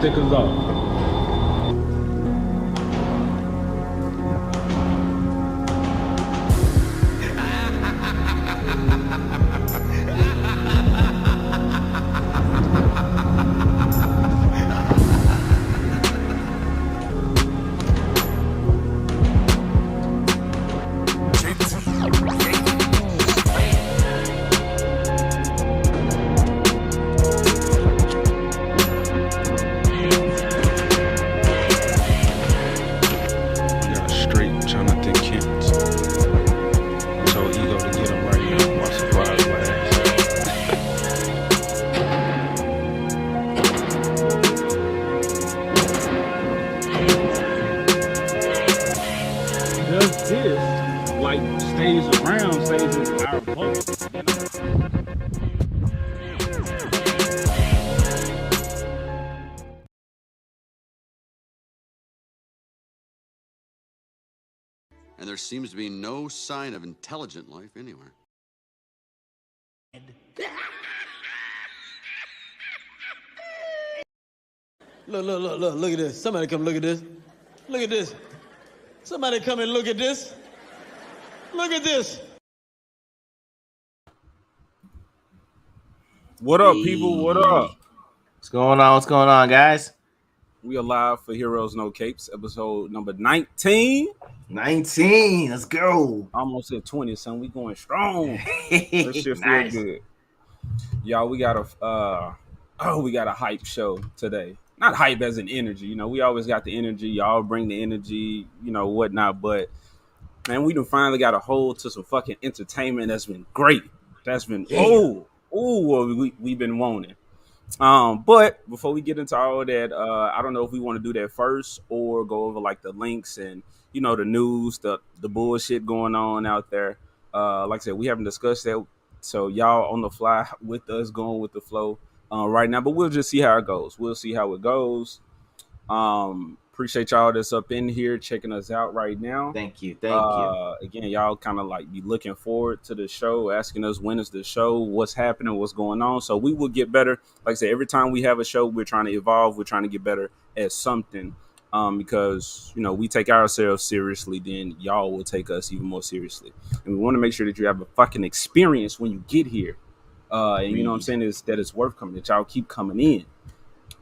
stickers off. Stays around, stays in our public, you know. And there seems to be no sign of intelligent life anywhere. Look at this. Somebody come look at this. Look at this. Somebody come and look at this. Look at this. What up, people? What up? What's going on? What's going on, guys? We are live for Heroes No Capes, episode number 19. 19. Let's go. Almost at 20, son. We going strong. That shit feel good. Y'all, we got a hype show today. Not hype as in energy. You know, we always got the energy. Y'all bring the energy, you know, whatnot. But, man, we done finally got a hold to some fucking entertainment that's been great. That's been, we've been wanting. But before we get into all that, I don't know if we want to do that first or go over like the links and, you know, the news, the bullshit going on out there. Like I said, we haven't discussed that. So y'all on the fly with us, going with the flow right now. But we'll just see how it goes. We'll see how it goes. Appreciate y'all that's up in here checking us out right now. Thank you. Again, y'all kind of like be looking forward to the show, asking us when is the show, what's happening, what's going on. So we will get better. Like I said, every time we have a show, we're trying to evolve. We're trying to get better at something because, you know, we take ourselves seriously, then y'all will take us even more seriously. And we want to make sure that you have a fucking experience when you get here. And you know what I'm saying, is that it's worth coming, that y'all keep coming in.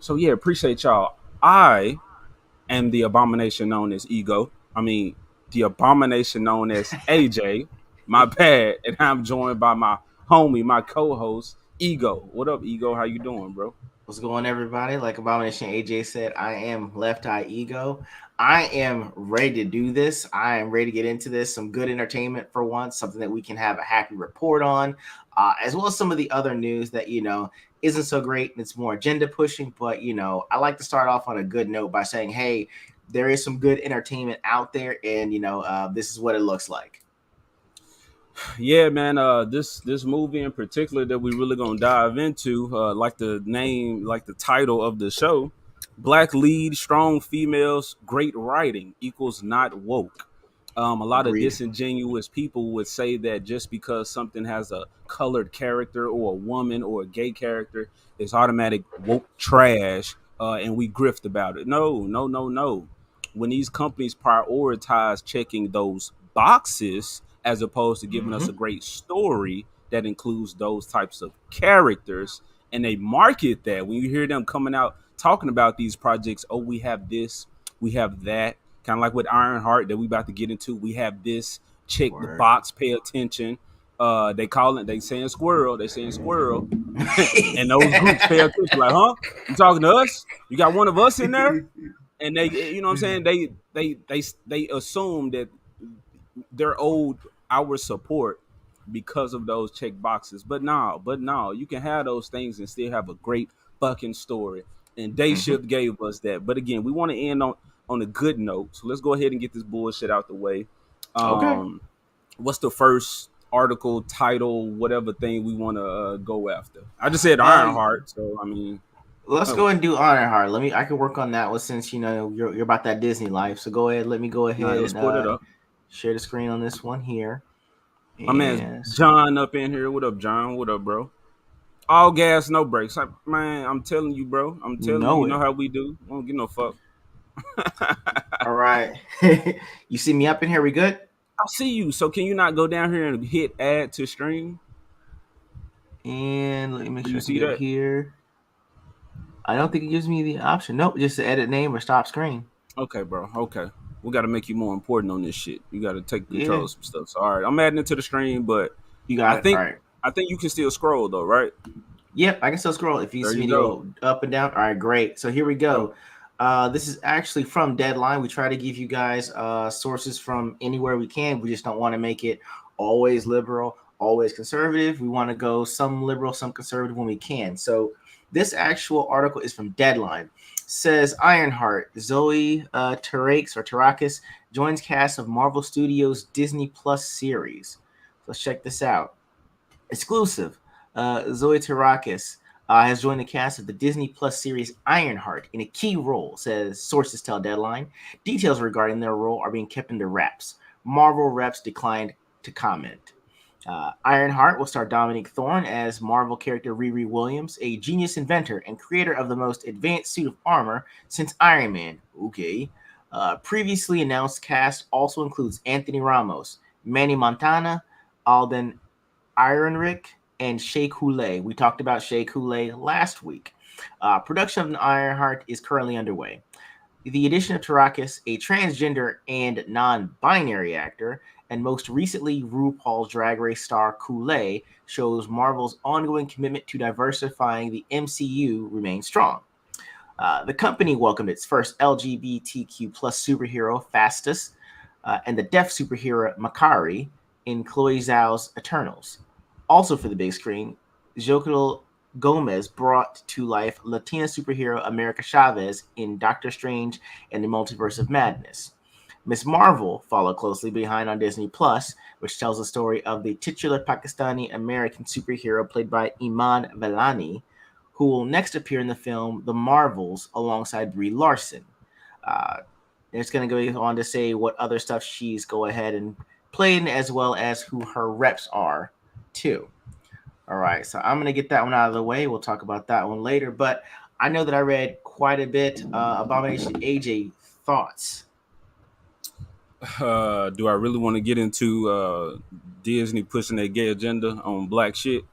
So yeah, appreciate y'all. I am the abomination known as Ego. The abomination known as AJ. My bad. And I'm joined by my homie, my co-host, Ego. What up, Ego? How you doing, bro? What's going on, everybody? Like Abomination AJ said, I am Left Eye Ego. I am ready to do this. I am ready to get into this. Some good entertainment for once, something that we can have a happy report on, as well as some of the other news that, you know, isn't so great. It's more agenda pushing, but, you know, I like to start off on a good note by saying, hey, there is some good entertainment out there, and, you know, this is what it looks like. Yeah, man. This movie in particular that we really gonna dive into, like the name, like the title of the show, Black Lead, Strong Females, Great Writing equals not woke. A lot Agreed. of disingenuous people would say that just because something has a colored character or a woman or a gay character, it's automatic woke trash, and we grift about it. No. When these companies prioritize checking those boxes as opposed to giving us a great story that includes those types of characters, and they market that, when you hear them coming out talking about these projects, oh, we have this, we have that, kind of like with Ironheart that we about to get into. We have this, check the box, pay attention. They saying squirrel, and those groups pay attention, like, huh? You talking to us? You got one of us in there? And they, you know what I'm saying? They assume that they're owed our support because of those check boxes. But no, you can have those things and still have a great fucking story. And Day Shift gave us that. But again, we want to end on a good note. So let's go ahead and get this bullshit out the way. Okay. What's the first article, title, whatever thing we want to go after? I just said Ironheart, so I mean, let's go and do Ironheart. I can work on that one since, you know, you're about that Disney life. So go ahead, let me go ahead let's put it up. Share the screen on this one here. My man John up in here. What up, John? What up, bro? All gas, no brakes. Man, I'm telling you, bro. I'm You telling you. know You know it. how we do. We don't get no fuck. All right. You see me up in here? We good? I see you. So can you not go down here and hit add to stream? And let me make Do sure you I can see get that? here. I don't think it gives me the option. Nope, just to edit name or stop screen. Okay, bro. Okay. We got to make you more important on this shit. You got to take control Yeah, of some stuff. So, all right, I'm adding it to the stream, but you I got it. All think right. I think you can still scroll though, right? Yep, I can still scroll. If you There see you me go. go up and down. All right, great. So here we Oh, go. This is actually from Deadline. We try to give you guys sources from anywhere we can. We just don't want to make it always liberal, always conservative. We want to go some liberal, some conservative when we can. So this actual article is from Deadline. Says Ironheart, Zoe Tarakis or Tarakis joins cast of Marvel Studios Disney Plus series. So let's check this out. Exclusive. Zoe Tarakis has joined the cast of the Disney Plus series Ironheart in a key role, says sources tell Deadline. Details regarding their role are being kept under wraps. Marvel reps declined to comment. Ironheart will star Dominic Thorne as Marvel character Riri Williams, a genius inventor and creator of the most advanced suit of armor since Iron Man. Okay. Previously announced cast also includes Anthony Ramos, Manny Montana, Alden Ironrick, and Shea Coulee. We talked about Shea Coulee last week. Production of Ironheart is currently underway. The addition of Tarakis, a transgender and non binary actor, and most recently RuPaul's Drag Race star Coulee, shows Marvel's ongoing commitment to diversifying the MCU remains strong. The company welcomed its first LGBTQ plus superhero, Fastus, and the deaf superhero Makari in Chloe Zhao's Eternals. Also for the big screen, Joaquin Gomez brought to life Latina superhero America Chavez in Doctor Strange and the Multiverse of Madness. Miss Marvel followed closely behind on Disney Plus, which tells the story of the titular Pakistani American superhero played by Iman Vellani, who will next appear in the film The Marvels alongside Brie Larson. Uh, it's going to go on to say what other stuff she's go ahead and played, as well as who her reps are, too. All right, so I'm going to get that one out of the way. We'll talk about that one later. But I know that I read quite a bit. Abomination AJ, thoughts? do I really want to get into Disney pushing their gay agenda on black shit,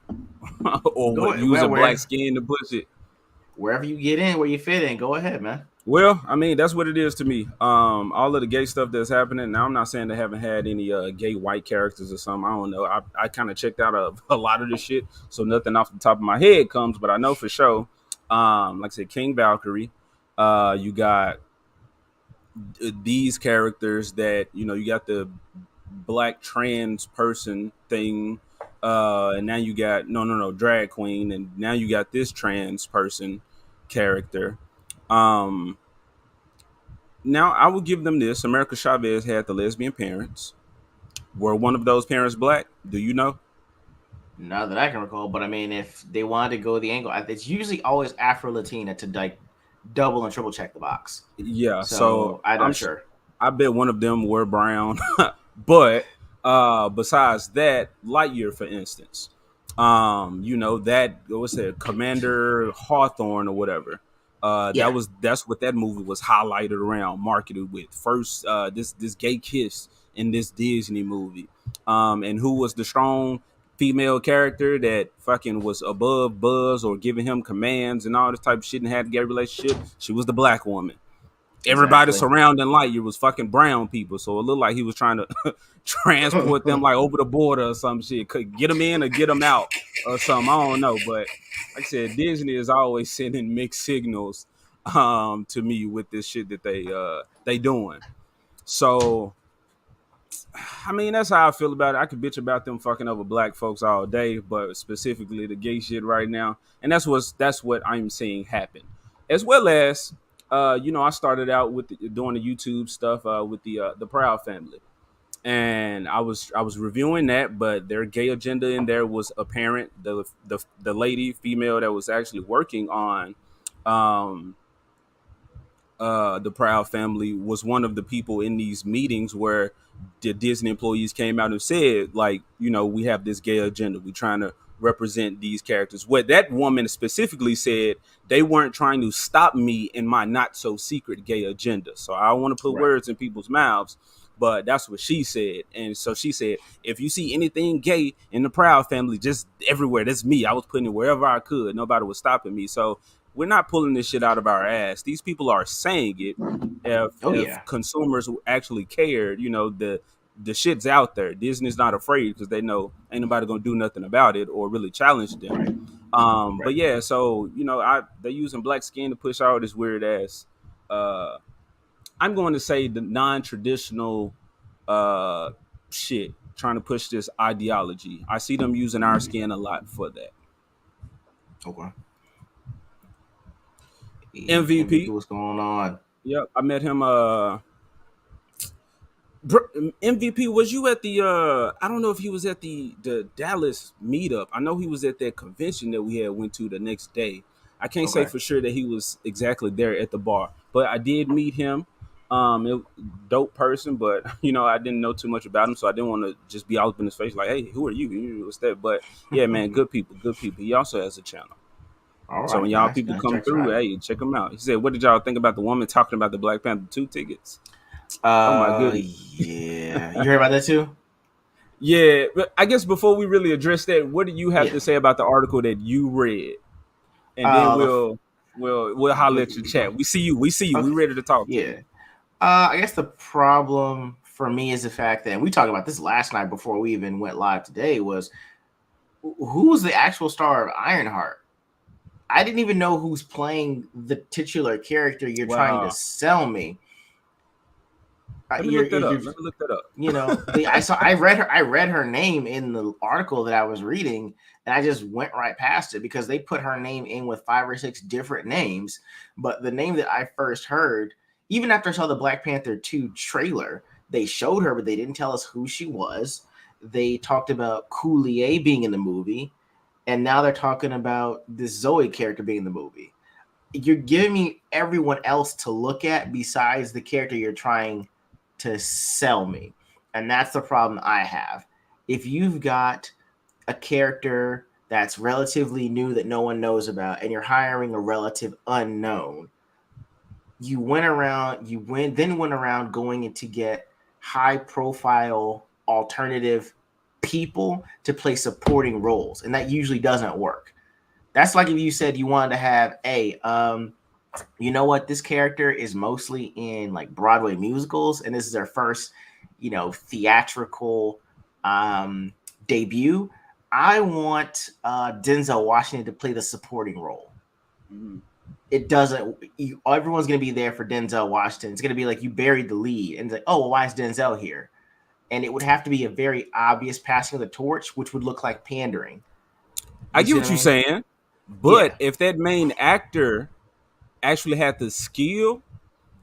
or Go what well, using black skin to push it? wherever you get in, where you fit in. Go ahead, man. Well, I mean, that's what it is to me. All of the gay stuff that's happening now. I'm not saying they haven't had any gay white characters or something. I don't know. I kind of checked out a lot of this shit, so nothing off the top of my head comes. But I know for sure, like I said, King Valkyrie. You got these characters that you got the black trans person thing, and now you got no drag queen, and now you got this trans person character. Um, Now, I will give them this. America Chavez had the lesbian parents. Were one of those parents black? Do you know? Not that I can recall, but I mean, if they wanted to go the angle, it's usually always Afro Latina to like double and triple check the box. Yeah. So So I'm not sure. I bet one of them were brown. But besides that, Lightyear, for instance, that what's that, Commander Hawthorne or whatever. Yeah, That's what that movie was highlighted around, marketed with. First, this gay kiss in this Disney movie. And who was the strong female character that fucking was above Buzz or giving him commands and all this type of shit and had a gay relationship? She was the black woman. Everybody exactly. surrounding Lightyear was fucking brown people, so it looked like he was trying to transport them like over the border or some shit. Could get them in or get them out or something. I don't know, but like I said, Disney is always sending mixed signals to me with this shit that they doing. So I mean, that's how I feel about it. I could bitch about them fucking over black folks all day, but specifically the gay shit right now, and that's what I'm seeing happen. As well as, I started out with doing the YouTube stuff with the Proud Family, and I was reviewing that, but their gay agenda in there was apparent. The lady female that was actually working on um, the Proud Family was one of the people in these meetings where the Disney employees came out and said, like, we have this gay agenda. We're trying to represent these characters. What that woman specifically said, they weren't trying to stop me in my not so secret gay agenda. So I don't want to put Right. words in people's mouths, but that's what she said. And so she said, if you see anything gay in the Proud family, just everywhere, that's me. I was putting it wherever I could. Nobody was stopping me. So we're not pulling this shit out of our ass. These people are saying it. Oh If yeah. consumers actually cared, the shit's out there. Disney's not afraid because they know ain't nobody gonna do nothing about it or really challenge them. Right. But Right. yeah, so they're using black skin to push all this weird ass. Uh, I'm going to say the non-traditional uh shit, trying to push this ideology. I see them using our skin a lot for that. Okay. MVP, MVP. what's going on? Yep, I met him. MVP, was you at the I don't know if he was at the Dallas meetup. I know he was at that convention that we had went to the next day. I can't say Okay. for sure that he was exactly there at the bar, but I did meet him. Dope person, but I didn't know too much about him, so I didn't want to just be all up in his face like, "Hey, who are you? What's that?" But yeah, man, good people, good people. He also has a channel, All so when right. y'all Nice. people Nice. come Checks through, right. hey, check him out. He said, "What did y'all think about the woman talking about the Black Panther 2 tickets?" Oh my goodness. Yeah. You heard about that too? Yeah, but I guess before we really address that, what do you have Yeah. to say about the article that you read? And then The we'll holler at your chat. We see you. We see you. We okay. ready to talk to you. Yeah. I guess the problem for me is the fact that, and we talked about this last night before we even went live today, was who was the actual star of Ironheart? I didn't even know who's playing the titular character you're trying to Wow. sell me. Let me You're, look that up. you're Let me look that up. I read her name in the article that I was reading, and I just went right past it because they put her name in with 5 or 6 different names. But the name that I first heard, even after I saw the Black Panther 2 trailer, they showed her, but they didn't tell us who she was. They talked about Coulier being in the movie, and now they're talking about this Zoe character being in the movie. You're giving me everyone else to look at besides the character you're trying to sell me. And that's the problem I have. If you've got a character that's relatively new that no one knows about and you're hiring a relative unknown, then went around going in to get high profile alternative people to play supporting roles. And that usually doesn't work. That's like if you said you wanted to have you know what, this character is mostly in like Broadway musicals and this is their first theatrical debut. I want Denzel Washington to play the supporting role. Mhm. It doesn't everyone's going to be there for Denzel Washington. It's going to be like you buried the lead and it's like, oh well, why is Denzel here? And it would have to be a very obvious passing of the torch, which would look like pandering. I You get see what what I you're mean? saying, but Yeah. if that main actor actually had the skill,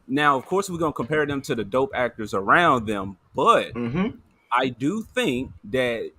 now of course we're gonna compare them to the dope actors around them, but Mm-hmm. I do think that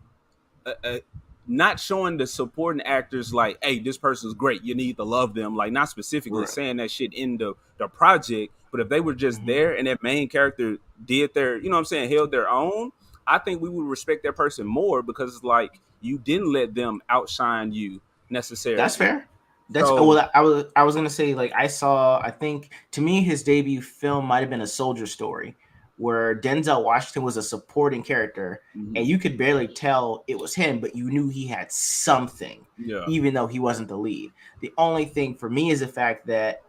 uh, uh, not showing the supporting actors like, hey, this person's great, you need to love them, like not specifically Right. saying that shit in the project, but if they were just Mm-hmm. there and that main character did their, what I'm saying, held their own, I think we would respect that person more because it's like you didn't let them outshine you That's necessarily. fair. That's So well. I was gonna say, like, I think to me his debut film might have been A Soldier Story, where Denzel Washington was a supporting character, and mhm, you could barely tell it was him, but you knew he had something, yeah, even though he wasn't the lead. The only thing for me is the fact that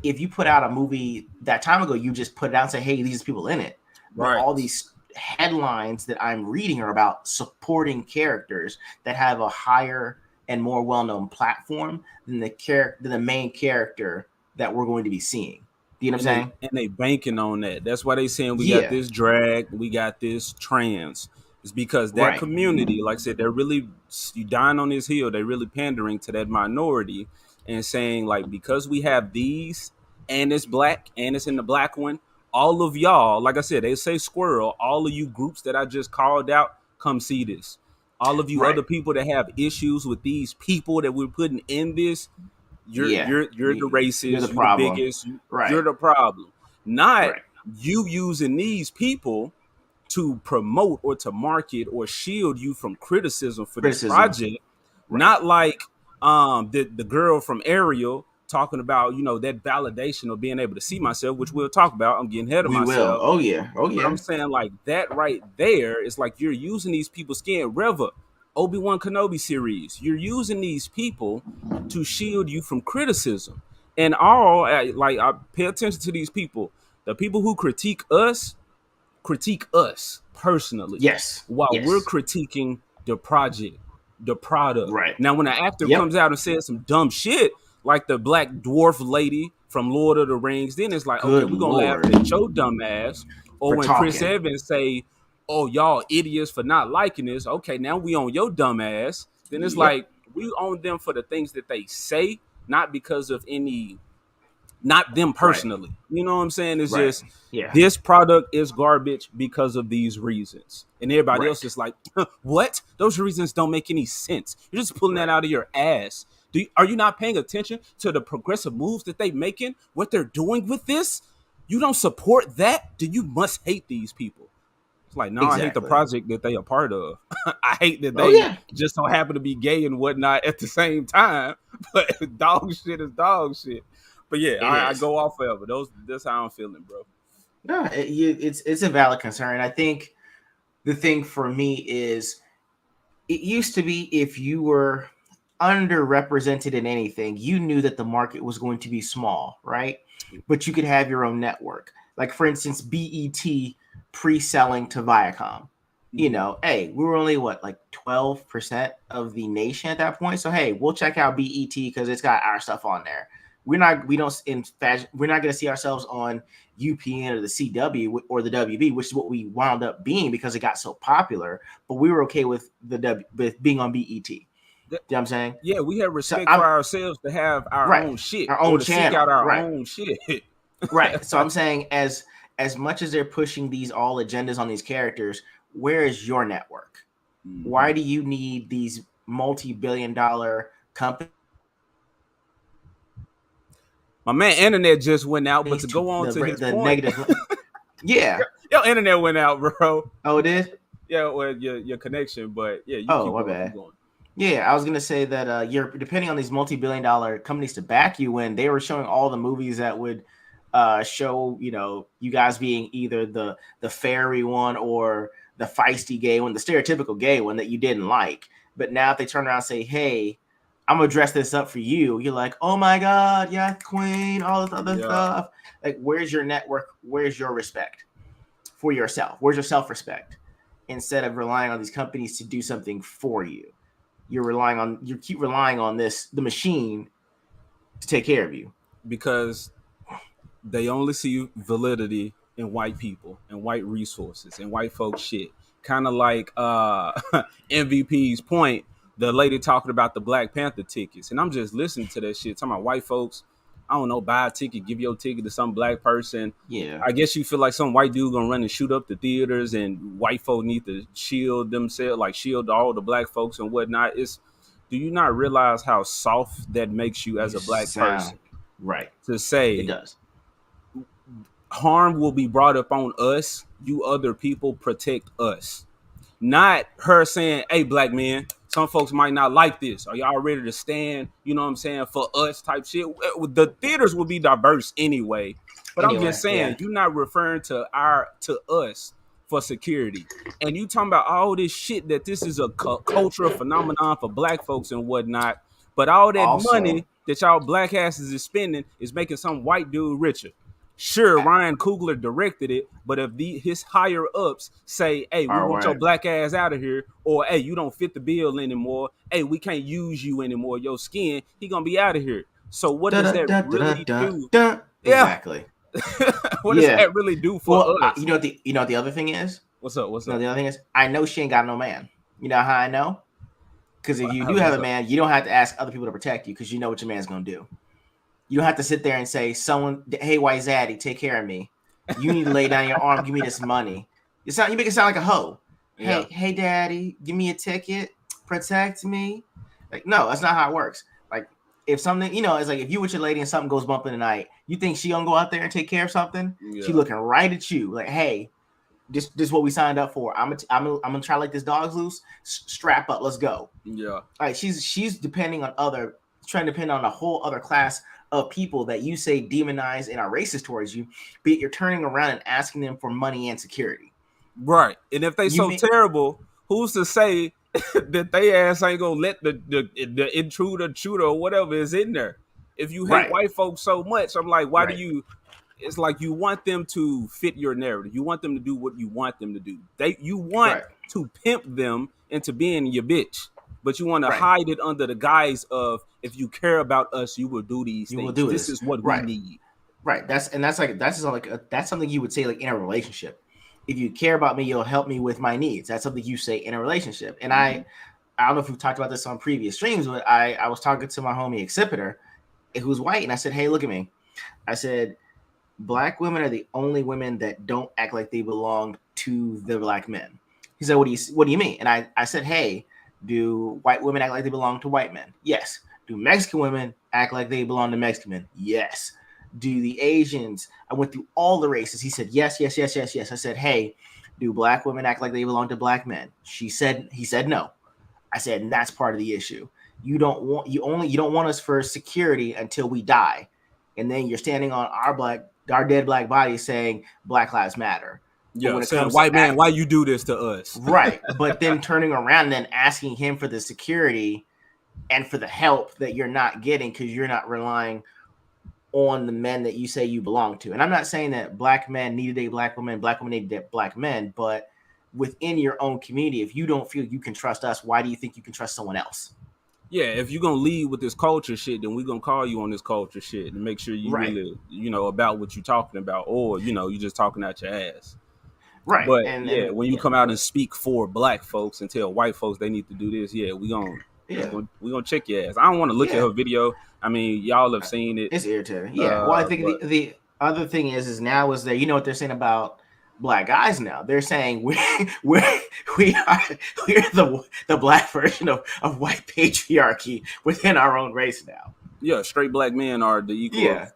if you put out a movie that time ago, you just put it out and say, "Hey, these people in it." But right. all these headlines that I'm reading are about supporting characters that have a higher and more well-known platform than the main character that we're going to be seeing. Do you know what and I'm they saying? and they banking on that. That's why they saying we got Yeah. this drag, we got this trans. It's because that Right. community, like I said, they're really, you dying on this hill. They're really pandering to that minority and saying like, because we have these and it's black and it's in the black one, all of y'all, like I said, they say squirrel. All of you groups that I just called out, come see this. All of you Right. other people that have issues with these people that we're putting in this, you're Yeah. you're you're the You're the racist, you the problem. biggest, you're Right. the problem. Not Right. you using these people to promote or to market or shield you from criticism for this Criticism. project, Right. Not like the girl from Ariel talking about, that validation of being able to see myself, which we'll talk about. I'm getting ahead of We will. myself. Oh yeah. Oh But I'm yeah. saying like that right there is like you're using these people's skin. Reva, Obi-Wan Kenobi series. You're using these people to shield you from criticism. And like I pay attention to these people. The people who critique us personally Yes. while we're Yes. critiquing the project, the product. Right. Now, when an actor Yep. comes out and says some dumb shit, like the black dwarf lady from Lord of the Rings, then it's like, okay, Good we're gonna laugh Lord. at your dumb ass. Or For when Chris talking. Evans say, "Oh, y'all idiots for not liking this," okay, now we on your dumb ass. Then it's Yep. like we own them for the things that they say, not because of any, not them Right. personally. You know what I'm saying? It's Right. just Yeah. this product is garbage because of these reasons. And everybody else Right. is like, what? Those reasons don't make any sense. You're just pulling that Right. out of your ass. Are you not paying attention to the progressive moves that they making? What they're doing with this? You don't support that? Then you must hate these people. It's like, no, I hate the Exactly. project that they a part of. I hate that Oh they yeah. just don't happen to be gay and whatnot at the same time. But dog shit is dog shit. But yeah, It I is. go off forever. That's how I'm feeling, bro. No, it's a valid concern. I think the thing for me is it used to be if you were underrepresented in anything, you knew that the market was going to be small, right? But you could have your own network. Like for instance, BET pre-selling to Viacom. You Mm-hmm. know, hey, we were only what, like 12% of the nation at that point. So hey, we'll check out BET because it's got our stuff on there. We don't in fact we're not going to see ourselves on UPN or the CW or the WB, which is what we wound up being because it got so popular. But we were okay with with being on BET. You know what I'm saying? Yeah, we have So respect for I'm ourselves to have our right, own shit our or own to seek out channel, our right, own shit. right. So I'm saying as much as they're pushing these all agendas on these characters, where is your network? Why Mhm. do you need these multi-billion-dollar companies My man, internet just went out, but to to go on to his the point, negative? Yeah. your internet went out, bro. Oh, it is. Yeah, well, your connection, but yeah, you Oh, keep my going, keep bad. going. Yeah, I was gonna say that you're depending on these multi-billion-dollar companies to back you when they were showing all the movies that would show, you know, you guys being either the fairy one or the feisty gay one, the stereotypical gay one that you didn't like. But now if they turn around and say, "Hey, I'm gonna dress this up for you," you're like, "Oh my god, yeah, queen," all this other Yeah, stuff. Like, where's your network? Where's your respect for yourself? Where's your self-respect? Instead of relying on these companies to do something for you, you keep relying on the machine to take care of you. because they only see validity in white people and white resources and white folks shit. Kind of like MVP's point, the lady talking about the Black Panther tickets. And I'm just listening to that shit, talking about white folks, I don't know, buy a ticket, give your ticket to some black person. Yeah. I guess you feel like some white dude gonna run and shoot up the theaters and white folk need to shield themselves, like shield all the black folks and whatnot. Do you not realize how soft that makes you as You a black sound person right. to It say does. harm will be brought up on us, you other people protect us? Not her saying, "Hey, black man, some folks might not like this. Are y'all ready to stand, you know what I'm saying, for us," type shit. The theaters will be diverse anyway. But I'm just Anyway, saying, yeah. you're not referring to us for security. And you talking about all this shit that this is a cultural phenomenon for black folks and whatnot. But all that Also, money that y'all black asses is spending is making some white dude richer. Sure, Ryan Coogler directed it, but if his higher ups say, "Hey, we all want your right. black ass out of here," or "Hey, you don't fit the bill anymore," "Hey, we can't use you anymore, your skin," he gonna be out of here. So what Da does da that da da really da do? da. Yeah, Exactly. what does Yeah. that really do for Well, us? you know what the other thing is. What's up? What's You know up? the other thing is, I know she ain't got no man. You know how I know? Because if you do have What's a up? man, you don't have to ask other people to protect you because you know what your man's gonna do. You don't have to sit there and say, "Someone, hey, white zaddy, take care of me." You need to lay down your arm, give me this money. You make it sound like a hoe. Yeah, Hey, daddy, give me a ticket, protect me. Like, no, that's not how it works. Like, if something, it's like if you with your lady and something goes bump in the night, you think she gonna go out there and take care of something? She yeah. looking right at you, like, hey, This is what we signed up for. I'm gonna try to let this dog's loose. Strap up, let's go. Yeah. All right, she's depending on other, trying to depend on a whole other class of people that you say demonize and are racist towards you, but you're turning around and asking them for money and security. Right. And if they You so mean terrible, who's to say that they ass ain't gonna let the intruder, shooter, or whatever is in there? If you hate right, white folks so much, I'm like, why do right, you? It's like you want them to fit your narrative. You want them to do what you want them to do. You want right, to pimp them into being your bitch, but you want to right. hide it under the guise of if you care about us, you will do these You will things. do This this. is what we Right, need. right. That's like that's something you would say like in a relationship. If you care about me, you'll help me with my needs. That's something you say in a relationship. And Mm-hmm. I don't know if we've talked about this on previous streams, but I was talking to my homie Exhibitor, who's white, and I said, hey, look at me. I said, black women are the only women that don't act like they belong to the black men. He said, what do you mean? And I said, hey, do white women act like they belong to white men? Yes. Do Mexican women act like they belong to Mexican men? Yes. Do the Asians? I went through all the races. He said, yes, yes, yes, yes, yes. I said, hey, do black women act like they belong to black men? He said no. I said, and that's part of the issue. You don't want us for security until we die, and then you're standing on our dead black bodies saying Black Lives Matter. But Yeah, when it saying comes to white man, why you do this to us? right, but then turning around and then asking him for the security and for the help that you're not getting because you're not relying on the men that you say you belong to. And I'm not saying that black men need to date black women, black women need to date black men, but within your own community, if you don't feel you can trust us, why do you think you can trust someone else? Yeah, if you're gonna lead with this culture shit, then we're gonna call you on this culture shit and make sure you Right, really, about what you're talking about, or you're just talking out your ass. right, But yeah, and when you yeah, come out go and ahead. speak for black folks and tell white folks they need to do this, yeah, Yeah, we gonna check your ass. I don't want to look at yeah, her video. I mean, y'all have seen it, it's irritating. Yeah, well, I think but the other thing is now is that you know what they're saying about black guys now. They're saying we're we are we're the black version of white patriarchy within our own race now. yeah, straight black men are the equal of Yeah,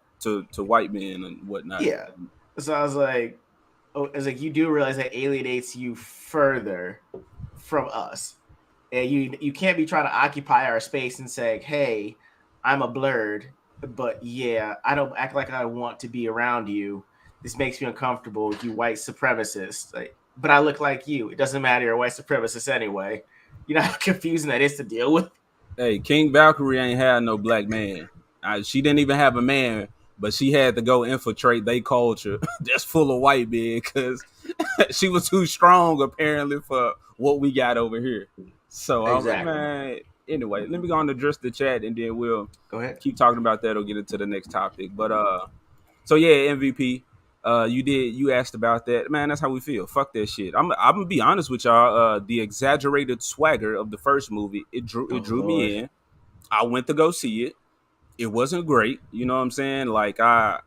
to white men and whatnot. yeah. So I was like, oh, it's like you do realize that alienates you further from us, and you can't be trying to occupy our space and say, hey, I'm a blurred, but yeah, I don't act like I want to be around you. This makes me uncomfortable, you white supremacist. Like, but I look like you. It doesn't matter, you're a white supremacist anyway. You know how confusing that is to deal with. Hey, King Valkyrie ain't had no black man. She didn't even have a man, but she had to go infiltrate their culture that's full of white men because she was too strong apparently for what we got over here. So Exactly. man. Anyway, let me go on to address the chat and then we'll Go ahead. keep talking about that or get into the next topic. But so yeah, MVP. You asked about that. Man, that's how we feel. Fuck that shit. I'm gonna be honest with y'all. The exaggerated swagger of the first movie, Oh it drew Lord. me in. I went to go see it. It wasn't great. You know what I'm saying? Like I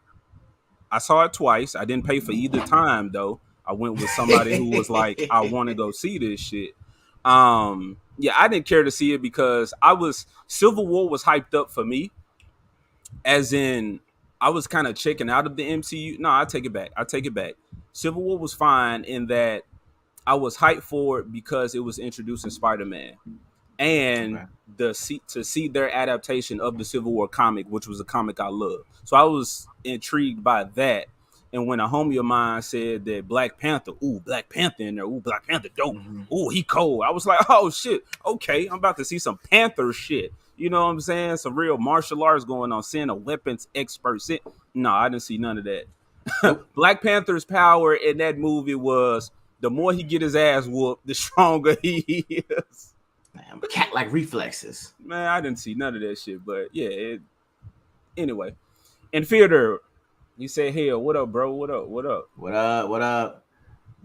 saw it twice. I didn't pay for either time though. I went with somebody who was like, I want to go see this shit. Yeah, I didn't care to see it because Civil War was hyped up for me, as in I was kind of checking out of the MCU. No, I take it back. I take it back. Civil War was fine in that I was hyped for it because it was introducing Spider-Man and Okay. to see their adaptation of the Civil War comic, which was a comic I love. So I was intrigued by that. And when a homie of mine said that Black Panther in there, ooh, Black Panther dope, Mhm. ooh, he cold. I was like, oh shit, okay, I'm about to see some Panther shit. You know what I'm saying? Some real martial arts going on. Seeing a weapons expert. No, I didn't see none of that. Nope. Black Panther's power in that movie was the more he get his ass whooped, the stronger he is. Cat like reflexes. Man, I didn't see none of that shit, but yeah. Anyway, in theater, he said, "Hell, what up, bro? What up? What up?" What up? What up?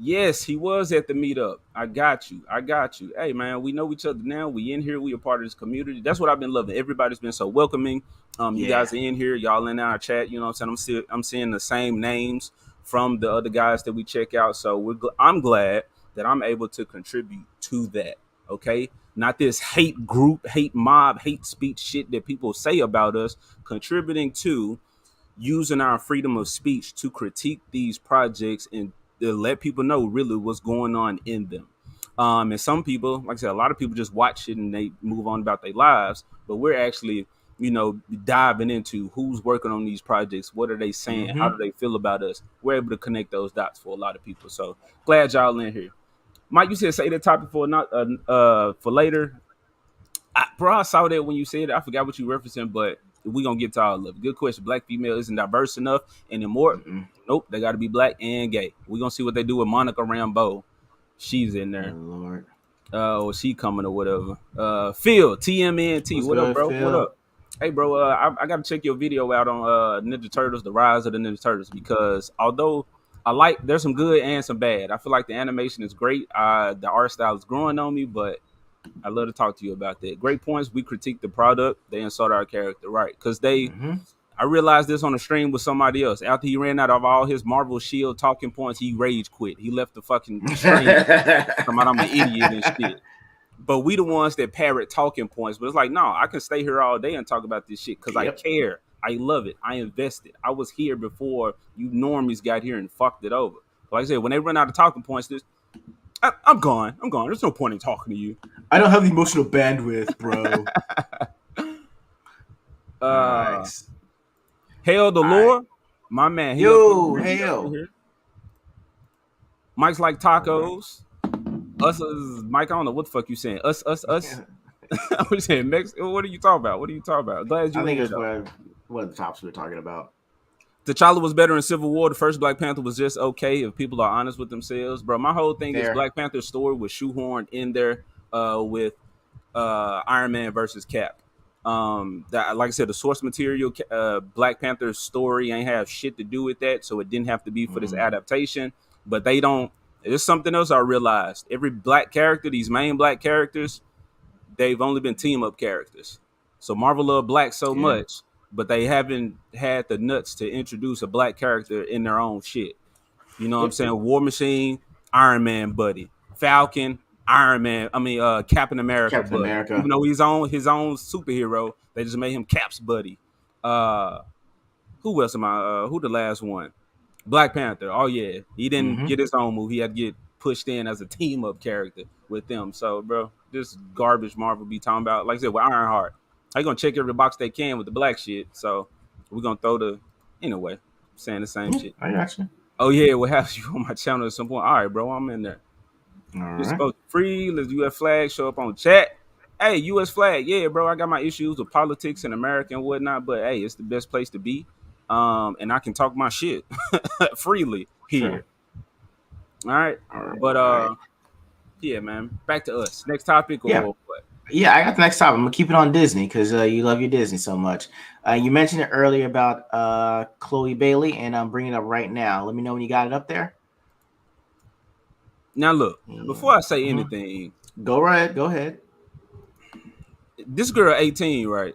Yes, he was at the meetup. I got you. I got you. Hey, man, we know each other now. We in here. We a part of this community. That's what I've been loving. Everybody's been so welcoming. You Yeah. guys are in here. Y'all in our chat. You know what I'm saying? I'm seeing the same names from the other guys that we check out. So I'm glad that I'm able to contribute to that. Okay, not this hate group, hate mob, hate speech shit that people say about us. Contributing to using our freedom of speech to critique these projects and to let people know really what's going on in them. And some people, like I said, a lot of people just watch it and they move on about their lives. But we're actually, diving into who's working on these projects. What are they saying? How do Mm-hmm. they feel about us? We're able to connect those dots for a lot of people. So glad y'all in here. Mike, you said say the topic for not for later. Bro, I saw that when you said it. I forgot what you referencing, but we gonna get to all of it. Good question. Black female isn't diverse enough and then more. Mm-mm. Nope, they got to be black and gay. We gonna see what they do with Monica Rambeau. She's in Oh there. Lord, Or she coming or whatever. Phil TMNT. what's What up, good, bro? What Phil? up? Hey, bro. I got to check your video out on Ninja Turtles: The Rise of the Ninja Turtles because although there's some good and some bad. I feel like the animation is great. The art style is growing on me, but I love to talk to you about that. Great points. We critique the product. They insult our character, right? Because Mm-hmm. I realized this on the stream with somebody else. After he ran out of all his Marvel Shield talking points, he rage quit. He left the fucking stream. Talking about I'm an idiot and shit. But we the ones that parrot talking points. But it's like, no, I can stay here all day and talk about this shit because I Yep. care. I love it. I invested. I was here before you normies got here and fucked it over. Like I said, when they run out of talking points, I'm gone. I'm gone. There's no point in talking to you. I don't have the emotional bandwidth, bro. All right. Uh, Hail the All right. Lord. My man, he up Yo, here. He up in hail. here. Mike's like All right. tacos. Us is Mike. I don't know what the fuck you saying. Us. What you saying? What are you talking about? What are you talking about? Glad I you in think here it's though. one of the topics we were talking about. T'Challa was better in Civil War. The first Black Panther was just okay if people are honest with themselves, bro. My whole thing is Fair. Black Panther's story was shoehorned in there with Iron Man versus Cap. That, like I said, the source material, Black Panther's story ain't have shit to do with that, so it didn't have to be for this Mm-hmm. adaptation. But they don't. There's something else I realized. Every black character, these main black characters, they've only been team up characters. So Marvel love black so Yeah. much, but they haven't had the nuts to introduce a black character in their own shit. You know what I'm Yep. saying? War Machine, Iron Man buddy, Falcon, Iron Man. I mean, Captain America Captain buddy. Even America. though he's on his own superhero, they just made him Cap's buddy. Uh, who else am I? Who the last one? Black Panther. Oh yeah, he didn't Mm-hmm. get his own move. He had to get pushed in as a team up character with them. So, bro, this garbage Marvel be talking about. Like I said, with Ironheart, they gonna check every box they can with the black shit. So we're gonna throw the anyway, saying the same Yeah, shit. I got you. Oh yeah, we'll have you on my channel at some point. All right, bro, I'm in there. All Just right. go free. Let's U.S. flag show up on chat. Hey, U.S. flag, yeah, bro. I got my issues with politics in America and whatnot, but hey, it's the best place to be. And I can talk my shit freely Sure. here. All right, All but right. yeah, man. Back to us. Next topic Yeah. or what? Yeah, I got the next topic. I'm gonna keep it on Disney because you love your Disney so much. You mentioned it earlier about Chloe Bailey, and I'm bringing it up right now. Let me know when you got it up there. Now look, Yeah. before I say Mhm. anything, Go right. Go ahead. this girl 18, right?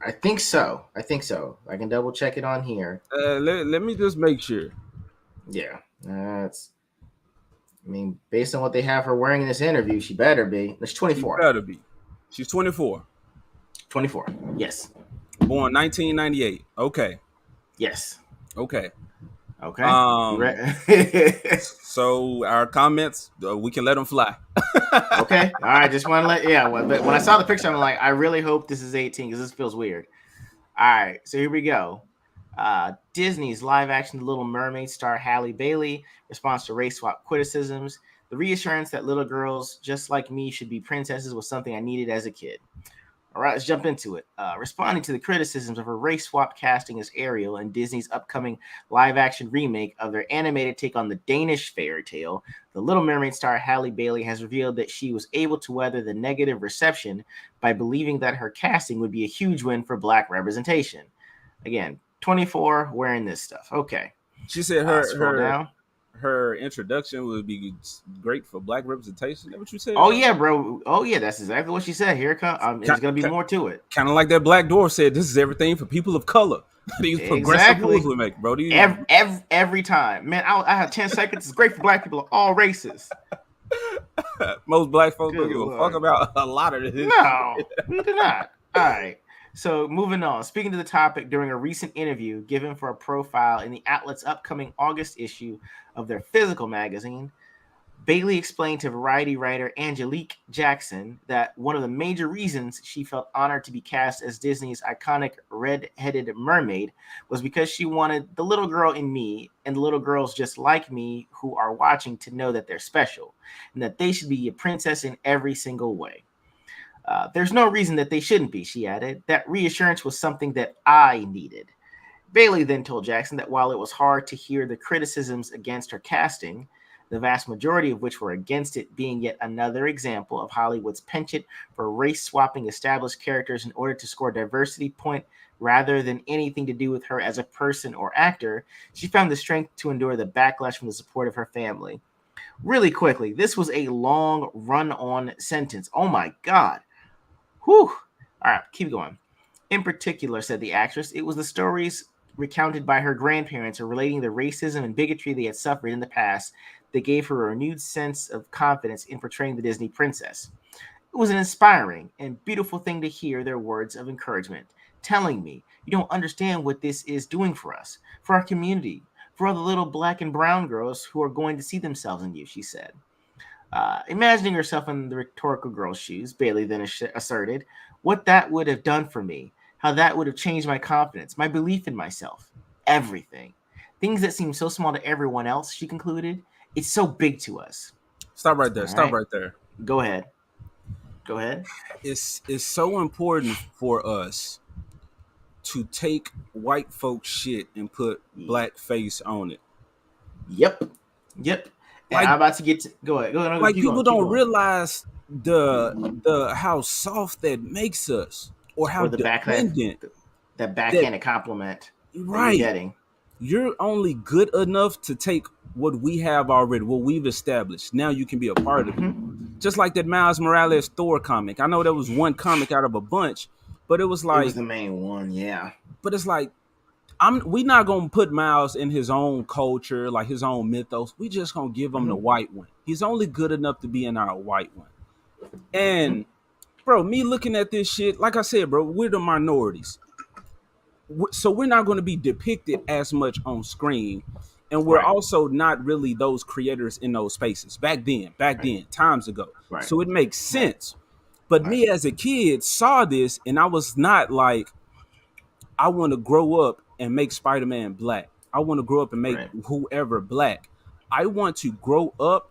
I think so. I think so. I can double check it on here. Let me just make sure. Yeah, that's. I mean, based on what they have her wearing in this interview, she better be. She's She 24. better be. She's 24, 24. Yes. born 1998. Okay, Yes. okay. Okay. You Um, ready? so our comments, we can let them fly. Okay. All right. Just want to let. Yeah. But when I saw the picture, I'm like, I really hope this is 18 because this feels weird. All right. So here we go. Disney's live-action The Little Mermaid star Halle Bailey responds to race swap criticisms. The reassurance that little girls just like me should be princesses was something I needed as a kid. All right, let's jump into it. Responding to the criticisms of her race swap casting as Ariel in Disney's upcoming live-action remake of their animated take on the Danish fairy tale, the Little Mermaid star Halle Bailey has revealed that she was able to weather the negative reception by believing that her casting would be a huge win for Black representation. Again, 24 wearing this stuff. Okay. She said Scroll down. her introduction would be great for Black representation. Is that what you said? Oh Bro? yeah, bro. Oh yeah, that's exactly what she said. Here it comes. There's gonna be more to it. Kind of like that Black Dwarf said. This is everything for people of color. These progressive moves Exactly. we make, bro. These Every time, man. I have 10 seconds. It's great for Black people of all races. most Black folks Good don't give a Lord. fuck about a lot of this. No, we do not. All right. So moving on, speaking to the topic during a recent interview given for a profile in the outlet's upcoming August issue of their physical magazine, Bailey explained to Variety writer Angelique Jackson that one of the major reasons she felt honored to be cast as Disney's iconic red-headed mermaid was because she wanted the little girl in me and the little girls just like me who are watching to know that they're special and that they should be a princess in every single way. There's no reason that they shouldn't be, she added. That reassurance was something that I needed. Bailey then told Jackson that while it was hard to hear the criticisms against her casting, the vast majority of which were against it being yet another example of Hollywood's penchant for race-swapping established characters in order to score a diversity point rather than anything to do with her as a person or actor, she found the strength to endure the backlash from the support of her family. Really quickly, this was a long run-on sentence. Oh my God. Whew. All right, keep going. In particular, said the actress, it was the stories recounted by her grandparents relating the racism and bigotry they had suffered in the past that gave her a renewed sense of confidence in portraying the Disney princess. It was an inspiring and beautiful thing to hear their words of encouragement, telling me, you don't understand what this is doing for us, for our community, for all the little black and brown girls who are going to see themselves in you, she said. Imagining herself in the rhetorical girl's shoes, Bailey then asserted what that would have done for me, how that would have changed my confidence, my belief in myself, everything. Things that seem so small to everyone else, she concluded, it's so big to us. Stop right there. All Stop right, right there. go ahead. Go ahead. It's so important for us to take white folks shit and put black face on it. Yep. And Like, I'm about to get to go ahead. Go ahead. like Keep people going, keep don't going. realize the how soft that makes us, or how Or the dependent. that backhanded compliment that you're Right. getting. You're only good enough to take what we have already, what we've established. Now you can be a part of it. Just like that Miles Morales Thor comic. I know that was one comic out of a bunch, but it was It like, was the main one, yeah. but it's like, we not gonna put Miles in his own culture, like his own mythos. We just gonna give him the white one. He's only good enough to be in our white one. And bro, me looking at this shit, like I said, bro, we're the minorities, so we're not going to be depicted as much on screen, and we're Right. also not really those creators in those spaces back then times ago. Right. So it makes sense. But me as a kid saw this, and I was not like, I want to grow up and make Spider-Man black. I want to grow up and make whoever black. I want to grow up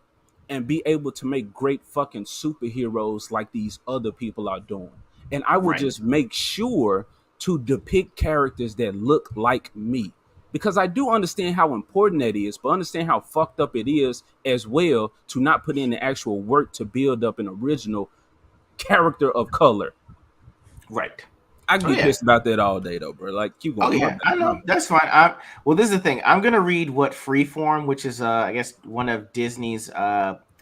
and be able to make great fucking superheroes like these other people are doing. And I would just make sure to depict characters that look like me. Because I do understand how important that is, but understand how fucked up it is as well to not put in the actual work to build up an original character of color. Right. I can get pissed about that all day though, bro. Like, keep going. Oh yeah, I know. That's fine. Well, this is the thing. I'm gonna read what Freeform, which is I guess one of Disney's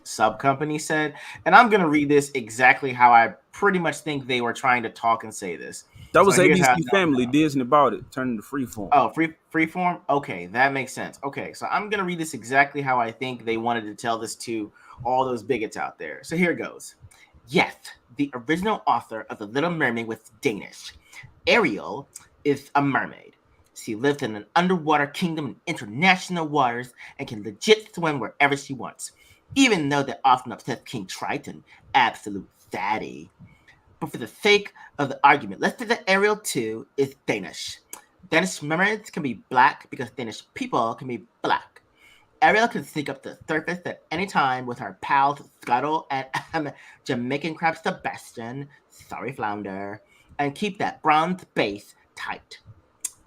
sub companies, said, and I'm gonna read this exactly how I pretty much think they were trying to talk and say this. That was ABC Family. Disney bought it, turned into Freeform. Oh, Freeform. Okay, that makes sense. Okay, so I'm gonna read this exactly how I think they wanted to tell this to all those bigots out there. So here goes. Yes, the original author of The Little Mermaid was Danish. Ariel is a mermaid. She lives in an underwater kingdom in international waters and can legit swim wherever she wants, even though they often upset King Triton, absolute fatty. But for the sake of the argument, let's say that Ariel too is Danish. Danish mermaids can be black because Danish people can be black. Ariel can sneak up to the surface at any time with her pals Scuttle and Jamaican crab Sebastian, sorry flounder, and keep that bronze base tight.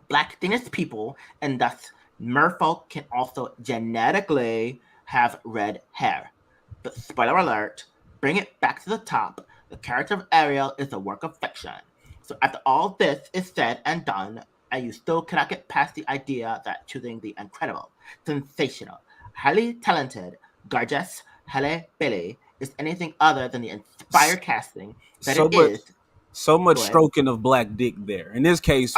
Black Danish people and thus merfolk can also genetically have red hair. But spoiler alert, bring it back to the top, the character of Ariel is a work of fiction. So after all this is said and done, and you still cannot get past the idea that choosing the incredible, sensational, highly talented, gorgeous Halle Bailey is anything other than the inspired casting that it is. So much stroking of black dick there. In this case,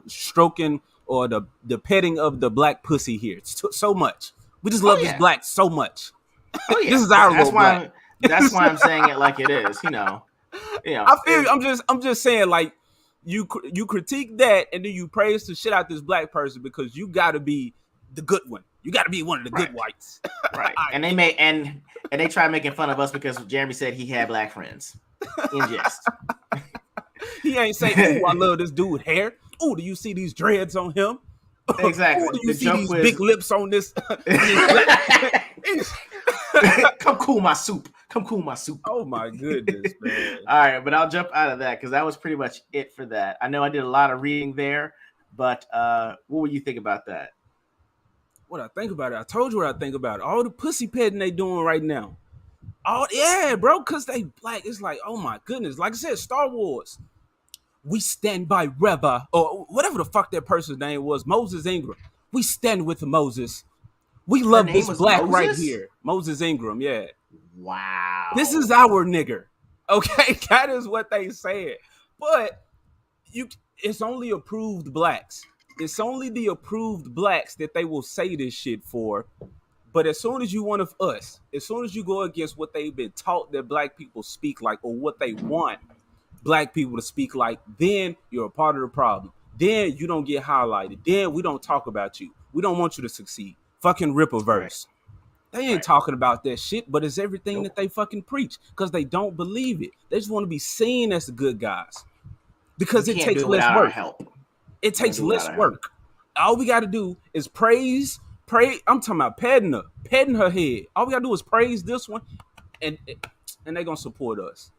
stroking or the petting of the black pussy here. So much. We just love this black so much. Oh yeah, this is our little black. That's why I'm saying it like it is. You know. I feel. I'm just saying, like, you critique that, and then you praise the shit out this black person because you got to be the good one. You got to be one of the good Right. whites. Right. I And they get may and they try making fun of us because Jeremy said he had black friends. In jest. He ain't say, "Ooh, I love this dude hair. Ooh, do you see these dreads on him? Ooh, do Exactly. you The see joke these big was lips on this this black?" come cool my soup. Come cool my soup. Oh my goodness, man. All right, but I'll jump out of that because that was pretty much it for that. I know I did a lot of reading there, but what would you think about that? What I think about it, I told you what I think about it. All the pussy petting they doing right now. Oh yeah, bro, cause they black. It's like, oh my goodness. Like I said, Star Wars. We stand by Reva, or whatever the fuck that person's name was, Moses Ingram. We stand with Moses. We Her love name this was black right Moses? here. Moses Ingram, yeah. This is Wow. our nigger. Okay, that is what they said. But you it's only approved blacks. It's only the approved blacks that they will say this shit for. But as soon as you one of us, as soon as you go against what they've been taught that black people speak like or what they want black people to speak like, then you're a part of the problem. Then you don't get highlighted. Then we don't talk about you. We don't want you to succeed. Fucking Right. Rippaverse. They ain't Right. talking about that shit, but it's everything that Nope. they fucking preach because they don't believe it. They just want to be seen as the good guys You because it can't do takes it less without our work. help. It Can't takes do it without less our help. work. All we got to do is praise. I'm talking about petting her head. All we got to do is praise this one, and and they gonna support us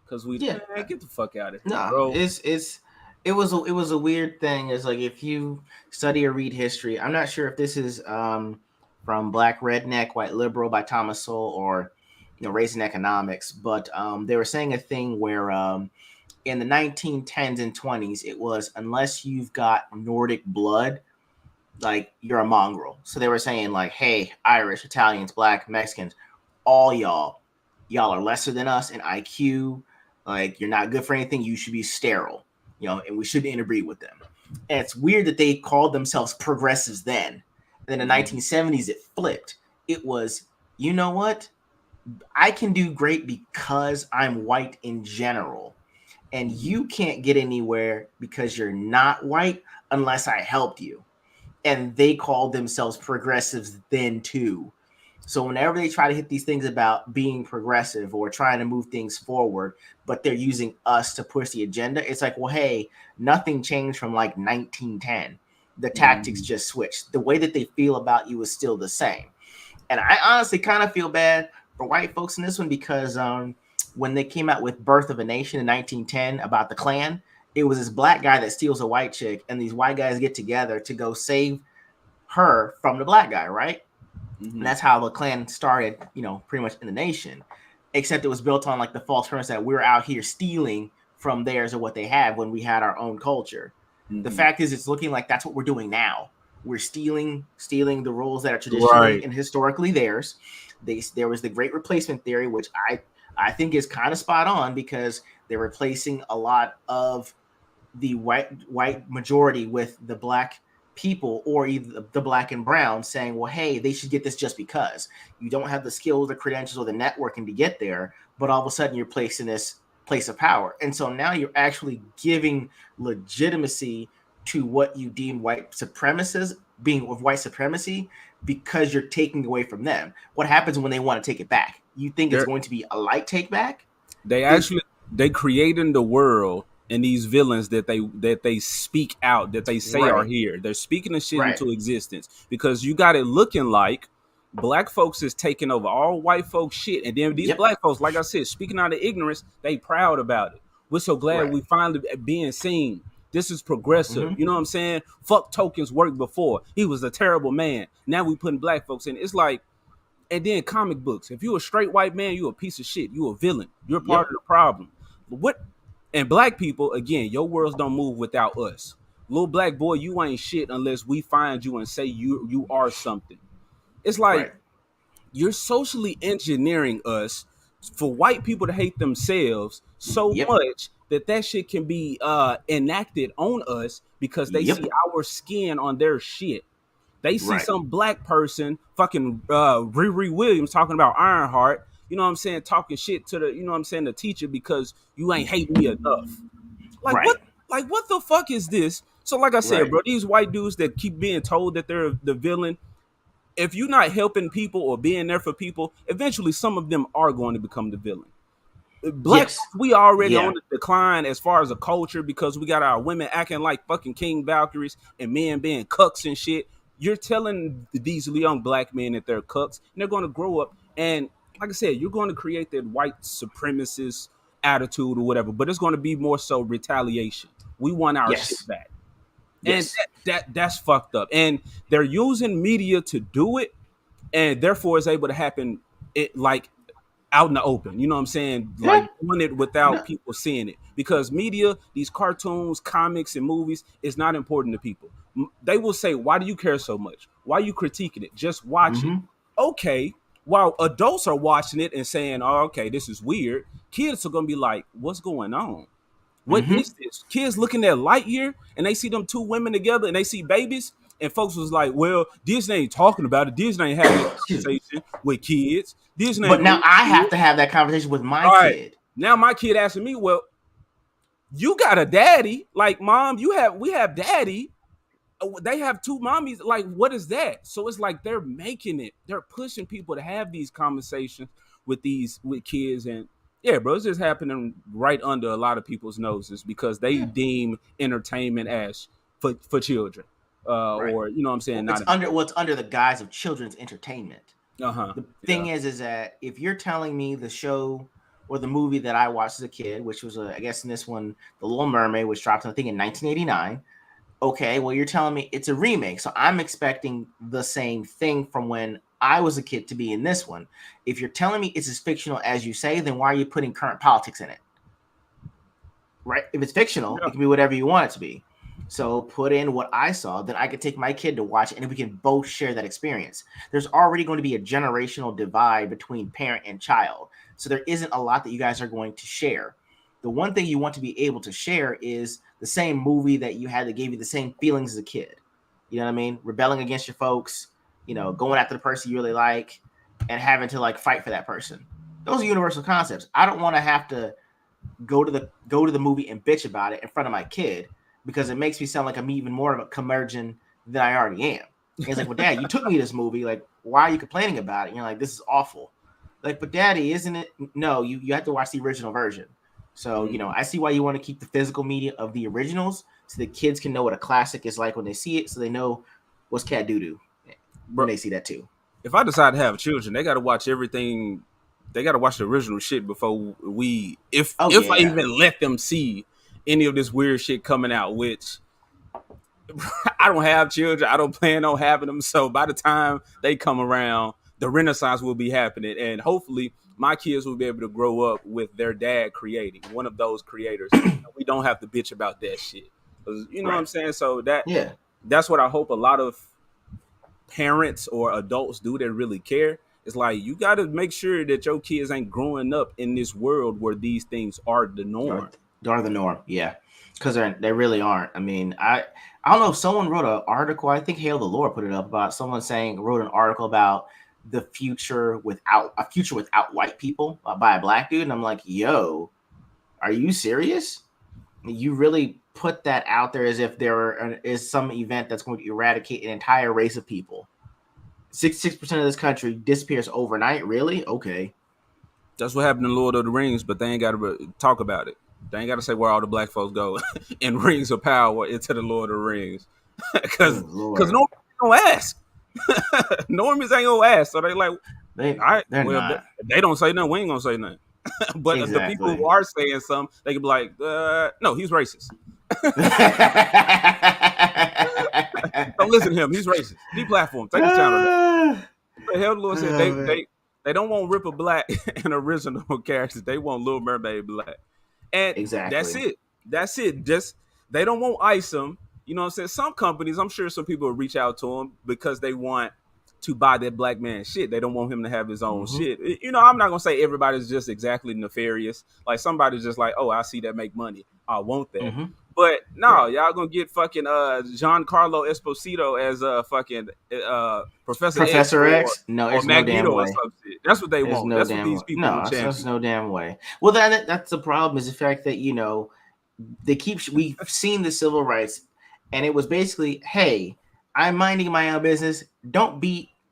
because we Yeah. man, get the fuck out of here, No, bro. it was a weird thing. It's like if you study or read history, I'm not sure if this is from Black Redneck, White Liberal by Thomas Sowell or Raising Economics, but they were saying a thing where in the 1910s and 20s, it was unless you've got Nordic blood, like you're a mongrel. So they were saying like, hey, Irish, Italians, Black, Mexicans, all y'all are lesser than us in IQ. Like you're not good for anything. You should be sterile, and we shouldn't interbreed with them. And it's weird that they called themselves progressives then. And then in the 1970s, it flipped. It was, you know what? I can do great because I'm white in general. And you can't get anywhere because you're not white unless I helped you. And they called themselves progressives then too. So whenever they try to hit these things about being progressive or trying to move things forward, but they're using us to push the agenda, it's like, well, hey, nothing changed from like 1910. The tactics just switched. The way that they feel about you is still the same. And I honestly kind of feel bad for white folks in this one because when they came out with Birth of a Nation in 1910 about the Klan, it was this black guy that steals a white chick, and these white guys get together to go save her from the black guy, right? Mm-hmm. And that's how the Klan started, pretty much in the nation. Except it was built on like the false premise that we're out here stealing from theirs or what they have when we had our own culture. Mm-hmm. The fact is, it's looking like that's what we're doing now. We're stealing the rules that are traditionally and historically theirs. There was the Great Replacement theory, which I think is kind of spot on because they're replacing a lot of the white majority with the black people or either the black and brown, saying, well, hey, they should get this just because you don't have the skills, the credentials, or the networking to get there, but all of a sudden you're placed in this place of power. And so now you're actually giving legitimacy to what you deem white supremacists being of white supremacy because you're taking away from them. What happens when they want to take it back? You think it's going to be a light take back? They creating the world and these villains that they speak out, that they say are here. They're speaking the shit into existence because you got it looking like black folks is taking over all white folks shit. And then these black folks, like I said, speaking out of ignorance, they proud about it. We're so glad we finally being seen. This is progressive. You know what I'm saying? Fuck Tokens worked before. He was a terrible man. Now we putting black folks in. It's like, and then comic books. If you're a straight white man, you're a piece of shit. You're a villain. You're part of the problem. But what? And black people, again, your worlds don't move without us. Little black boy, you ain't shit unless we find you and say you are something. It's like you're socially engineering us for white people to hate themselves so much that shit can be enacted on us because they see our skin on their shit. They see some black person, fucking Riri Williams, talking about Ironheart, you know what I'm saying, talking shit to the, you know what I'm saying, the teacher because you ain't hate me enough. Like, what? Like, what the fuck is this? So, like I said, Right. bro, these white dudes that keep being told that they're the villain, if you're not helping people or being there for people, eventually some of them are going to become the villain. Black Yes. folks, we already on Yeah. the decline as far as a culture because we got our women acting like fucking King Valkyries and men being cucks and shit. You're telling these young black men that they're cucks and they're going to grow up. And like I said, you're going to create that white supremacist attitude or whatever, but it's going to be more so retaliation. We want our shit Yes. back. And Yes. that's fucked up. And they're using media to do it, and therefore it's able to happen it like out in the open. You know what I'm saying? Like Yeah. doing it No. without people seeing it. Because media, these cartoons, comics, and movies is not important to people. They will say, why do you care so much? Why are you critiquing it? Just watch it. Mm-hmm. Okay. While adults are watching it and saying, oh, okay, this is weird, kids are gonna be like, what's going on? What Mm-hmm. is this? Kids looking at Lightyear and they see them two women together and they see babies. And folks was like, well, Disney ain't talking about it. Disney ain't having a Excuse me. conversation with kids. Disney But ain't now doing I shit. have to have that conversation with my All right. kid. Now my kid asking me, well, you got a daddy. Like, mom, we have daddy. They have two mommies. Like, what is that? So it's like they're making it. They're pushing people to have these conversations with kids. And yeah, bro, it's just happening right under a lot of people's noses because they Yeah. deem entertainment as for children. Right. Or you know what I'm saying, Well, not it's under the guise of children's entertainment. uh-huh. The Yeah. thing is that if you're telling me the show or the movie that I watched as a kid, which was I guess in this one, The Little Mermaid, which dropped I think in 1989. Okay, well you're telling me it's a remake, so I'm expecting the same thing from when I was a kid to be in this one. If you're telling me it's as fictional as you say, then why are you putting current politics in it? Right? If it's fictional, Yeah. it can be whatever you want it to be. So put in what I saw, then I could take my kid to watch it and we can both share that experience. There's already going to be a generational divide between parent and child. So there isn't a lot that you guys are going to share. The one thing you want to be able to share is the same movie that you had that gave you the same feelings as a kid. You know what I mean? Rebelling against your folks, going after the person you really like and having to like fight for that person. Those are universal concepts. I don't want to have to go to the movie and bitch about it in front of my kid because it makes me sound like I'm even more of a curmudgeon than I already am. And he's like, well, Dad, you took me to this movie. Like, why are you complaining about it? And you're like, this is awful. Like, but Daddy, isn't it? No, you have to watch the original version. So, I see why you want to keep the physical media of the originals so the kids can know what a classic is like when they see it, so they know what's cat doo-doo when Bro, they see that too. if I decide to have children, they gotta watch everything. They gotta watch the original shit before we Oh if I yeah. even let them see any of this weird shit coming out, which I don't have children. I don't plan on having them. So by the time they come around, the renaissance will be happening. And hopefully my kids will be able to grow up with their dad creating, one of those creators. We don't have to bitch about that shit. 'Cause you know what I'm Right. saying? So Yeah. that's what I hope a lot of parents or adults do that really care. It's like you got to make sure that your kids ain't growing up in this world where these things are the norm. Are the norm, yeah, because they really aren't. I mean, I don't know if someone wrote an article. I think Hail the Lord put it up about someone wrote an article about the future without white people by a black dude, and I'm like, yo, are you serious? You really put that out there as if there is some event that's going to eradicate an entire race of people. 66% of this country disappears overnight. Really? Okay. That's what happened in Lord of the Rings, but they ain't got to talk about it. They ain't got to say where all the black folks go in Rings of Power into the Lord of the Rings, because Lord. normies don't ask. Normies ain't gonna ask, so they like, all right, They're well, not. if they don't say nothing, we ain't gonna say nothing. But the people Exactly. who are saying something, they can be like, no, he's racist. Don't listen to him. He's racist. Deplatform. Take his channel down. The hell, the Lord said they don't want Ripper Black and original characters. They want Little Mermaid Black, and that's Exactly. it. That's it. Just they don't want Isom. You know what I'm saying? Some companies, I'm sure some people will reach out to him because they want to buy that black man shit. They don't want him to have his own shit. You know, I'm not gonna say everybody's just exactly nefarious. Like somebody's just like, oh, I see that make money. I want that. But no, Right. y'all gonna get fucking Giancarlo Esposito as fucking Professor X Professor X? No, or it's no damn Magneto or way. some shit. That's what they There's want. no That's what damn these way. people No, will that's champion. no damn way. Well, that's the problem is the fact that we've seen the civil rights, and it was basically, hey, I'm minding my own business. Don't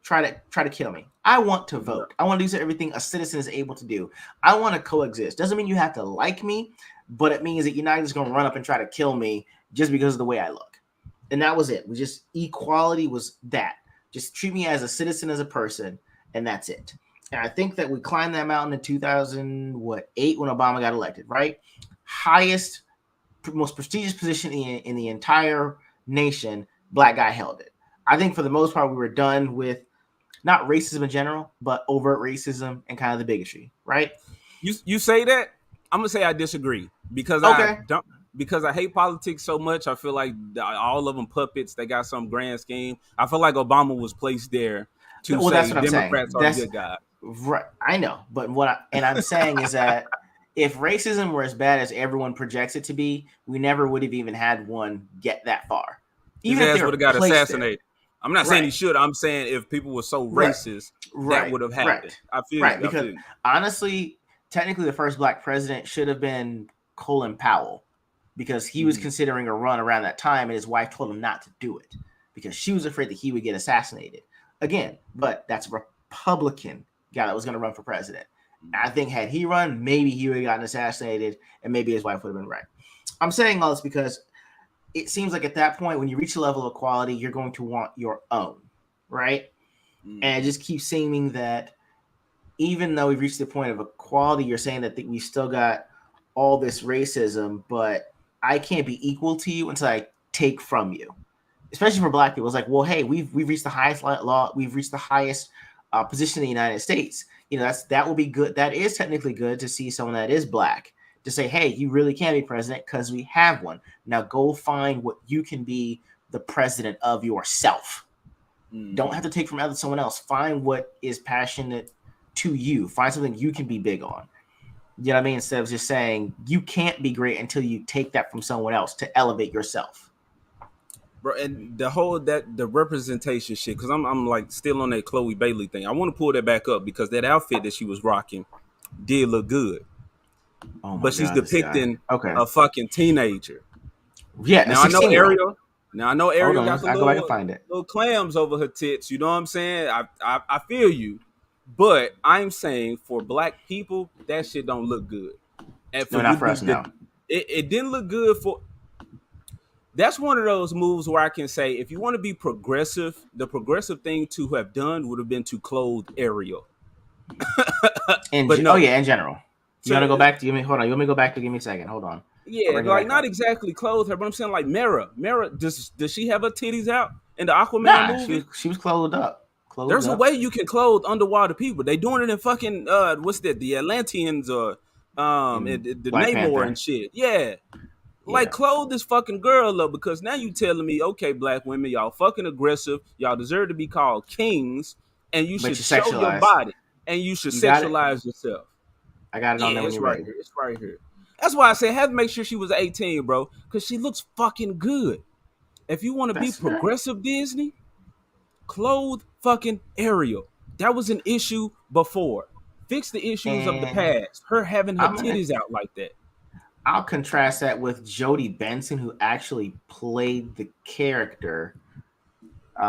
try to kill me. I want to vote. I want to do everything a citizen is able to do. I want to coexist. Doesn't mean you have to like me, but it means that you're not just going to run up and try to kill me just because of the way I look. And that was it. We just equality was that. Just treat me as a citizen, as a person, and that's it. And I think that we climbed that mountain in 2008 when Obama got elected, right? Highest, most prestigious position in the entire nation, black guy held it. I think for the most part, we were done with not racism in general, but overt racism and kind of the bigotry, right? You say that? I'm gonna say I disagree because Okay. I hate politics so much. I feel like all of them puppets. They got some grand scheme. I feel like Obama was placed there to Well, that's say what I'm saying. Democrats are the good guy. Right. I know, but I'm saying is that if racism were as bad as everyone projects it to be, we never would have even had one get that far. His Even if ass they would were have got placed assassinated. I'm not saying he should. I'm saying if people were so racist, that would have happened. I feel right. Because honestly, technically, the first black president should have been Colin Powell, because he was considering a run around that time, and his wife told him not to do it because she was afraid that he would get assassinated again. But that's a Republican guy that was going to run for president. I think had he run, maybe he would have gotten assassinated, and maybe his wife would have been right. I'm saying all this because it seems like at that point, when you reach a level of equality, you're going to want your own, right? And it just keeps seeming that even though we've reached the point of equality, you're saying that we still got all this racism, but I can't be equal to you until I take from you. Especially for black people, it's like, well, hey, we've reached the highest law, we've reached the highest position in the United States. You know, that will be good. That is technically good to see someone that is black to say, hey, you really can be president because we have one. Now go find what you can be the president of yourself. Don't have to take from someone else. Find what is passionate to you. Find something you can be big on. You know what I mean? Instead of just saying you can't be great until you take that from someone else to elevate yourself. Bro, and the representation shit, because I'm like still on that Chloe Bailey thing. I want to pull that back up because that outfit that she was rocking did look good. Oh my but she's God, depicting okay. a fucking teenager. Yeah, now I know Ariel. Now I know Ariel got the I'll go back and find it. little clams over her tits. You know what I'm saying? I feel you, but I'm saying for black people that shit don't look good. And for not for us now. It didn't look good for. That's one of those moves where I can say, if you want to be progressive, the progressive thing to have done would have been to clothe Ariel. But no. Oh yeah, in general. You want to go back to hold on. You want me to go back to give me a second? Hold on. Yeah, like not exactly clothe her, but I'm saying like Mara. Does she have her titties out in the Aquaman movie? She was clothed up. There's a way you can clothe underwater people. They doing it in fucking what's that? The Atlanteans or the Namor Panther. And shit. Yeah. Like clothe this fucking girl up, because now you telling me, okay, black women, y'all fucking aggressive, y'all deserve to be called kings, and you should show your body, and you should sexualize yourself. I got it on there. It's right here. It's right here. That's why I said I had to make sure she was 18, bro, because she looks fucking good. If you want to be progressive Disney, clothe fucking Ariel. That was an issue before. Fix the issues of the past. Her having her titties out like that. I'll contrast that with Jodie Benson, who actually played the character in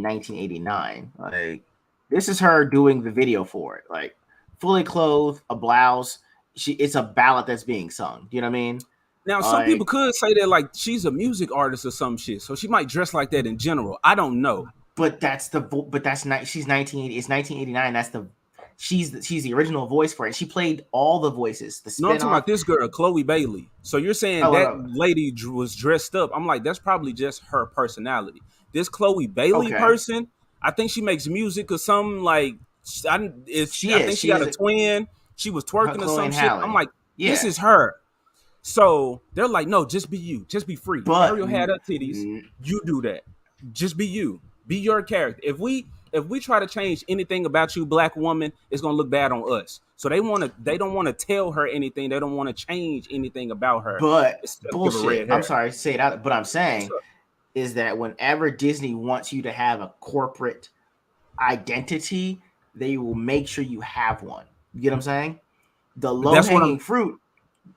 1989. Like, this is her doing the video for it. Like, fully clothed, a blouse. It's a ballad that's being sung. Do you know what I mean? Now, some people could say that like she's a music artist or some shit, so she might dress like that in general. I don't know. But that's not. She's 1980. It's 1989. That's the. She's the original voice for it. She played all the voices. No, I'm talking about this girl, Chloe Bailey. So you're saying lady was dressed up. I'm like, that's probably just her personality. This Chloe Bailey person, I think she makes music or something like. I think she got a twin. She was twerking or some shit. I'm like, this is her. So they're like, no, just be you. Just be free. But Ariel had her titties. You do that. Just be you. Be your character. If we try to change anything about you, black woman, it's gonna look bad on us. So they don't want to tell her anything. They don't want to change anything about her. But bullshit. I'm sorry to say it out, but I'm saying is that whenever Disney wants you to have a corporate identity, they will make sure you have one. You get what I'm saying? The low-hanging fruit.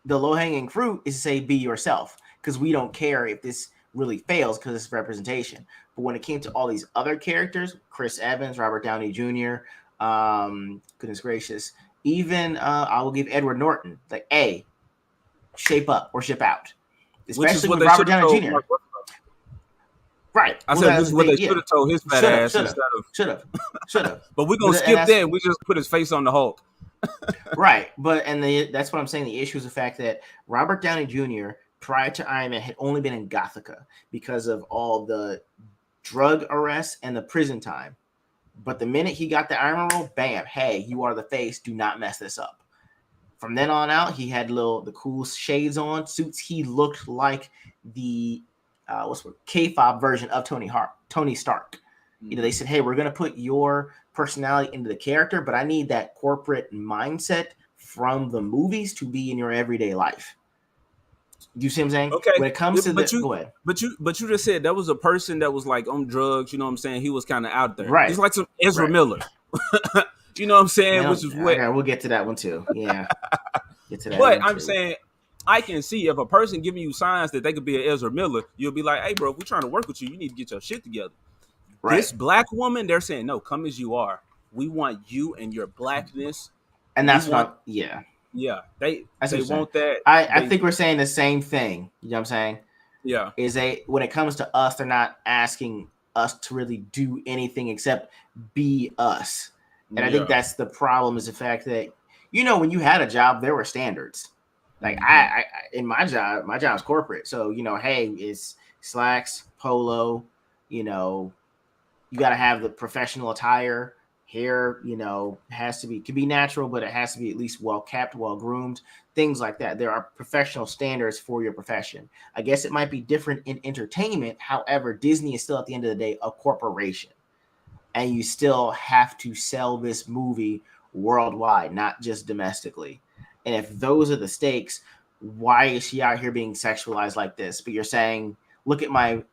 the low hanging fruit is to say be yourself because we don't care if this really fails because it's representation. But when it came to all these other characters, Chris Evans, Robert Downey Jr., goodness gracious, even I will give Edward Norton like, hey, shape up or ship out, Which is especially what with they Robert should have Downey told Jr. Mark Ruffalo. Right. I Well, said, that's which the is what thing. they Yeah. should have told his fat ass Should have, instead of. should have. But we're gonna And skip that's that. And we just put his face on the Hulk. right. But that's what I'm saying. The issue is the fact that Robert Downey Jr. prior to Iron Man had only been in Gothica because of all the drug arrests and the prison time. But the minute he got the Iron Man role, bam, hey, you are the face. Do not mess this up. From then on out, he had the cool shades on, suits. He looked like the K-fob version of Tony Stark. You know, they said, hey, we're gonna put your personality into the character, but I need that corporate mindset from the movies to be in your everyday life. You see what I'm saying? Okay, When it comes to go ahead. But you just said that was a person that was like on drugs. You know what I'm saying? He was kind of out there. Right. He's like some Ezra Right. Miller. You know what I'm saying? Man, Which is what. we'll get to that one too. Yeah, get to that. But one I'm too. saying I can see if a person giving you signs that they could be an Ezra Miller, you'll be like, hey, bro, if we're trying to work with you, you need to get your shit together. Right. This black woman, they're saying, no, come as you are. We want you and your blackness. And that's what yeah. Yeah, they want that. I think we're saying the same thing. You know what I'm saying? Yeah. When it comes to us, they're not asking us to really do anything except be us. And I think that's the problem, is the fact that, when you had a job, there were standards. Like I in my job's corporate. So, hey, it's slacks, polo, you got to have the professional attire. Hair, has to be, could be natural, but it has to be at least well kept, well groomed, things like that. There are professional standards for your profession. I guess it might be different in entertainment. However, Disney is still, at the end of the day, a corporation, and you still have to sell this movie worldwide, not just domestically. And if those are the stakes, why is she out here being sexualized like this? But you're saying, look at me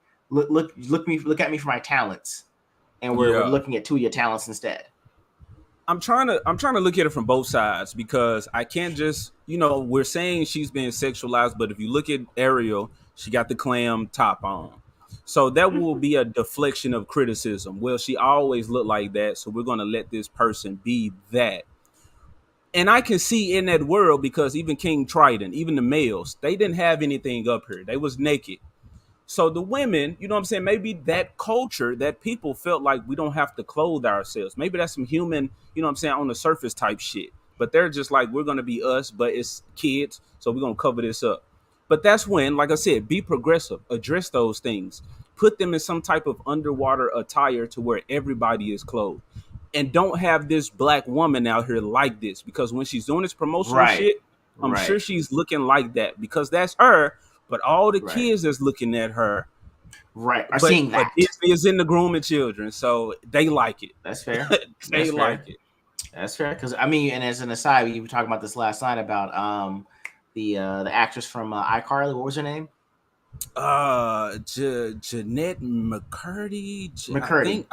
for my talents. And we're looking at two of your talents instead. I'm trying to look at it from both sides, because I can't just, we're saying she's being sexualized, but if you look at Ariel, she got the clam top on. So that will be a deflection of criticism. Well, she always looked like that, so we're going to let this person be that. And I can see in that world, because even King Triton, even the males, they didn't have anything up here. They was naked. So the women, you know what I'm saying? Maybe that culture, that people felt like we don't have to clothe ourselves. Maybe that's some human, you know what I'm saying, on the surface type shit. But they're just like, we're going to be us, but it's kids, so we're going to cover this up. But that's when, like I said, be progressive, address those things, put them in some type of underwater attire to where everybody is clothed. And don't have this black woman out here like this, because when she's doing this promotional shit, I'm sure she's looking like that because that's her. But all the kids that's looking at her, are seeing that. But Disney is in the grooming children, so they like it. That's fair. They like it. That's fair. Because and as an aside, we were talking about this last night about the actress from iCarly. What was her name? Jeanette McCurdy. McCurdy.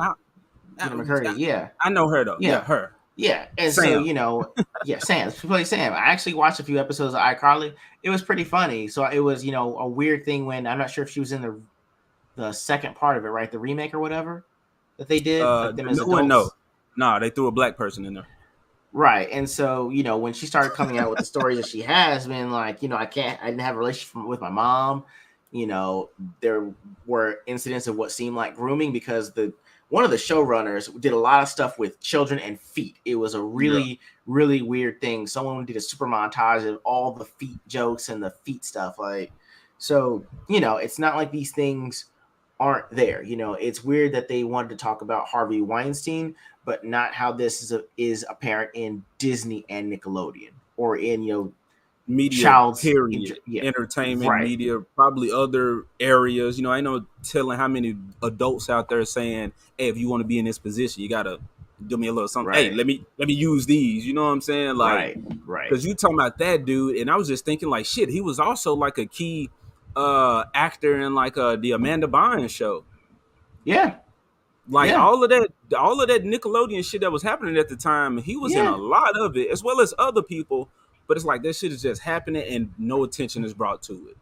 McCurdy. Yeah, I know her though. Yeah, her. Yeah, and Sam. So Sam. She plays Sam. I actually watched a few episodes of iCarly. It was pretty funny. So it was a weird thing when, I'm not sure if she was in the second part of it, right? The remake or whatever that they did. Like them as adults. No, they threw a black person in there. Right, and so when she started coming out with the stories that she has been like, I didn't have a relationship with my mom. There were incidents of what seemed like grooming because one of the showrunners did a lot of stuff with children and feet. It was a really, really weird thing. Someone did a super montage of all the feet jokes and the feet stuff. So, it's not like these things aren't there. It's weird that they wanted to talk about Harvey Weinstein, but not how this is apparent in Disney and Nickelodeon or in, media, period. Entertainment, media, probably other areas. I know telling how many adults out there saying, hey, if you want to be in this position, you gotta do me a little something. Hey, let me use these. You know what I'm saying? Like, right. Because you talking about that dude, and I was just thinking, like, shit, he was also like a key actor in like the Amanda Bynes show. Yeah. All of that Nickelodeon shit that was happening at the time, he was in a lot of it, as well as other people But it's like that shit is just happening and no attention is brought to it.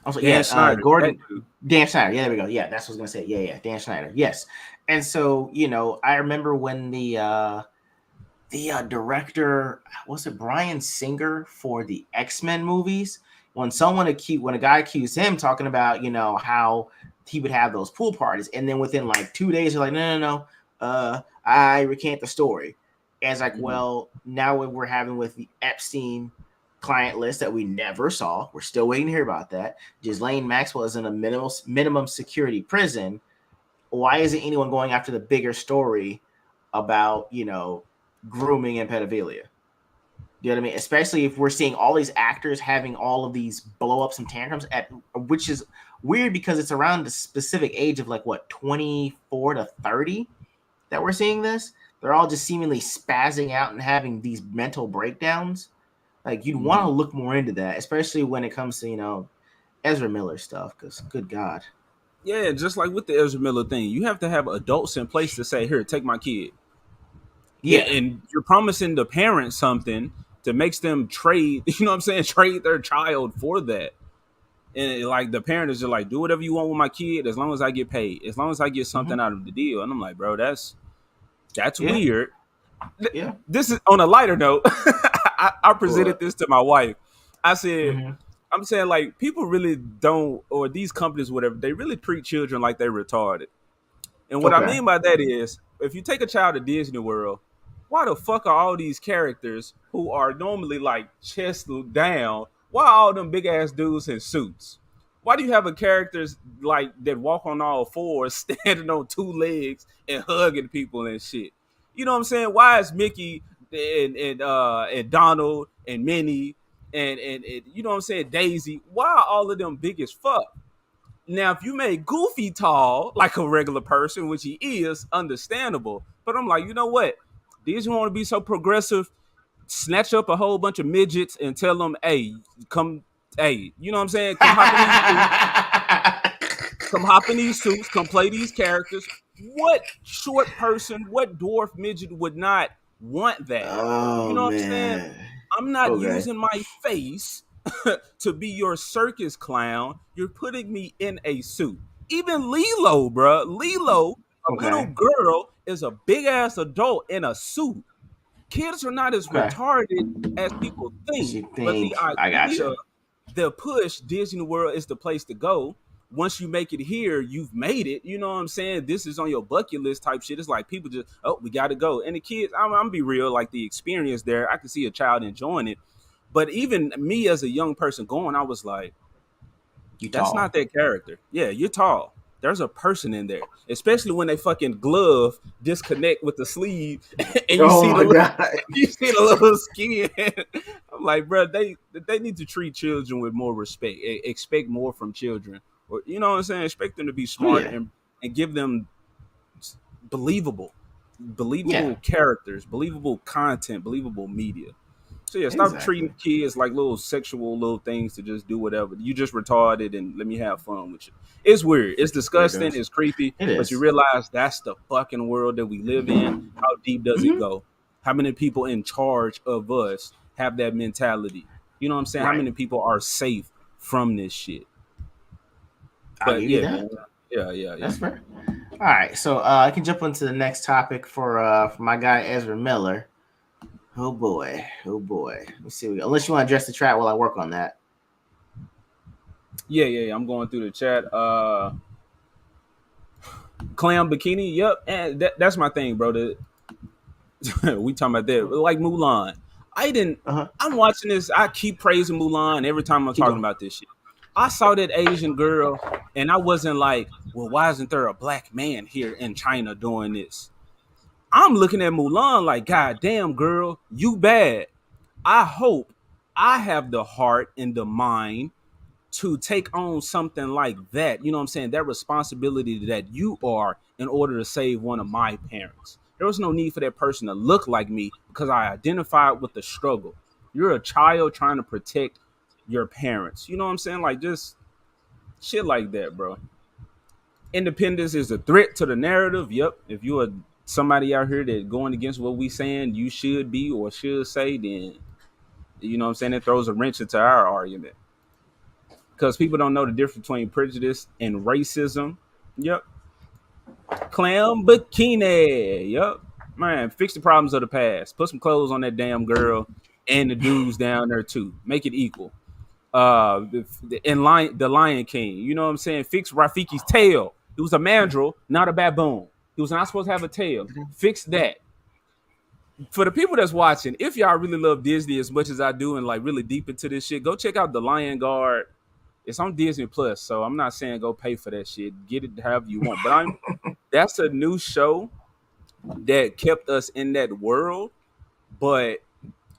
Also, Dan yeah, Snyder, that Gordon, dude. Dan Schneider. Yeah, there we go. Yeah, that's what I was gonna say. Yeah, yeah, Dan Schneider. Yes, and so I remember when the director, was it Brian Singer for the X-Men movies, when a guy accused him talking about how he would have those pool parties, and then within like 2 days they're like, no, no, no, I recant the story. And it's like, Mhm. well, now what we're having with the Epstein client list that we never saw, we're still waiting to hear about that. Ghislaine Maxwell is in a minimum security prison. Why isn't anyone going after the bigger story about grooming and pedophilia? You know what I mean? Especially if we're seeing all these actors having all of these blow ups and tantrums, which is weird because it's around the specific age of like what, 24 to 30 that we're seeing this. They're all just seemingly spazzing out and having these mental breakdowns. Like, you'd want to Mhm. look more into that, especially when it comes to Ezra Miller stuff. Because good God, Yeah, just like with the Ezra Miller thing, you have to have adults in place to say, "Here, take my kid," yeah, and you're promising the parents something to makes them trade. You know what I'm saying? Trade their child for that, and like the parent is just like, "Do whatever you want with my kid, as long as I get paid, as long as I get mm-hmm. something out of the deal." And I'm like, bro, that's Yeah, weird. yeah, This is on a lighter note. I presented what? this to my wife. I said, Mm-hmm. I'm saying like people really don't, or these companies, whatever, they really treat children like they're retarded. And what I Okay, mean by that is, if you take a child to Disney World, why the fuck are all these characters who are normally like chest down? Why are all them big ass dudes in suits? Why do you have a characters like that walk on all fours, standing on two legs and hugging people and shit? You know what I'm saying? Why is Mickey and Donald and Minnie and you know what I'm saying, Daisy? Why are all of them big as fuck? Now, if you made Goofy tall like a regular person, which he is, understandable. But I'm like, you know what? These want to be so progressive, snatch up a whole bunch of midgets and tell them, hey, come, hey, you know what I'm saying? Come hop in these suits, come play these characters. What short person, what dwarf midget would not want that? You oh know what I'm saying? man, I'm not okay, using my face to be your circus clown. You're putting me in a suit. Even Lilo, bro. Lilo, a little okay, girl, is a big ass adult in a suit. Kids are not as okay. retarded as people think, She but the think I got idea, you. the push, Disney World is the place to go. Once you make it here, you've made it. You know what I'm saying? This is on your bucket list type shit. It's like people just, oh, we got to go. And the kids, I'm gonna be real, like the experience there, I can see a child enjoying it. But even me as a young person going, I was like, You that's not tall. that character. Yeah, you're tall. There's a person in there, especially when they fucking glove disconnect with the sleeve, and you Oh see the my little, God. you see the little skin. I'm like, bro, they need to treat children with more respect. Expect more from children, or you know what I'm saying. Expect them to be Oh smart yeah, and give them believable, yeah, believable characters, believable content, believable media. So yeah, stop treating exactly. kids like little sexual little things to just do whatever. You just retarded and let me have fun with you. It's weird. It's disgusting. Weirdos. It's creepy. It But you is. realize that's the fucking world that we live in. How deep does it Mhm. go? How many people in charge of us have that mentality? You know what I'm saying? How Right. many people are safe from this shit? I'll But give you yeah, man. that. Yeah, yeah, yeah. That's fair. All right, so I can jump into the next topic for my guy Ezra Miller. Oh boy, oh boy. Let me see. Unless you want to address the chat while I work on that. Yeah, yeah, yeah. I'm going through the chat. Clam bikini. Yep. And that's my thing, bro. We talking about that, like Mulan. I didn't. Uh huh. I'm watching this. I keep praising Mulan every time I'm Keep talking going. about this shit. I saw that Asian girl, and I wasn't like, well, why isn't there a black man here in China doing this? I'm looking at Mulan like, God damn, girl, you bad. I hope I have the heart and the mind to take on something like that. You know what I'm saying? That responsibility that you are in order to save one of my parents. There was no need for that person to look like me because I identified with the struggle. You're a child trying to protect your parents. You know what I'm saying? Like just shit like that, bro. Independence is a threat to the narrative. Yep. If you are somebody out here that going against what we saying you should be or should say, then You know what I'm saying? It throws a wrench into our argument because people don't know the difference between prejudice and racism. Yep. Clam bikini. Yep. Man, fix the problems of the past. Put some clothes on that damn girl and the dudes down there too. Make it equal. The Lion King. You know what I'm saying? Fix Rafiki's tail. He was a mandrill, not a baboon. He was not supposed to have a tail. Fix that. For the people that's watching, if y'all really love Disney as much as I do and like really deep into this shit, go check out The Lion Guard. It's on Disney Plus, so I'm not saying go pay for that shit. Get it however you want. But that's a new show that kept us in that world, but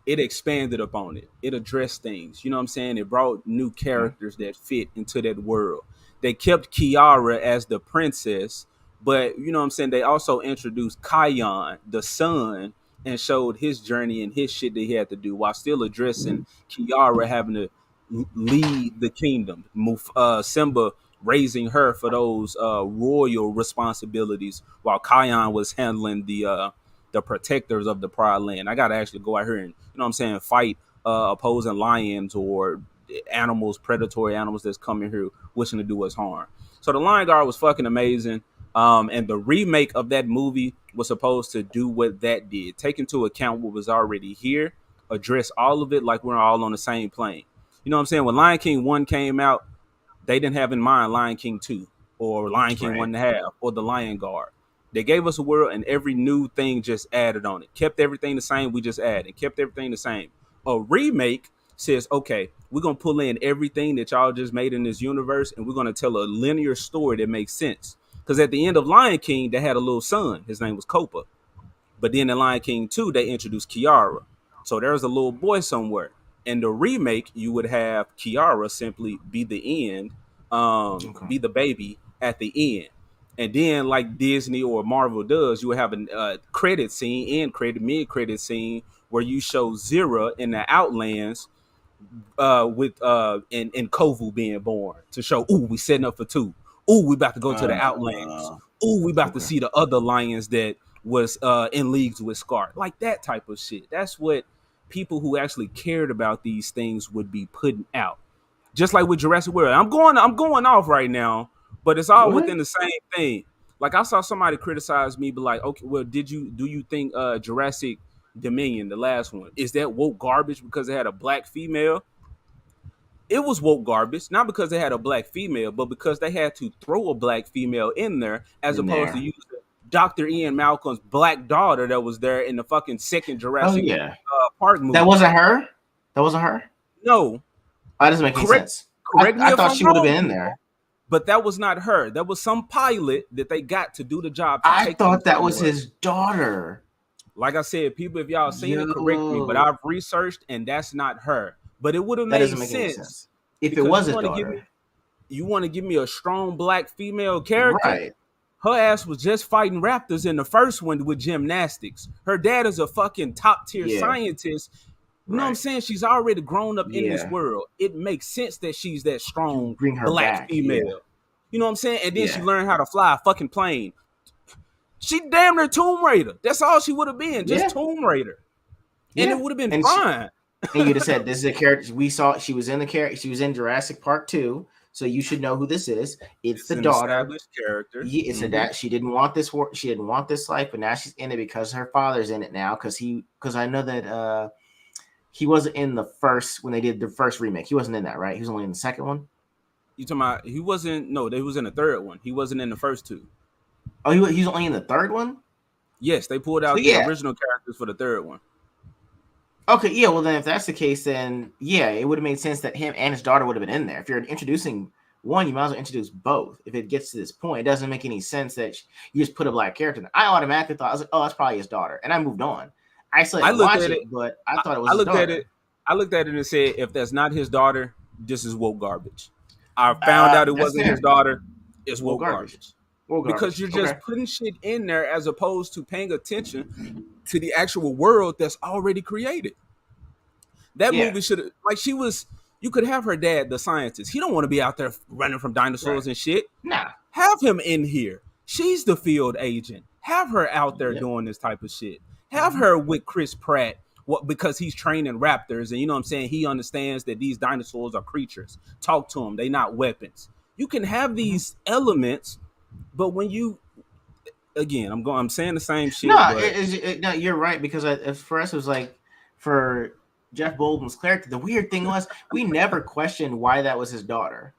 it expanded upon it. It addressed things. You know what I'm saying? It brought new characters that fit into that world. They kept Kiara as the princess, but you know what I'm saying? They also introduced Kion, the son, and showed his journey and his shit that he had to do while still addressing Kiara having to lead the kingdom. Simba raising her for those royal responsibilities while Kion was handling the protectors of the prior land. I gotta actually go out here and, you know what I'm saying, fight opposing lions or animals, predatory animals that's coming here wishing to do us harm. So the Lion Guard was fucking amazing. And the remake of that movie was supposed to do what that did. Take into account what was already here, address all of it like we're all on the same plane. You know what I'm saying? When Lion King 1 came out, they didn't have in mind Lion King 2 or Lion King 1.5 or the Lion Guard. They gave us a world and every new thing just added on it. Kept everything the same, we just added. Kept everything the same. A remake says, okay, we're going to pull in everything that y'all just made in this universe and we're going to tell a linear story that makes sense. Because at the end of Lion King, they had a little son. His name was Copa. But then in Lion King 2, they introduced Kiara. So there's a little boy somewhere. In the remake, you would have Kiara simply be the end, be the baby at the end. And then, like Disney or Marvel does, you would have a credit scene, mid-credit scene, where you show Zira in the Outlands with and Kovu being born to show, ooh, we setting up for 2. Ooh, we about to go to the Outlands. Ooh, we about to see the other lions that was in leagues with Scar. Like that type of shit. That's what people who actually cared about these things would be putting out. Just like with Jurassic World. I'm going off right now, but it's all within the same thing. Like I saw somebody criticize me, but like, okay, well, do you think Jurassic Dominion, the last one, is that woke garbage because it had a black female? It was woke garbage, not because they had a black female, but because they had to throw a black female in there as opposed to use Dr. Ian Malcolm's black daughter that was there in the fucking second Jurassic Park movie. That wasn't her? That wasn't her? No. That doesn't make any sense. Correct me I if thought I'm she would have wrong, been in there. But that was not her. That was some pilot that they got to do the job. I thought that was his daughter. Like I said, people, if y'all seen it, correct me. But I've researched, and that's not her. But it would have made sense if it was his daughter. You want to give me a strong black female character? Right. Her ass was just fighting raptors in the first one with gymnastics. Her dad is a fucking top tier scientist. You know what I'm saying? She's already grown up in this world. It makes sense that she's that strong black female. Yeah. You know what I'm saying? And then she learned how to fly a fucking plane. She damn near Tomb Raider. That's all she would have been, just Tomb Raider. And it would have been fine. And you'd have said, this is a character we saw. She was in the character. She was in Jurassic Park 2. So you should know who this is. It's the daughter. Established character. It's a dad. She didn't want this work. She didn't want this life, but now she's in it because her father's in it now. Because I know that he wasn't in the first when they did the first remake. He wasn't in that, right? He was only in the second one. You talking about? He wasn't. No, he was in the third one. He wasn't in the first 2. Oh, he's only in the third one. Yes, they pulled out the original characters for the third one. Okay, yeah. Well, then if that's the case, then it would have made sense that him and his daughter would have been in there. If you're introducing one, you might as well introduce both. If it gets to this point, it doesn't make any sense that you just put a black character in there. I automatically thought, I was like, oh, that's probably his daughter, and I moved on. I still didn't watch it, but I thought it was his daughter. I looked at it and said, if that's not his daughter, this is woke garbage. I found out it wasn't his daughter. It's woke garbage. Because you're just putting shit in there as opposed to paying attention to the actual world that's already created. That movie should have, like, you could have her dad, the scientist. He don't want to be out there running from dinosaurs and shit. Nah. Have him in here. She's the field agent. Have her out there doing this type of shit. Have her with Chris Pratt What, because he's training raptors, and you know what I'm saying, he understands that these dinosaurs are creatures. Talk to them, they not weapons. You can have Mhm. these elements, but when you, again, I'm saying the same shit, No, but no, you're right because for us it was like for Jeff Goldblum's character. The weird thing was we never questioned why that was his daughter.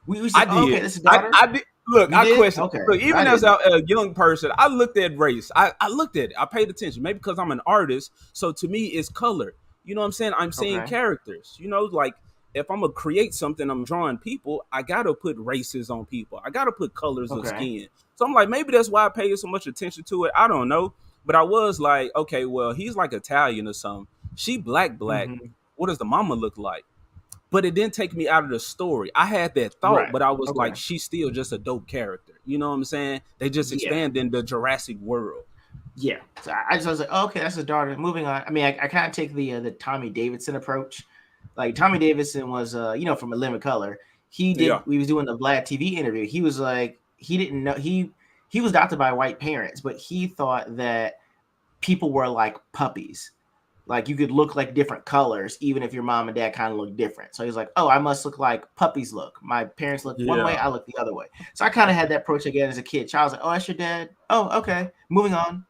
We I said, "Oh, okay, did. this is daughter." I did. Look, You I did? questioned. Okay, Look, 'cause I even as didn't. a young person, I looked at race. I looked at it. I paid attention. Maybe because I'm an artist, so to me, it's color. You know what I'm saying? I'm seeing Okay, characters. You know, like if I'm gonna create something, I'm drawing people. I gotta put races on people. I gotta put colors of okay. skin. So I'm like, maybe that's why I paid so much attention to it. I don't know, but I was like, okay, well, he's like Italian or something. She black. Hmm. What does the mama look like? But it didn't take me out of the story. I had that thought, Right. but I was Okay. like, she's still just a dope character. You know what I'm saying? They just Yeah. expand in the Jurassic World. Yeah. So I just was like, oh, okay, that's his daughter. Moving on. I mean, I kind of take the Tommy Davidson approach. Like Tommy Davidson was, from A Living Color. Yeah, We was doing the Vlad TV interview. He was like, he didn't know he was adopted by white parents, but he thought that people were like puppies. Like you could look like different colors, even if your mom and dad kind of look different. So he's like, oh, I must look like puppies look. My parents look one way, yeah, I look the other way. So I kind of had that approach again as a kid. So I was like, oh, that's your dad. Oh, okay. Moving on.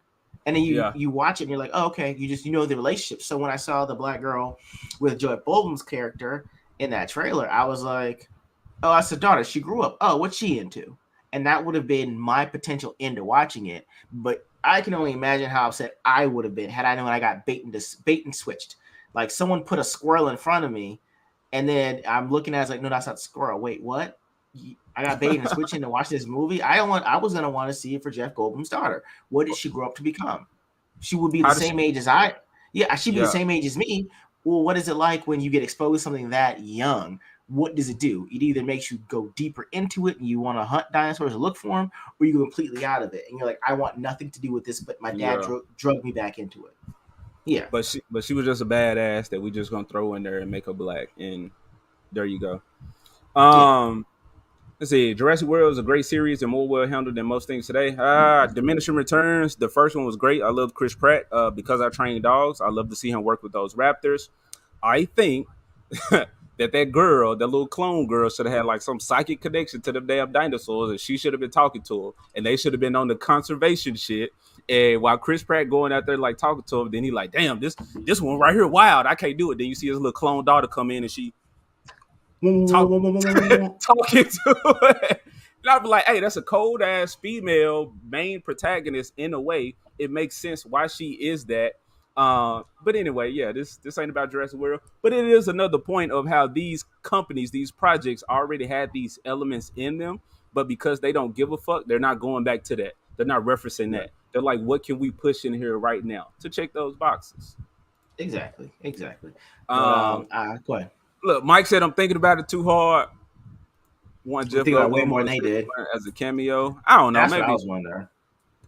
And then yeah. you watch it and you're like, oh, okay, you know the relationship. So when I saw the black girl with Joy Bolton's character in that trailer, I was like, oh, that's the daughter. She grew up. Oh, what's she into? And that would have been my potential into watching it. But I can only imagine how upset I would have been had I known I got bait and switched. Like someone put a squirrel in front of me, and then I'm looking at it like, no, that's not the squirrel. Wait, what? I got bait and switching to watch this movie. I was gonna want to see it for Jeff Goldblum's daughter. What did she grow up to become? She would be the How does she? same age as I. Yeah, she'd be the Yeah, same age as me. Well, what is it like when you get exposed to something that young? What does it do? It either makes you go deeper into it and you want to hunt dinosaurs and look for them, or you go completely out of it and you're like, I want nothing to do with this, but my dad yeah. drug me back into it. Yeah, But she was just a badass that we just gonna throw in there and make her black, and there you go. yeah. Um, let's see. Jurassic World is a great series and more well handled than most things today. Diminishing Returns. The first one was great. I loved Chris Pratt because I trained dogs. I love to see him work with those raptors. I think that girl, that little clone girl, should have had like some psychic connection to the damn dinosaurs, and she should have been talking to them, and they should have been on the conservation shit. And while Chris Pratt going out there like talking to him, then he like, damn, this one right here, wild. I can't do it. Then you see his little clone daughter come in, and she talk talking to it. And I'd be like, hey, that's a cold ass female main protagonist in a way. It makes sense why she is that. But anyway, yeah, this ain't about Jurassic World, but it is another point of how these companies, these projects already had these elements in them, but because they don't give a fuck, they're not going back to that. They're not referencing Right. that. They're like, what can we push in here right now to check those boxes? Exactly. But Um, go ahead. look, Mike said I'm thinking about it too hard. Want We Jeff think about way Goldblum more on than the they second did. one as a cameo. I don't know. That's what I Maybe was wondering.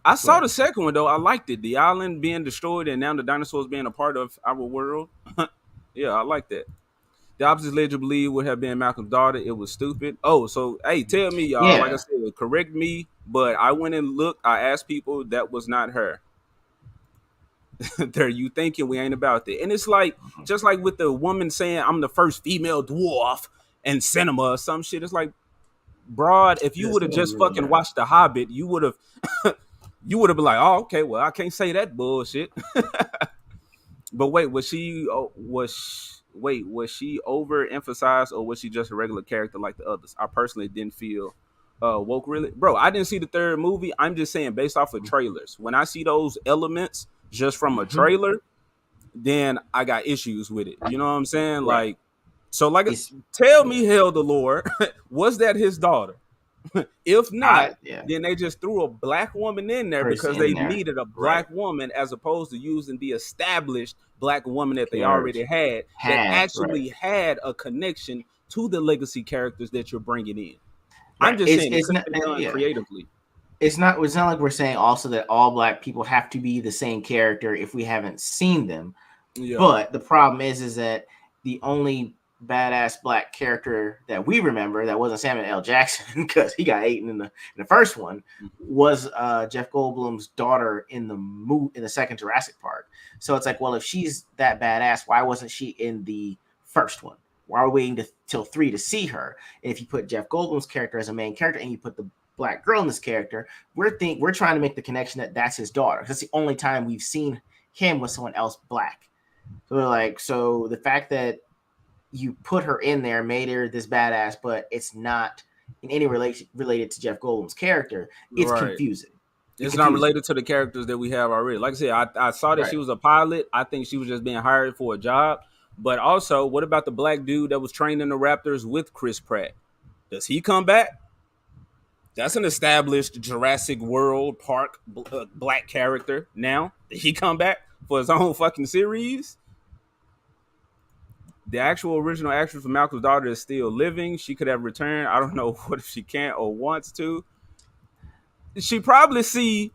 I Go saw ahead. the second one though. I liked it. The island being destroyed and now the dinosaurs being a part of our world. Yeah, I like that. The opposite led you to believe would have been Malcolm's daughter. It was stupid. Oh, so hey, tell me, y'all. Like I Yeah. said, correct me. But I went and looked. I asked people that was not her. There, you thinking we ain't about that? And it's like just like with the woman saying I'm the first female dwarf in cinema or some shit. It's like broad. If you Yeah, would have someone just ruined fucking that. watched The Hobbit, you would have been like, oh, okay, well, I can't say that bullshit. But wait, was she overemphasized or was she just a regular character like the others? I personally didn't feel woke really, bro. I didn't see the third movie. I'm just saying based off of trailers. When I see those elements just from a Mhm. trailer, then I got issues with it. You know what I'm saying? Right. Like, so like, It's tell yeah. me, Hell the Lord, was that his daughter? If not, Yeah. then they just threw a black woman in there because Person in they there. needed a Right. black woman as opposed to using the established black woman that they already Carriage. had that Had right. actually had a connection to the legacy characters that you're bringing in. I'm Right. just saying it It's could not have been done yeah. creatively. It's not like we're saying also that all black people have to be the same character if we haven't seen them. Yeah, But the problem is that the only badass black character that we remember that wasn't Samuel L. Jackson because he got eaten in the first one was Jeff Goldblum's daughter in the second Jurassic Park. So it's like, well, if she's that badass, why wasn't she in the first one? Why are we waiting till 3 to see her? And if you put Jeff Goldblum's character as a main character and you put the black girl in this character, we're trying to make the connection that that's his daughter. That's the only time we've seen him with someone else black. So we're like, so the fact that you put her in there made her this badass, but it's not in any relation related to Jeff Goldblum's character. It's Right. confusing. It's not related to the characters that we have already. Like I said, I saw that she was a pilot. I think she was just being hired for a job. But also, what about the black dude that was trained in the Raptors with Chris Pratt? Does he come back? That's an established Jurassic World Park black character now. Did he come back for his own fucking series? The actual original actress for Malcolm's daughter is still living. She could have returned. I don't know what if she can or wants to. She probably see,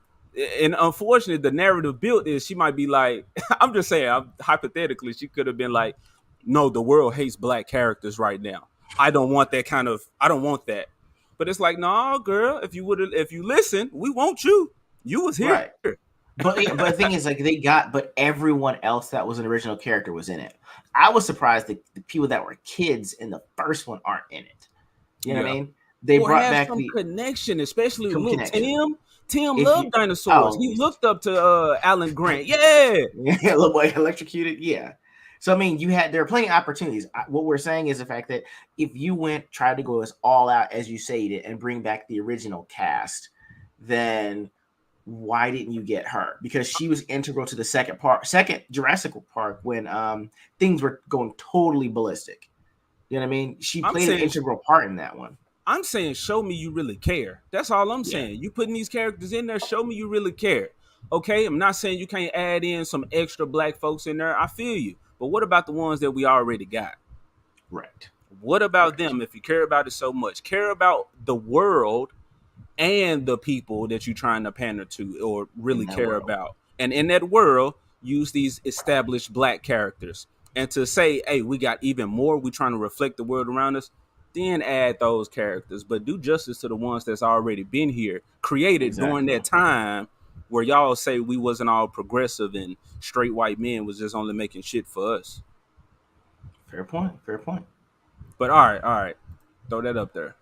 and unfortunately, the narrative built is she might be like, I'm just saying, hypothetically, she could have been like, no, the world hates black characters right now. I don't want that. But it's like, no, girl, if you listen, we want you. You was here. Right. But the thing is, like, but everyone else that was an original character was in it. I was surprised that the people that were kids in the first one aren't in it. You know what I mean? They brought back some connection, especially some look, connection. Tim loved dinosaurs. He looked up to Alan Grant. Yeah. Little boy electrocuted. Yeah. So, I mean, there are plenty of opportunities. What we're saying is the fact that if you tried to go as all out as you say it and bring back the original cast, then why didn't you get her? Because she was integral to the second Jurassic Park when things were going totally ballistic. You know what I mean? She played an integral part in that one. I'm saying, show me you really care. That's all I'm saying. You putting these characters in there, show me you really care. Okay, I'm not saying you can't add in some extra black folks in there. I feel you. But what about the ones that we already got? Right. What about them if you care about it so much? Care about the world and the people that you're trying to pander to or really care about. And in that world, use these established black characters. And to say, hey, we got even more, we trying to reflect the world around us, then add those characters. But do justice to the ones that's already been here, created during that time where y'all say we wasn't all progressive and straight white men was just only making shit for us. Fair point. But all right. Throw that up there.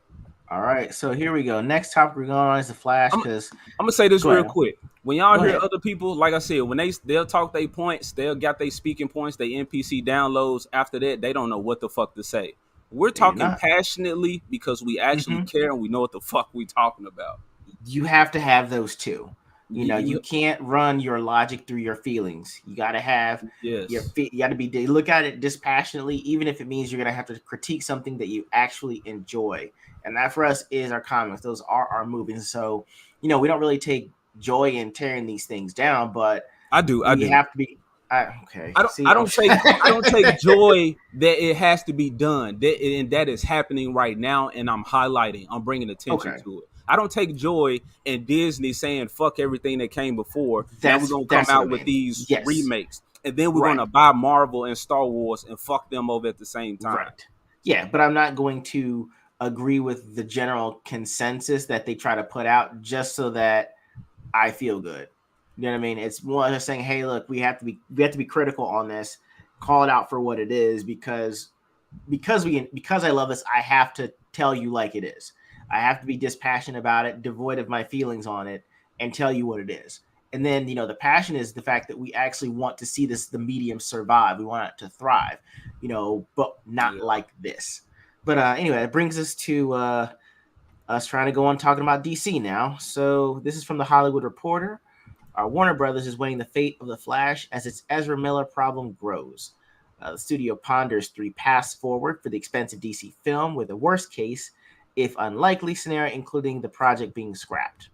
All right, so here we go. Next topic we're going on is the Flash. Because I'm gonna say this real quick. When y'all hear other people, like I said, when they'll talk their points, they'll got their speaking points, they NPC downloads. After that, they don't know what the fuck to say. We're talking passionately because we actually care and we know what the fuck we talking about. You have to have those two. You can't run your logic through your feelings. You got to have you got to be look at it dispassionately, even if it means you're gonna have to critique something that you actually enjoy. And that for us is our comics. Those are our movies. So, we don't really take joy in tearing these things down, but I do. You have to be okay. I don't take joy that it has to be done. That is happening right now, and I'm highlighting. I'm bringing attention to it. I don't take joy in Disney saying "fuck everything that came before." Now we're gonna come out with these remakes, and then we're gonna buy Marvel and Star Wars and fuck them over at the same time. Right. Yeah, but I'm not going to agree with the general consensus that they try to put out just so that I feel good. You know what I mean? It's more just saying, hey, look, we have to be critical on this, call it out for what it is, because I love this, I have to tell you like it is. I have to be dispassionate about it, devoid of my feelings on it, and tell you what it is. And then, the passion is the fact that we actually want to see the medium survive. We want it to thrive, but not like this. But anyway, it brings us to us trying to go on talking about DC now. So this is from the Hollywood Reporter. Warner Brothers is weighing the fate of The Flash as its Ezra Miller problem grows. The studio ponders 3 paths forward for the expensive DC film, with a worst case, if unlikely, scenario including the project being scrapped.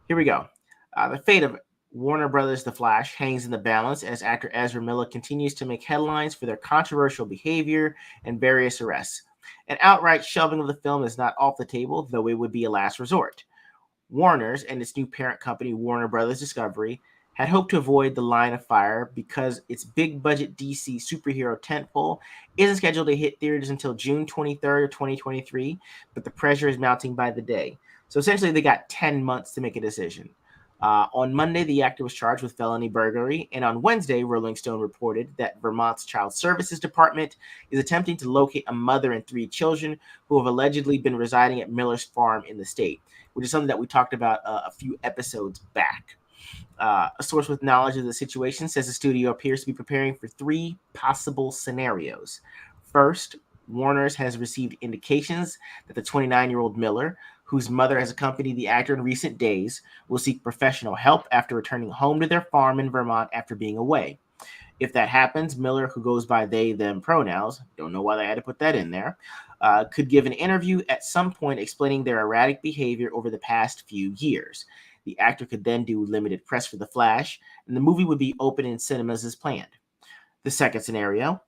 Here we go. The fate of Warner Brothers' The Flash hangs in the balance as actor Ezra Miller continues to make headlines for their controversial behavior and various arrests. An outright shelving of the film is not off the table, though it would be a last resort. Warner's and its new parent company, Warner Brothers Discovery, had hoped to avoid the line of fire because its big budget DC superhero tentpole isn't scheduled to hit theaters until June 23rd of 2023, but the pressure is mounting by the day. So essentially, they got 10 months to make a decision. On Monday, the actor was charged with felony burglary, and on Wednesday, Rolling Stone reported that Vermont's Child Services Department is attempting to locate a mother and three children who have allegedly been residing at Miller's farm in the state, which is something that we talked about a few episodes back. A source with knowledge of the situation says the studio appears to be preparing for three possible scenarios. First, Warner's has received indications that the 29-year-old Miller, whose mother has accompanied the actor in recent days, will seek professional help after returning home to their farm in Vermont after being away. If that happens, Miller, who goes by they, them pronouns, don't know why they had to put that in there, could give an interview at some point explaining their erratic behavior over the past few years. The actor could then do limited press for The Flash, and the movie would be open in cinemas as planned. The second scenario,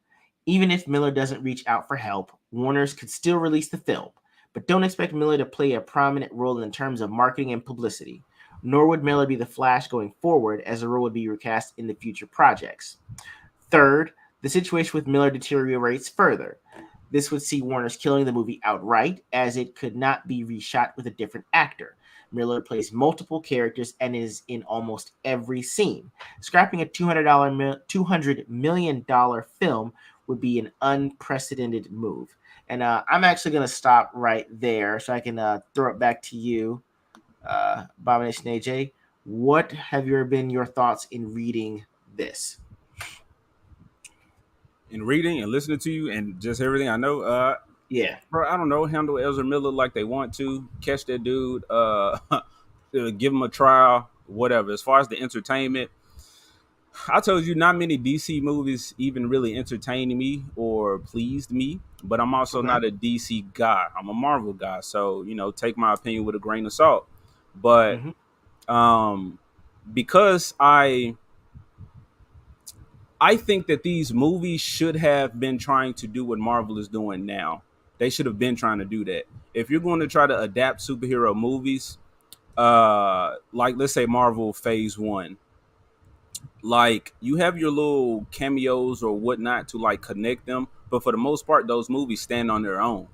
even if Miller doesn't reach out for help, Warner's could still release the film, but don't expect Miller to play a prominent role in terms of marketing and publicity. Nor would Miller be the Flash going forward, as the role would be recast in the future projects. Third, the situation with Miller deteriorates further. This would see Warner's killing the movie outright, as it could not be reshot with a different actor. Miller plays multiple characters and is in almost every scene. Scrapping a $200 million film would be an unprecedented move. And I'm actually going to stop right there so I can throw it back to you, Abomination AJ. What have been your thoughts in reading this? And reading and listening to you and just everything I know, Yeah. bro, I don't know, handle Ezra Miller like they want to, catch that dude, give him a trial, whatever. As far as the entertainment, I told you not many DC movies even really entertained me or pleased me, but I'm also Okay. not a DC guy. I'm a Marvel guy, so take my opinion with a grain of salt. But Mm-hmm. um, because I think that these movies should have been trying to do what Marvel is doing now. They should have been trying to do that. If you're going to try to adapt superhero movies, like let's say Marvel Phase One, like you have your little cameos or whatnot to like connect them, but for the most part, those movies stand on their own.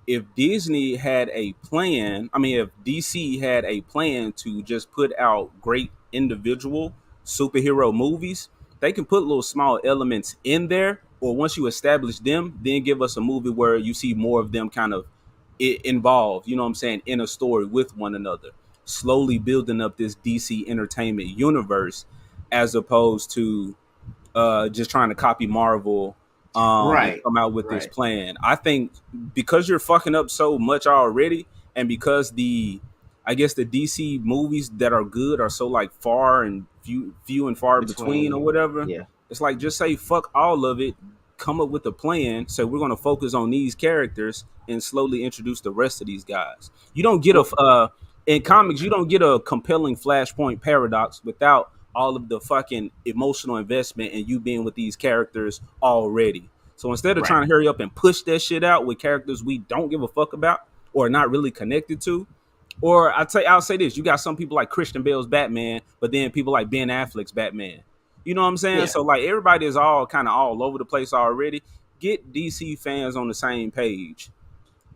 If Disney had a plan, I mean, if DC had a plan to just put out great individual superhero movies, they can put little small elements in there, or once you establish them, then give us a movie where you see more of them kind of involved, you know what I'm saying, in a story with one another, slowly building up this DC entertainment universe as opposed to just trying to copy Marvel and Right. come out with this Right. plan. I think because you're fucking up so much already, and because I guess the DC movies that are good are so like far and few and far between or Between. whatever. Yeah. It's like just say fuck all of it, come up with a plan. So we're gonna focus on these characters and slowly introduce the rest of these guys. You don't get a Well. in comics, you don't get a compelling Flashpoint paradox without all of the fucking emotional investment and you being with these characters already. So instead of Right. trying to hurry up and push that shit out with characters we don't give a fuck about or not really connected to, or I'll say this: you got some people like Christian Bale's Batman, but then people like Ben Affleck's Batman. You know what I'm saying? Yeah. So like everybody is all kind of all over the place already. Get DC fans on the same page.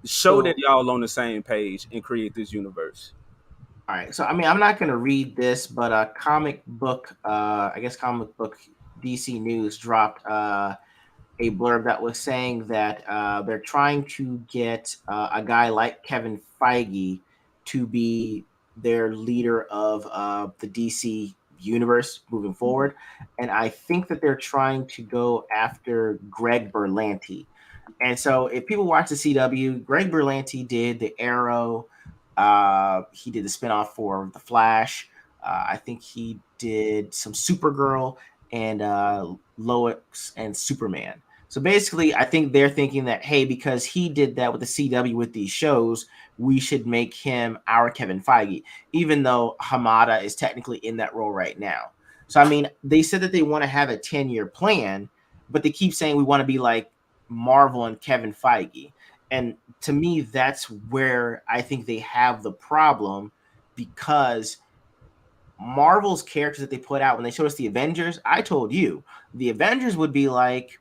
Show that So, y'all on the same page and create this universe. all right. So, I mean, I'm not going to read this, but I guess comic book DC News dropped a blurb that was saying that they're trying to get a guy like Kevin Feige to be their leader of the DC universe moving forward. And I think that they're trying to go after Greg Berlanti. And so if people watch the CW, Greg Berlanti did the Arrow. He did the spinoff for The Flash. I think he did some Supergirl and Lois and Superman. So basically, I think they're thinking that, hey, because he did that with the CW with these shows, we should make him our Kevin Feige, even though Hamada is technically in that role right now. So, I mean, they said that they want to have a 10-year plan, but they keep saying we want to be like Marvel and Kevin Feige. And to me, that's where I think they have the problem because Marvel's characters that they put out when they showed us the Avengers, I told you the Avengers would be like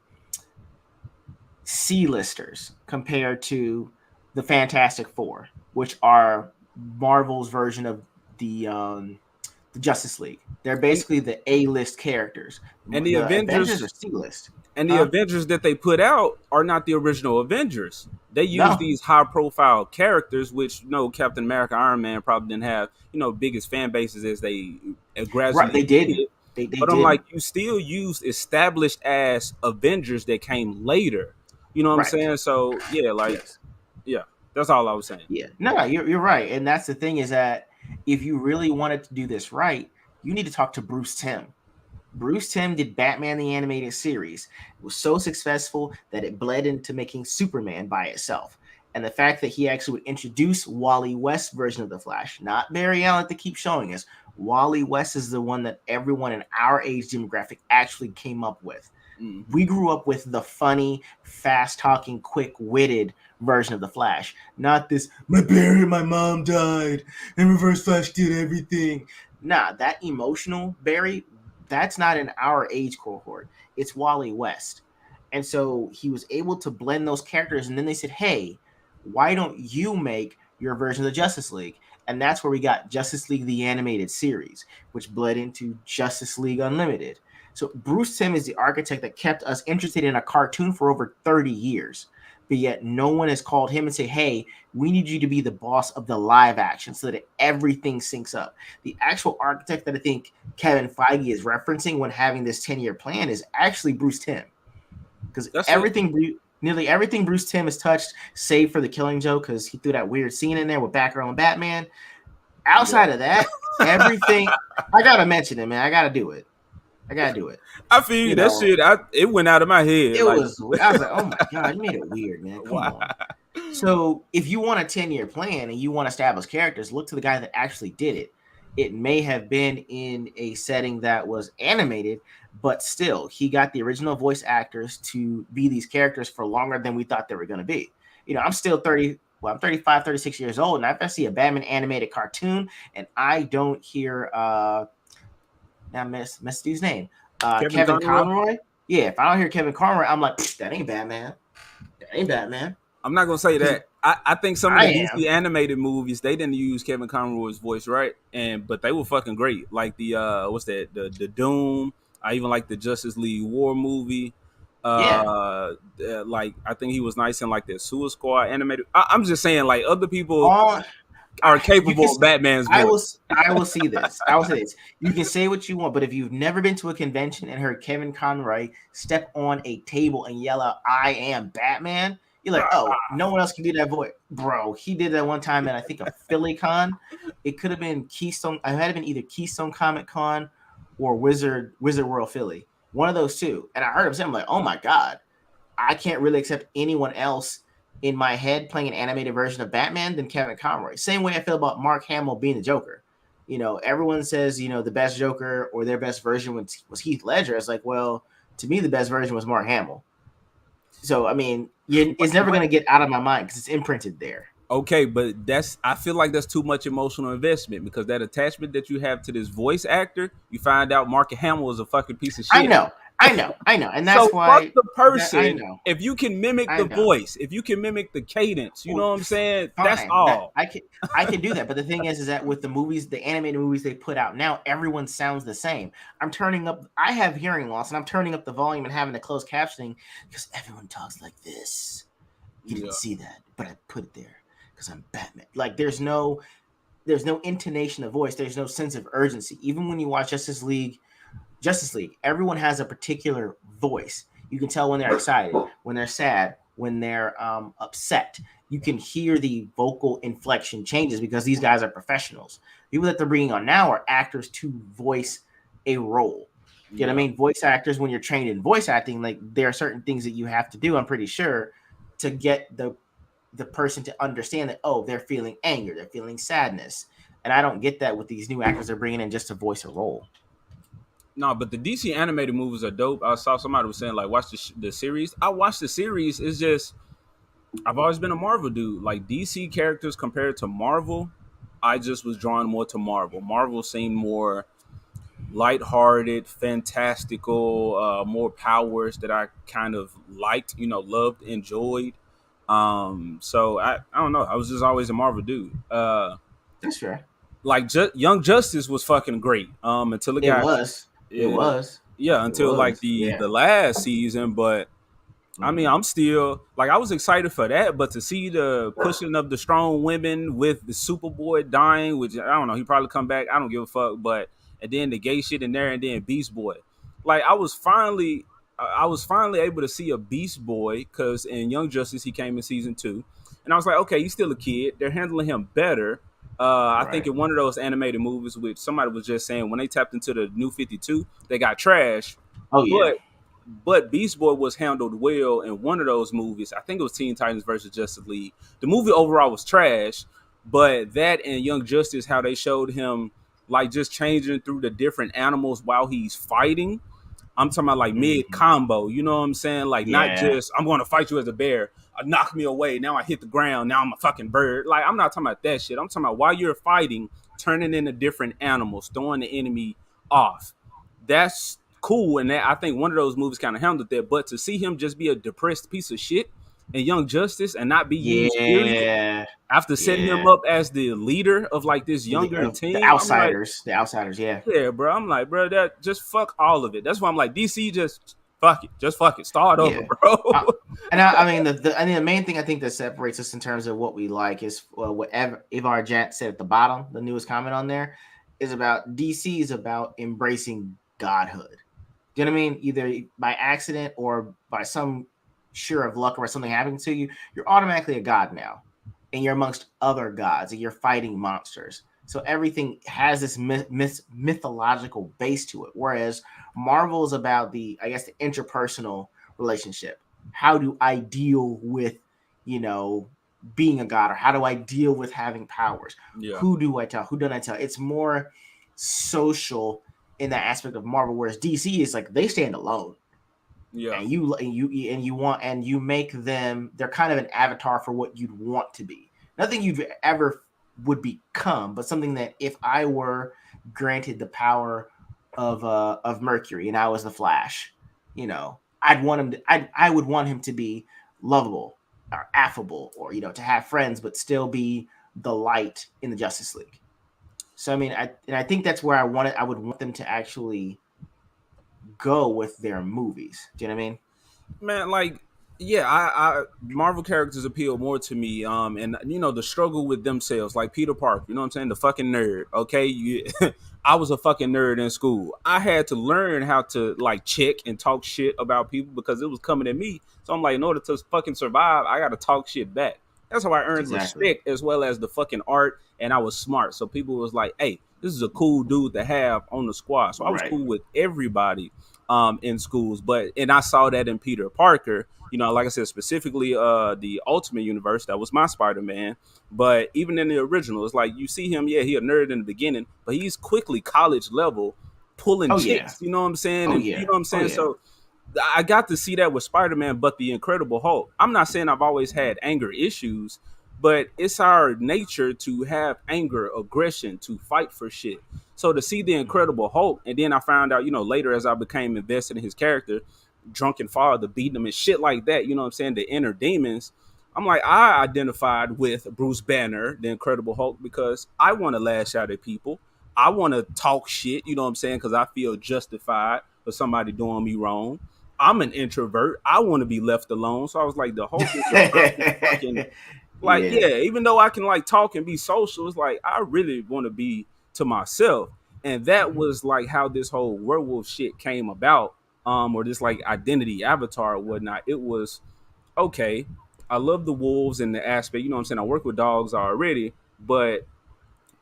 C-listers compared to the Fantastic Four, which are Marvel's version of the Justice League. They're and, basically the A-list characters. and the The Avengers Avengers are C-list. and the Huh? Avengers that they put out are not the original Avengers. They use No. these high profile characters, which Captain America, Iron Man probably didn't have biggest fan bases as they Right. gradually They didn't. did. They But I'm like, didn't. you still use established as Avengers that came later. You know what I'm Right. saying? So yeah, like Yes. yeah, that's all I was saying. Yeah. No, you're right. And that's the thing is that if you really wanted to do this right, you need to talk to Bruce Timm. Bruce Timm did Batman the Animated Series. It was so successful that it bled into making Superman by itself. And the fact that he actually would introduce Wally West's version of the Flash, not Barry Allen to keep showing us. Wally West is the one that everyone in our age demographic actually came up with. We grew up with the funny, fast-talking, quick-witted version of the Flash, not this my mom died and Reverse Flash did everything. Nah, that emotional Barry, that's not in our age cohort. It's Wally West. And so he was able to blend those characters, and then they said, hey, why don't you make your version of the Justice League? And that's where we got Justice League the Animated Series, which bled into Justice League Unlimited. So Bruce Timm is the architect that kept us interested in a cartoon for over 30 years. But yet no one has called him and say, hey, we need you to be the boss of the live action so that everything syncs up. The actual architect that I think Kevin Feige is referencing when having this 10-year plan is actually Bruce Timm. Because nearly everything Bruce Timm has touched, save for the Killing Joke, because he threw that weird scene in there with Batgirl and Batman. Outside of that, everything, I got to mention it, man. I got to do it. I feel you. That shit, it went out of my head. I was like, oh my God, you made it weird, man. Come on. So if you want a 10-year plan and you want to establish characters, look to the guy that actually did it. It may have been in a setting that was animated, but still, he got the original voice actors to be these characters for longer than we thought they were going to be. I'm still 30. Well, I'm 35, 36 years old, and if I see a Batman animated cartoon and I don't hear now miss dude's name, Kevin Conroy. Yeah, if I don't hear Kevin Conroy, I'm like, that ain't Batman. I'm not gonna say that. I think some of the DC animated movies, they didn't use Kevin Conroy's voice, right? But they were fucking great. Like the what's that? The Doom. I even like the Justice League War movie. Like I think he was nice in like the Suicide Squad animated. I'm just saying, like other people are capable of Batman's voice. I will see this. I will say this. You can say what you want, but if you've never been to a convention and heard Kevin Conroy step on a table and yell out, I am Batman, you're like, oh, no one else can do that voice. Bro, he did that one time at I think a Philly con. It could have been Keystone. It had been either Keystone Comic Con or Wizard World Philly. One of those two. And I heard him say, I'm like, oh my God, I can't really accept anyone else in my head playing an animated version of Batman than Kevin Conroy. Same way I feel about Mark Hamill being the Joker. Everyone says, the best Joker or their best version was Heath Ledger. It's like, well, to me, the best version was Mark Hamill. So, I mean, it's never going to get out of my mind because it's imprinted there. Okay, but I feel like that's too much emotional investment because that attachment that you have to this voice actor, you find out Mark Hamill is a fucking piece of shit. I know. And that's so why fuck the person. If you can mimic the voice, if you can mimic the cadence, you know what I'm saying? Fine. That's all. I can do that. But the thing is that with the movies, the animated movies they put out now, everyone sounds the same. I have hearing loss and I'm turning up the volume and having to close captioning because everyone talks like this. You didn't see that, but I put it there because I'm Batman. Like there's no intonation of voice. There's no sense of urgency. Even when you watch Justice League, everyone has a particular voice. You can tell when they're excited, when they're sad, when they're upset. You can hear the vocal inflection changes because these guys are professionals. People that they're bringing on now are actors to voice a role. You know what I mean? Voice actors, when you're trained in voice acting, like there are certain things that you have to do, I'm pretty sure, to get the person to understand that, oh, they're feeling anger, they're feeling sadness. And I don't get that with these new actors they're bringing in just to voice a role. No, but the DC animated movies are dope. I saw somebody was saying, like, watch the series. I watched the series. It's just, I've always been a Marvel dude. Like, DC characters compared to Marvel, I just was drawn more to Marvel. Marvel seemed more lighthearted, fantastical, more powers that I kind of liked, loved, enjoyed. So I don't know. I was just always a Marvel dude. That's fair. Like Young Justice was fucking great. Until it It got, was. It yeah, was. yeah, It until like was. the Yeah. the last season. But I mean, Mhm. I'm still like I was excited for that, but to see the pushing of the strong women with the Superboy dying, which I don't know, he probably come back. I don't give a fuck. But and then the gay shit in there, and then Beast Boy, like I was finally able to see a Beast Boy because in Young Justice he came in season 2, and I was like, okay, he's still a kid. They're handling him better. I think Right. in one of those animated movies, which somebody was just saying, when they tapped into the New 52, they got trash. Oh yeah. But Beast Boy was handled well in one of those movies. I think it was Teen Titans versus Justice League. The movie overall was trash, but that and Young Justice, how they showed him like just changing through the different animals while he's fighting. I'm talking about like mid Mhm. combo. You know what I'm saying? Like not Yeah. just I'm going to fight you as a bear. Knock me away. Now I hit the ground. Now I'm a fucking bird. Like I'm not talking about that shit. I'm talking about while you're fighting, turning into different animals, throwing the enemy off. That's cool, and that I think one of those movies kind of handled that. But to see him just be a depressed piece of shit in Young Justice and not be used, period, Yeah. after setting him Yeah. up as the leader of like this The, younger the team, I'm like, outsiders. The outsiders. Yeah. yeah, bro. I'm like, bro, that just fuck all of it. That's why I'm like, DC, just fuck it, start over, Yeah. bro. Uh, I mean, I mean, the main thing I think that separates us in terms of what we like is what Ivar Jant said at the bottom, the newest comment on there, is about DC is about embracing godhood. Do you know what I mean? Either by accident or by some sure of luck or something happening to you, you're automatically a god now, and you're amongst other gods, and you're fighting monsters. So everything has this mythological base to it. Whereas Marvel is about I guess, the interpersonal relationship. How do I deal with, you know, being a god, or how do I deal with having powers? Yeah, Who do I tell? Who don't I tell? It's more social in that aspect of Marvel, whereas DC is like they stand alone, yeah, and you make them, they're kind of an avatar for what you'd want to be. Nothing you've ever would become, but something that if I were granted the power of Mercury and I was the Flash, I'd want him to, I would want him to be lovable or affable, or to have friends but still be the light in the Justice League. So I mean, I think that's where I would want them to actually go with their movies. Do you know what I mean? man. Like, yeah, I Marvel characters appeal more to me. And the struggle with themselves, like Peter Parker. You know what I'm saying? The fucking nerd. Okay, I was a fucking nerd in school. I had to learn how to like check and talk shit about people because it was coming at me. So I'm like, in order to fucking survive, I got to talk shit back. That's how I earned Exactly. respect as well as the fucking art. And I was smart, so people was like, "Hey, this is a cool dude to have on the squad." So I was Right. cool with everybody in schools, and I saw that in Peter Parker. Like I said, specifically the Ultimate Universe, that was my Spider-Man. But even in the original, it's like you see him, yeah, he a nerd in the beginning, but he's quickly college level pulling Oh yeah. chicks, you know what I'm saying? Oh And you yeah. know what I'm Oh saying? yeah. So I got to see that with Spider-Man, but the Incredible Hulk. I'm not saying I've always had anger issues, but it's our nature to have anger, aggression, to fight for shit. So to see the Incredible Hulk, and then I found out, later as I became invested in his character, drunken father beating him and shit like that, you know what I'm saying? The inner demons. I'm like, I identified with Bruce Banner, the Incredible Hulk, because I want to lash out at people. I want to talk shit, you know what I'm saying? Because I feel justified for somebody doing me wrong. I'm an introvert. I want to be left alone. So I was like, the Hulk is the perfect fucking, like, Yeah. yeah, even though I can like talk and be social, it's like I really want to be to myself. And that Mhm. was like how this whole werewolf shit came about, or this like identity avatar or whatnot. It was okay. I love the wolves and the aspect, you know what I'm saying? I work with dogs already, but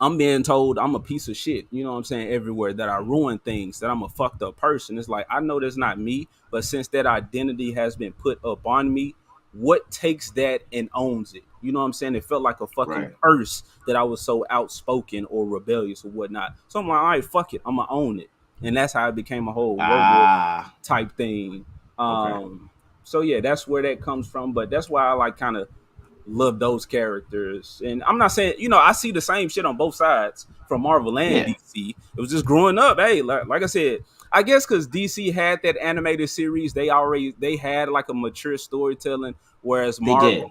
I'm being told I'm a piece of shit, you know what I'm saying, everywhere, that I ruin things, that I'm a fucked up person. It's like, I know that's not me, but since that identity has been put up on me, what takes that and owns it? You know what I'm saying? It felt like a fucking Right. curse that I was so outspoken or rebellious or whatnot. So I'm like, all right, fuck it. I'm going to own it. And that's how it became a whole werewolf Ah. type thing. Okay. So yeah, that's where that comes from. But that's why I like kind of love those characters. And I'm not saying, I see the same shit on both sides from Marvel and Yeah, DC. It was just growing up. Hey, like I said, I guess because DC had that animated series, they had like a mature storytelling, whereas they Marvel, did.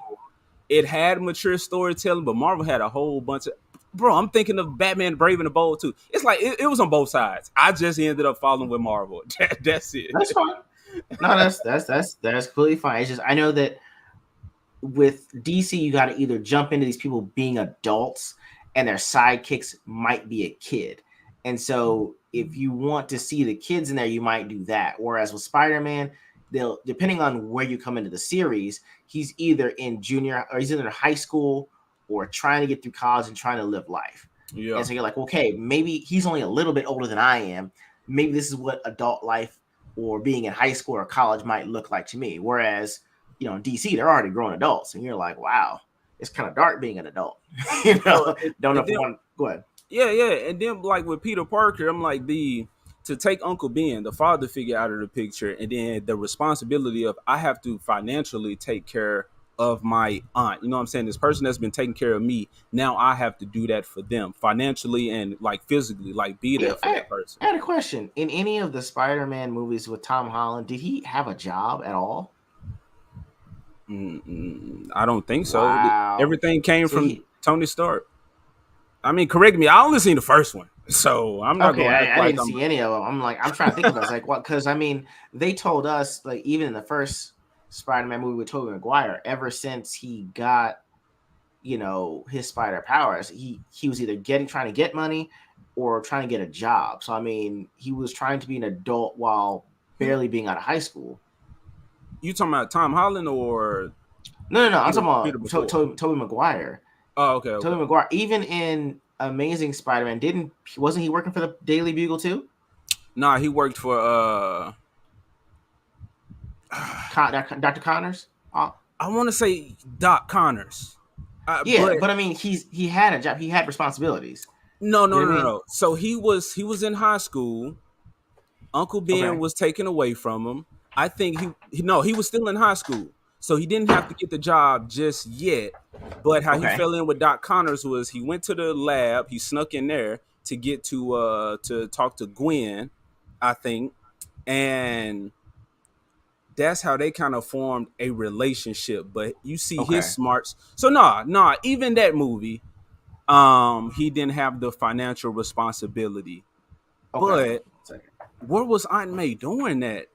it had mature storytelling, but Marvel had a whole bunch of. Bro, I'm thinking of Batman Brave and the Bold too. It's like it was on both sides. I just ended up falling with Marvel. That's That's it. fine. No, that's completely fine. It's just I know that with DC, you got to either jump into these people being adults and their sidekicks might be a kid. And so if you want to see the kids in there, you might do that. Whereas with Spider-Man, they'll depending on where you come into the series, he's either in junior or he's either in high school or trying to get through college and trying to live life. Yeah. And so you're like, okay, maybe he's only a little bit older than I am. Maybe this is what adult life or being in high school or college might look like to me. Whereas in DC, they're already grown adults, and you're like, wow, it's kind of dark being an adult. Bro, Don't know and if I then want. Go ahead. yeah, and then like with Peter Parker, I'm like the to take Uncle Ben, the father figure, out of the picture, and then the responsibility of I have to financially take care of my aunt. You know what I'm saying? This person that's been taking care of me, now I have to do that for them financially and like physically, like be Yeah, there for that person. I had a question. In any of the Spider-Man movies with Tom Holland, did he have a job at all? I don't think so. Wow. Everything came So from he Tony Stark. I mean, correct me. I only seen the first one, so I'm not okay. gonna act I like didn't I'm. see any of them. I'm like, I'm trying to think of it. I was like, what? Because I mean, they told us like even in the first Spider-Man movie with Tobey Maguire, ever since he got his spider powers, he was either getting trying to get money or trying to get a job. So I mean, he was trying to be an adult while Who barely being out of high school. you talking about? Tom Holland or No, I'm Peter? talking Peter about before? Tobey Maguire. Oh, okay, okay. Tobey Maguire, even in Amazing Spider-Man, didn't wasn't he working for the Daily Bugle too? Nah, he worked for Dr. Connors. I want to say Doc Connors, Yeah, but but I mean, he had a job. He had responsibilities. no, You no, know no, what I no, mean? no. So he was in high school. Uncle Ben Okay. was taken away from him. I think no, he was still in high school, so he didn't have to get the job just yet. But how he Okay. fell in with Doc Connors was he went to the lab, he snuck in there to get to talk to Gwen, I think, and that's how they kind of formed a relationship. But you see his Okay. smarts. So even that movie, he didn't have the financial responsibility. Okay. But where was Aunt May doing that?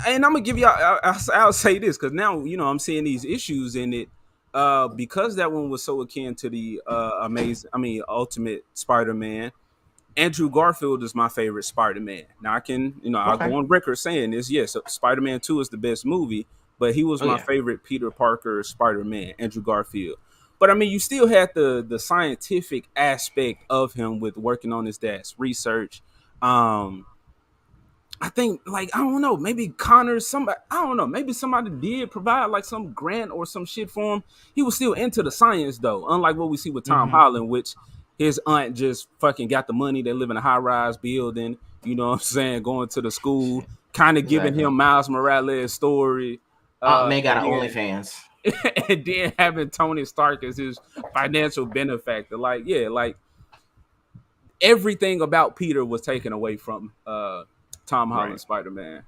And I'm gonna give y'all. I'll say this because now I'm seeing these issues in it. Because that one was so akin to the Ultimate Spider-Man. Andrew Garfield is my favorite Spider-Man. Now I'll Okay. go on record saying this. Yes, Spider-Man 2 is the best movie, but he was Oh my yeah. favorite Peter Parker Spider-Man, Andrew Garfield. But I mean, you still had the scientific aspect of him with working on his dad's research. Um, I think like I don't know, maybe Connor, somebody I don't know, maybe somebody did provide like some grant or some shit for him. He was still into the science though, unlike what we see with Tom Mm-hmm. Holland, which his aunt just fucking got the money. They live in a high rise building, you know what I'm saying, going to the school, kind of giving Exactly. him Miles Morales' story, Aunt May got and an then OnlyFans. and then having Tony Stark as his financial benefactor. Like, yeah, like everything about Peter was taken away from Tom Right. Holland Spider-Man.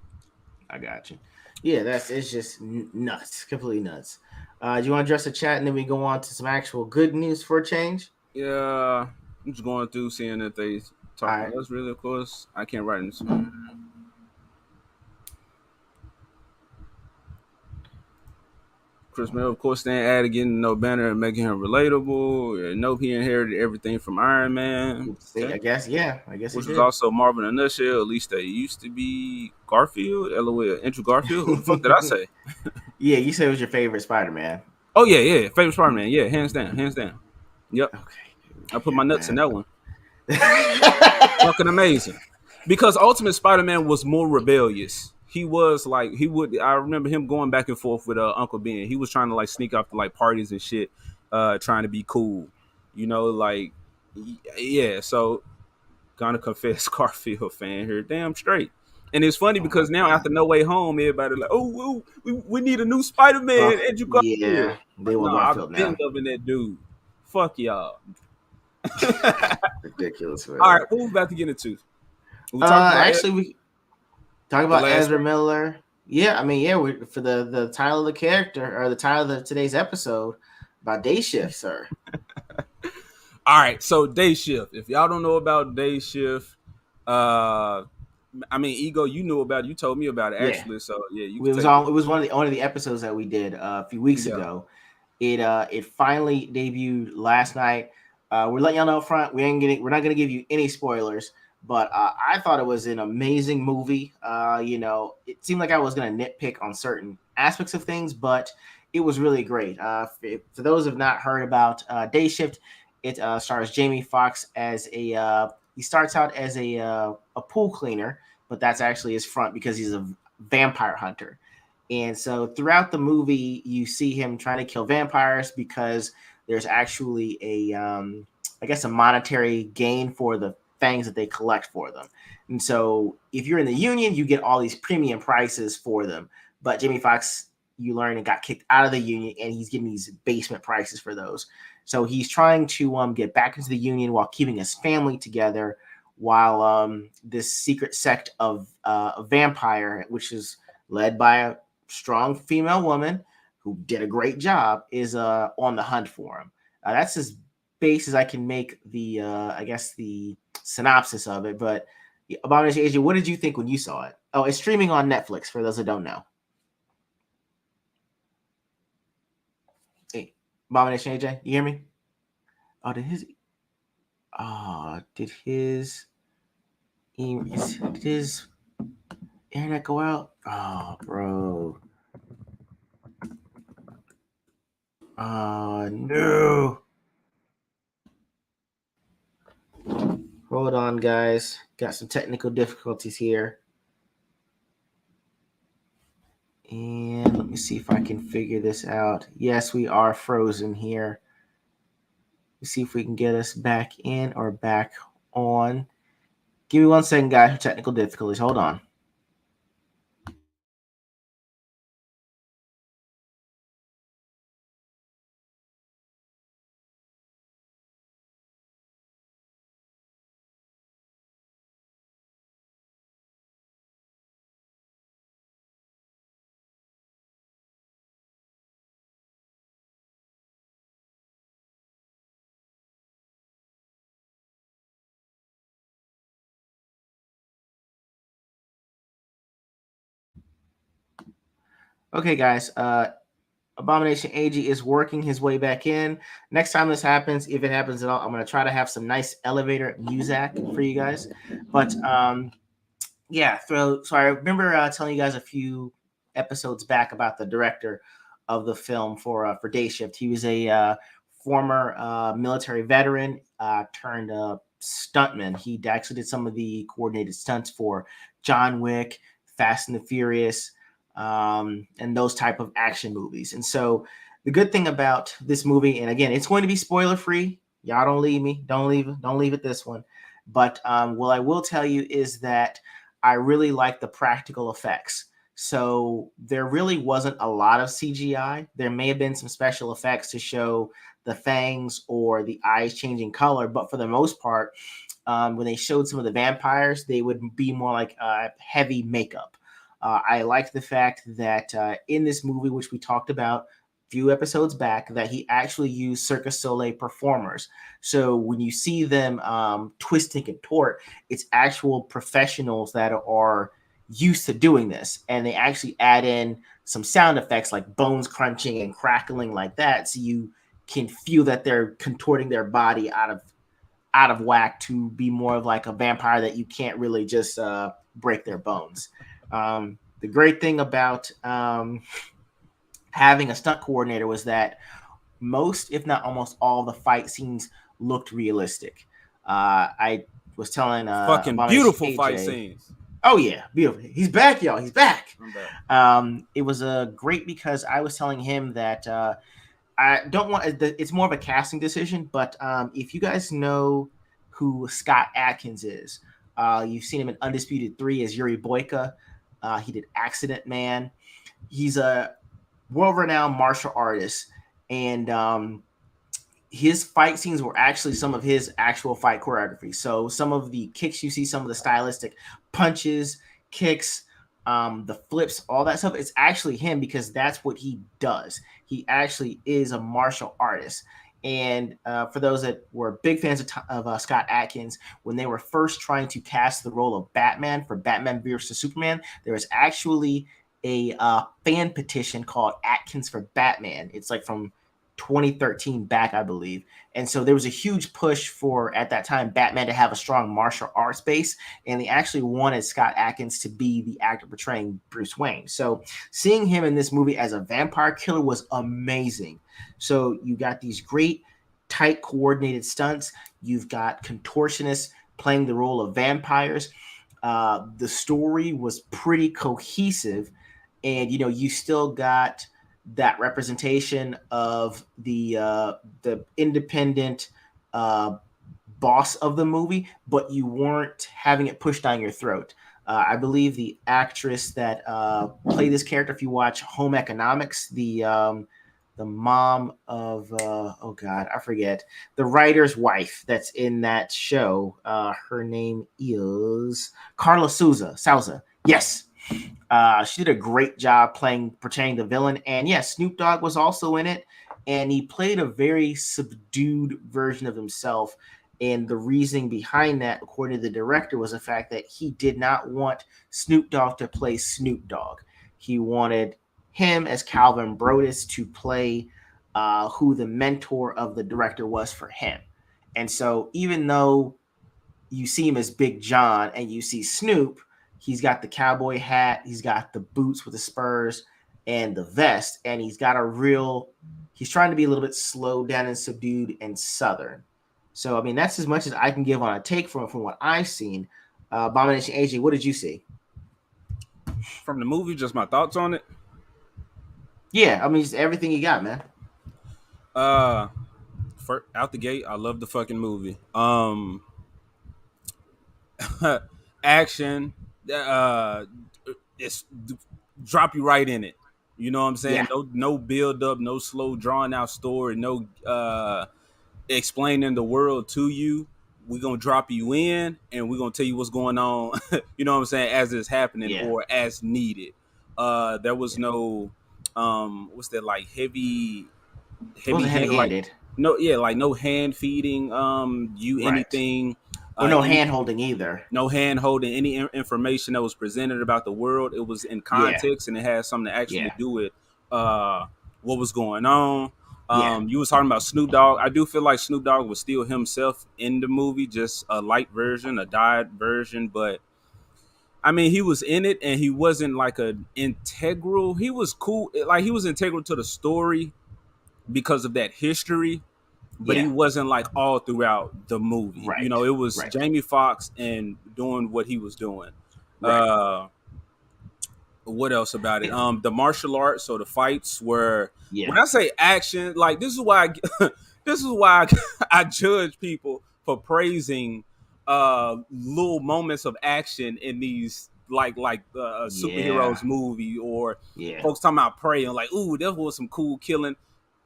I got you. Yeah, it's just nuts, completely nuts. Do you want to address the chat and then we go on to some actual good news for a change? Yeah, I'm just going through seeing if they All talking right. about us. Really, of course, I can't write in this. Chris Miller, of course, staying at it, getting no banner and making him relatable. Nope, he inherited everything from Iron Man. See, Okay, I guess, yeah, I guess he which was did. also Marvel in a nutshell. At least they used to be Garfield. LOL, Andrew Garfield. Who the fuck did I say? Yeah, you said it was your favorite Spider-Man. Oh yeah, favorite Spider-Man. Yeah, hands down, hands down. Yep, Okay. I put my Yeah, nuts in man. that one. Fucking amazing. Because Ultimate Spider-Man was more rebellious. He was like he would. I remember him going back and forth with Uncle Ben. He was trying to like sneak off to like parties and shit, trying to be cool. Like yeah. So gonna confess, Garfield fan here, damn straight. And it's funny Oh my because now god. after No Way Home, everybody like, oh, we need a new Spider-Man, Andrew Garfield. Yeah, they Like, no, want I've Garfield been now. loving that dude. Fuck y'all. Ridiculous, All right, man. what we about to get into? We talked about Actually, we talk the about last Ezra one. Miller. Yeah, I mean, yeah, we for the title of the character or the title of today's episode about day shift, sir. All right, so Day Shift. If y'all don't know about Day Shift, uh, I mean, Ego, you knew about it. You told me about it Yeah, actually. So yeah, you it can was take it. on. It was one of the episodes that we did a few weeks Yeah. ago. It finally debuted last night. We're letting y'all know up front. We're not gonna give you any spoilers, but I thought it was an amazing movie. It seemed like I was gonna nitpick on certain aspects of things, but it was really great. For those who have not heard about Day Shift, it stars Jamie Foxx as he starts out as a pool cleaner, but that's actually his front because he's a vampire hunter. And so throughout the movie, you see him trying to kill vampires because there's actually I guess, a monetary gain for the fangs that they collect for them. And so if you're in the union, you get all these premium prices for them. But Jamie Foxx, you learn, and got kicked out of the union, and he's getting these basement prices for those. So he's trying to get back into the union while keeping his family together, while this secret sect of a vampire, which is led by a strong female woman who did a great job, is on the hunt for him. That's as base as I can make the I guess the synopsis of it. But Abomination AJ, what did you think when you saw it? Oh, it's streaming on Netflix for those that don't know. Hey, Abomination AJ, you hear me? Oh, did his internet go out? Oh, bro. Oh no. Hold on, guys. Got some technical difficulties here. And let me see if I can figure this out. Yes, we are frozen here. Let's see if we can get us back in or back on. Give me 1 second, guys, for technical difficulties. Hold on. Okay, guys. Abomination AG is working his way back in. Next time this happens, if it happens at all, I'm going to try to have some nice elevator music for you guys. But yeah, so I remember telling you guys a few episodes back about the director of the film for Day Shift. He was a former military veteran turned stuntman. He actually did some of the coordinated stunts for John Wick, Fast and the Furious, and those type of action movies. And so the good thing about this movie, and again, it's going to be spoiler free. Y'all don't leave me. Don't leave it this one. But what I will tell you is that I really like the practical effects. So there really wasn't a lot of CGI. There may have been some special effects to show the fangs or the eyes changing color, but for the most part, when they showed some of the vampires, they would be more like heavy makeup. I liked the fact that in this movie, which we talked about a few episodes back, that he actually used Cirque du Soleil performers. So when you see them twist and contort, it's actual professionals that are used to doing this, and they actually add in some sound effects like bones crunching and crackling like that, so you can feel that they're contorting their body out of whack to be more of like a vampire that you can't really just break their bones. The great thing about having a stunt coordinator was that most, if not almost all, the fight scenes looked realistic. I was telling Fucking Abomination beautiful fight AJ, scenes. oh yeah, beautiful. He's back, y'all. He's back. I'm back. It was great because I was telling him that I don't want. It's more of a casting decision, but if you guys know who Scott Adkins is, You've seen him in Undisputed 3 as Yuri Boyka. He did Accident Man. He's a world-renowned martial artist, and his fight scenes were actually some of his actual fight choreography. So some of the kicks you see, some of the stylistic punches, kicks, the flips, all that stuff, it's actually him because that's what he does. He actually is a martial artist. And for those that were big fans of Scott Adkins, when they were first trying to cast the role of Batman for Batman vs. Superman, there was actually a fan petition called Atkins for Batman. It's like from 2013 back, I believe. And so there was a huge push for, at that time, Batman to have a strong martial arts base. And they actually wanted Scott Adkins to be the actor portraying Bruce Wayne. So seeing him in this movie as a vampire killer was amazing. So you got these great, tight, coordinated stunts. You've got contortionists playing the role of vampires. The story was pretty cohesive. And, you still got that representation of the independent boss of the movie, but you weren't having it pushed down your throat. I believe the actress that played this character, if you watch Home Economics, the mom of oh god, I forget, the writer's wife that's in that show. Her name is Carla Souza. Yes, she did a great job portraying the villain. And yes, Snoop Dogg was also in it, and he played a very subdued version of himself. And the reasoning behind that, according to the director, was the fact that he did not want Snoop Dogg to play Snoop Dogg. He wanted him as Calvin Brodus to play who the mentor of the director was for him. And so even though you see him as Big John and you see Snoop, he's got the cowboy hat, he's got the boots with the spurs and the vest, and he's trying to be a little bit slowed down and subdued and southern. So, I mean, that's as much as I can give on a take from what I've seen. Abomination AJ, what did you see? From the movie, just my thoughts on it. Yeah, I mean, just everything you got, man. Out the gate, I love the fucking movie. Action, it's drop you right in it. You know what I'm saying? Yeah. No build up, no slow drawn out story, no explaining the world to you. We're gonna drop you in and we're gonna tell you what's going on, you know what I'm saying, as it's happening or as needed. There was no what's that, like heavy hand, like no hand feeding anything. Or hand holding either. No hand holding any information that was presented about the world. It was in context and it had something to actually do with what was going on. You was talking about Snoop Dogg. I do feel like Snoop Dogg was still himself in the movie, just a light version, a dyed version. But I mean, he was in it and he wasn't like an integral. He was cool. Like he was integral to the story because of that history. But he wasn't like all throughout the movie. Right. You know, it was Jamie Foxx and doing what he was doing. Right. What else about it? The martial arts or the fights were, when I say action, like this is why I judge people for praising little moments of action in these like superheroes movie, or folks talking about Prey and like, ooh, there was some cool killing.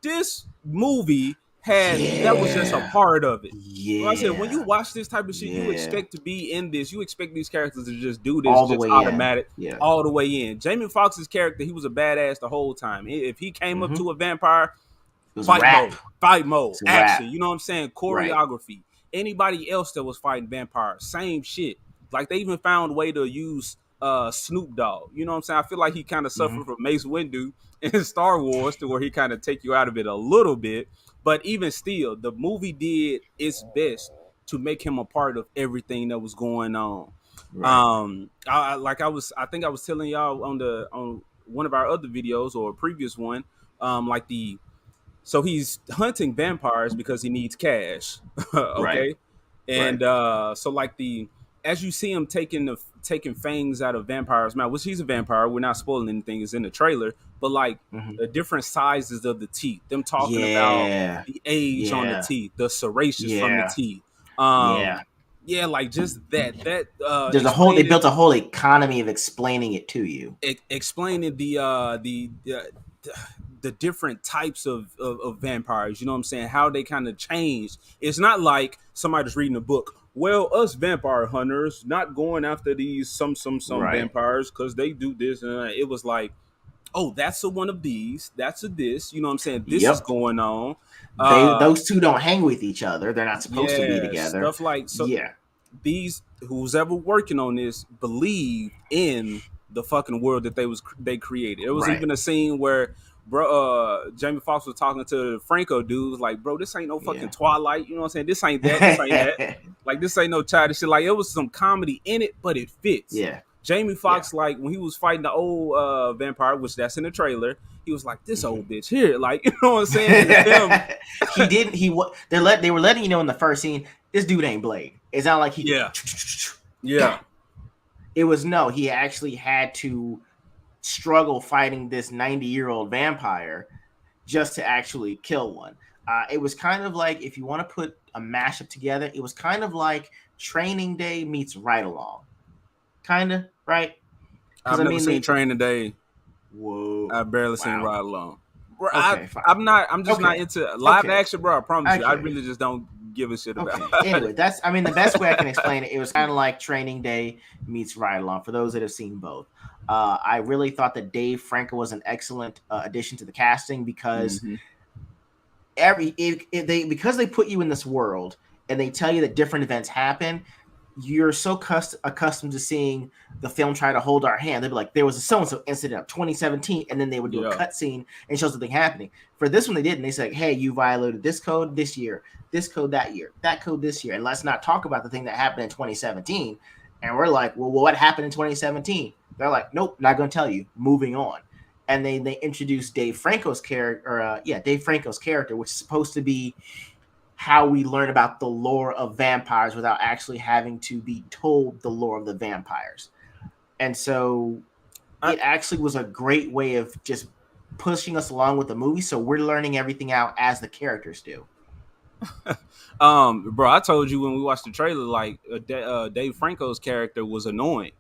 This movie that was just a part of it. Yeah. Like I said, when you watch this type of shit, you expect to be in this. You expect these characters to just do this all the just way automatic, all the way in. Jamie Foxx's character, he was a badass the whole time. If he came up to a vampire, fight mode, action. You know what I'm saying? Choreography. Anybody else that was fighting vampires, same shit. Like they even found a way to use Snoop Dogg. You know what I'm saying? I feel like he kind of suffered from Mace Windu in Star Wars, to where he kind of take you out of it a little bit. But even still, the movie did its best to make him a part of everything that was going on. Right. I think I was telling y'all on one of our other videos or a previous one, so he's hunting vampires because he needs cash. Okay. Right. And so like as you see him taking fangs out of vampires' mouth, which he's a vampire, we're not spoiling anything, it's in the trailer, but like the different sizes of the teeth, them talking about the age on the teeth, the serrations from the teeth. yeah, like just that There's a whole they explaining built a whole economy of explaining it to you. explaining the different types of vampires. You know what I'm saying? How they kind of changed. It's not like somebody's reading a book. Well, us vampire hunters not going after these some Right. vampires because they do this and that. It was like, oh, that's a one of these. That's a this. You know what I'm saying? This is Yep. going on. They those two don't hang with each other. They're not supposed to be Yeah, together. stuff like so. Yeah. These who's ever working on this believed in the fucking world that they created. There was Right. even a scene where Jamie Foxx was talking to the Franco dudes like, bro, this ain't no fucking Yeah. Twilight. You know what I'm saying? This ain't that. This ain't that. Like this ain't no childish shit. Like it was some comedy in it, but it fits. Yeah. Jamie Yeah. Foxx, like when he was fighting the old vampire, which that's in the trailer, he was like, "This Mhm. old bitch here," like you know what I'm saying? And him, He didn't. They were letting you know in the first scene. This dude ain't Blade. It's not like he could. yeah, yeah. It was no. He actually had to struggle fighting this 90-year-old vampire just to actually kill one. It was kind of like if you want to put a mashup together, it was kind of like Training Day meets Ride Along, kind of right. Because I've I never mean, seen they Train Today. whoa, I've barely seen wow, Ride Along. Bro, okay, fine, I'm just not okay, into live okay, action, bro. I promise you, I okay. really just don't give a shit about Okay. it. Anyway, that's I mean the best way I can explain it. It was kind of like Training Day meets Ride Along for those that have seen both. I really thought that Dave Franco was an excellent addition to the casting because hmm if they because they put you in this world and they tell you that different events happen, you're so accustomed to seeing the film try to hold our hand. They'd be like, there was a so and so incident of 2017, and then they would do a Yeah, cut scene and show something happening. For this one, they didn't. They said, hey, you violated this code this year, this code that year, that code this year, and let's not talk about the thing that happened in 2017. And we're like, well, what happened in 2017? They're like, nope, not going to tell you. Moving on. And they introduced Dave Franco's character, Dave Franco's character, which is supposed to be how we learn about the lore of vampires without actually having to be told the lore of the vampires. And so I, it actually was a great way of just pushing us along with the movie. So we're learning everything out as the characters do. bro, I told you when we watched the trailer, like Dave Franco's character was annoying.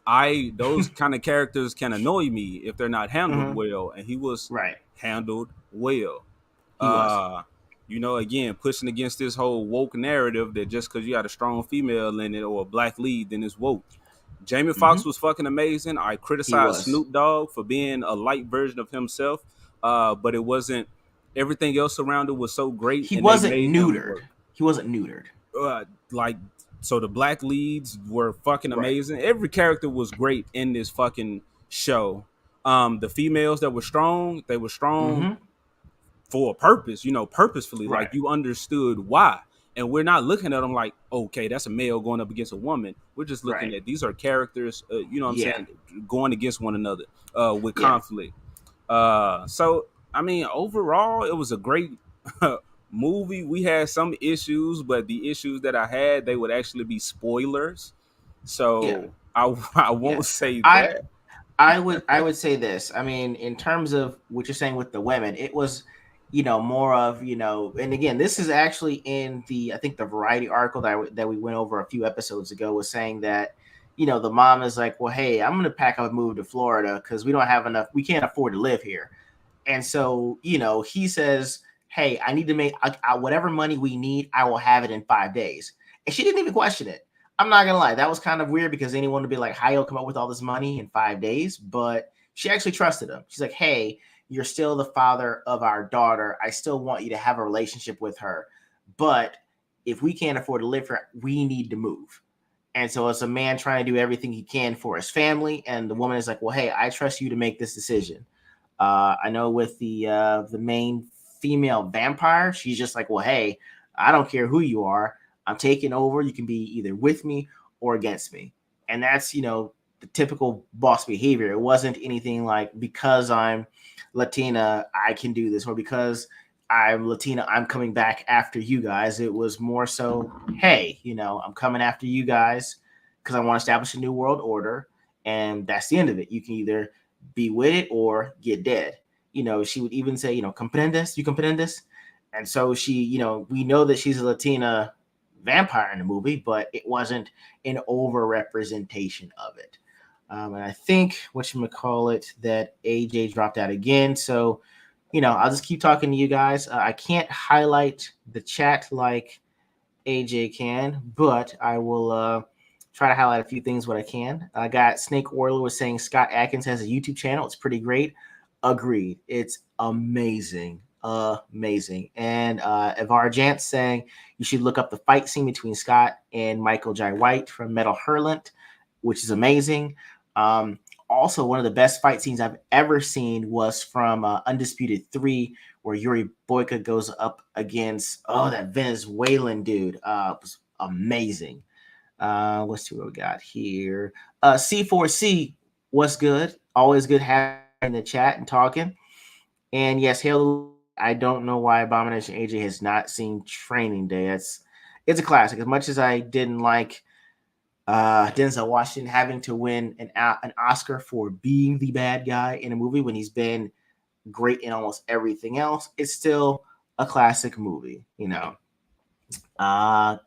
I those kind of characters can annoy me if they're not handled Mm-hmm. well, and he was Right. handled well. He was. Uh, again, pushing against this whole woke narrative that just because you got a strong female in it or a black lead, then it's woke. Jamie Mm-hmm. Foxx was fucking amazing. I He criticized was. Snoop Dogg for being a light version of himself, but it wasn't. Everything else around it was so great, He and they wasn't made him neutered. work. He wasn't neutered. Like, so the black leads were fucking Right. amazing. Every character was great in this fucking show. The females that were strong, they were strong Mm-hmm. for a purpose, purposefully, like Right. you understood why. And we're not looking at them like, okay, that's a male going up against a woman. We're just looking Right. at these are characters, you know what I'm Yeah. saying, going against one another with Yeah. conflict. So, I mean, overall, it was a great movie. We had some issues, but the issues that I had, they would actually be spoilers. Yeah. So I Yeah. won't say I that. I would say this. I mean, in terms of what you're saying with the women, it was, more of, and again, this is actually in I think the Variety article that we went over a few episodes ago was saying that, the mom is like, well, hey, I'm going to pack up and move to Florida because we don't have enough, we can't afford to live here. And so, he says, hey, I need to make whatever money we need, I will have it in 5 days. And she didn't even question it. I'm not gonna lie, that was kind of weird because anyone would be like, "How you'll come up with all this money in 5 days?" But she actually trusted him. She's like, "Hey, you're still the father of our daughter. I still want you to have a relationship with her, but if we can't afford to live here, we need to move." And so it's a man trying to do everything he can for his family, and the woman is like, "Well, hey, I trust you to make this decision." I know with the main female vampire, she's just like, "Well, hey, I don't care who you are. I'm taking over. You can be either with me or against me." And that's, the typical boss behavior. It wasn't anything like because I'm Latina, I can do this, or because I'm Latina, I'm coming back after you guys. It was more so, hey, I'm coming after you guys because I want to establish a new world order. And that's the end of it. You can either be with it or get dead. She would even say, comprendes, you comprendes. And so she, we know that she's a Latina vampire in the movie, but it wasn't an over representation of it. And I think what you call it that AJ dropped out again. So, I'll just keep talking to you guys. I can't highlight the chat like AJ can, but I will try to highlight a few things what I can. I got Snake Orler was saying Scott Adkins has a YouTube channel. It's pretty great. Agreed. It's amazing. Amazing. And Evar Jant saying you should look up the fight scene between Scott and Michael Jai White from Metal Hurlant, which is amazing. Um, Also, one of the best fight scenes I've ever seen was from Undisputed 3, where Yuri Boyka goes up against, that Venezuelan dude. It was amazing. Let's see what we got here. C4C, what's good? Always good having in the chat and talking. And yes, Halo, I don't know why Abomination AJ has not seen Training Day. It's a classic. As much as I didn't like Denzel Washington having to win an Oscar for being the bad guy in a movie when he's been great in almost everything else, it's still a classic movie,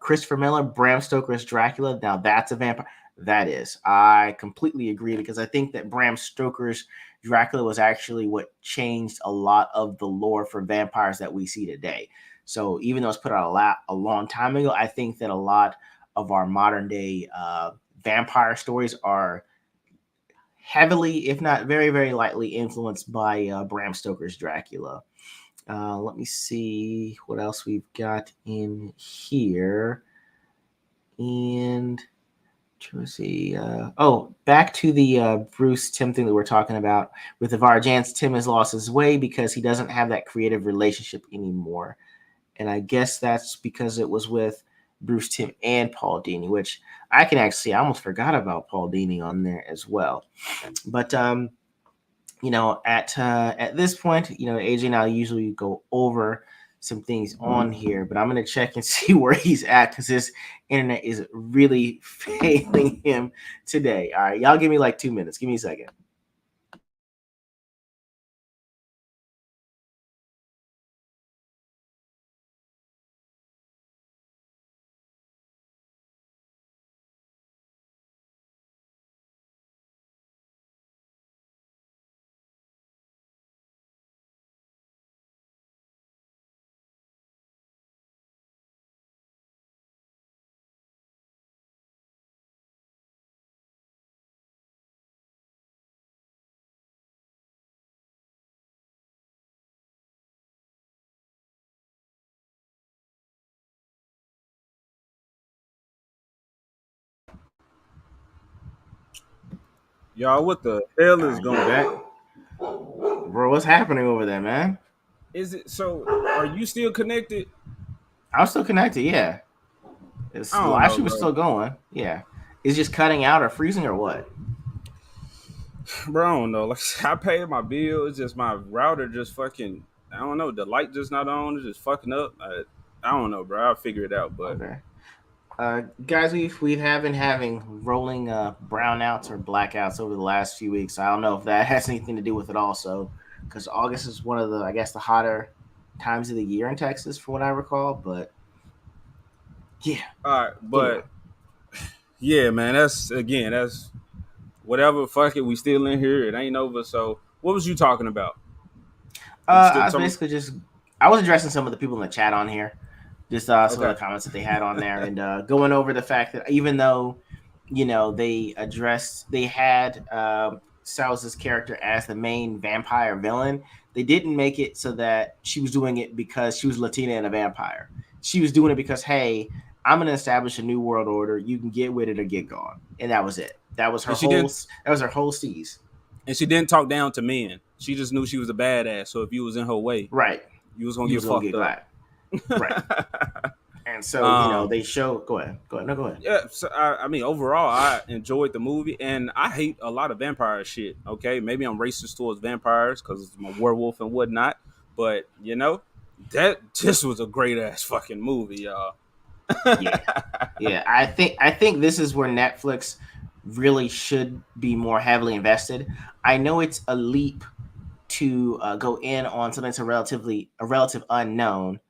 Christopher Miller, Bram Stoker's Dracula. Now that's a vampire. That is. I completely agree because I think that Bram Stoker's Dracula was actually what changed a lot of the lore for vampires that we see today. So even though it's put out a long time ago, I think that a lot of our modern day vampire stories are heavily, if not very, very lightly influenced by Bram Stoker's Dracula. Let me see what else we've got in here. And to see. Back to the Bruce Tim thing that we're talking about with the Varjans. Tim has lost his way because he doesn't have that creative relationship anymore, and I guess that's because it was with Bruce Tim and Paul Dini, which I can actually. I almost forgot about Paul Dini on there as well, but at this point, AJ and I usually go over some things on here, but I'm gonna check and see where he's at because his internet is really failing him today. All right, y'all give me like 2 minutes. Give me a second. Y'all, what the hell All is right, you going back, on? bro? What's happening over there, man? Is it so? Are you still connected? I'm still connected. Yeah, it's I the don't live know, stream is bro. still going. Yeah, is just cutting out or freezing or what? Bro, I don't know. Like I paid my bill. It's just my router just fucking. I don't know. The light just not on. It's just fucking up. I don't know, bro. I'll figure it out. But Okay. Guys, we have been having rolling brownouts or blackouts over the last few weeks. I don't know if that has anything to do with it also, because August is one of the, I guess, the hotter times of the year in Texas, from what I recall. But yeah, all right, anyway, but yeah, man. That's whatever. Fuck it. We still in here. It ain't over. So what was you talking about? You still I was talking? basically just I was addressing some of the people in the chat on here, just some of Okay. the comments that they had on there, and going over the fact that even though they had Salaz's character as the main vampire villain, they didn't make it so that she was doing it because she was Latina and a vampire. She was doing it because, hey, I'm going to establish a new world order. You can get with it or get gone, and that was it. That was her And she whole. didn't. That was her whole steez. And she didn't talk down to men. She just knew she was a badass. So if you was in her way, Right. you was gonna You get was gonna fucked get up. glad. Right. And so, um, they show. Go ahead. Go ahead. No, go ahead. yeah. So I mean, overall, I enjoyed the movie, and I hate a lot of vampire shit. Okay, maybe I'm racist towards vampires because I'm a werewolf and whatnot. But that this was a great ass fucking movie, y'all. Yeah. Yeah. I think this is where Netflix really should be more heavily invested. I know it's a leap to go in on something that's a relative unknown.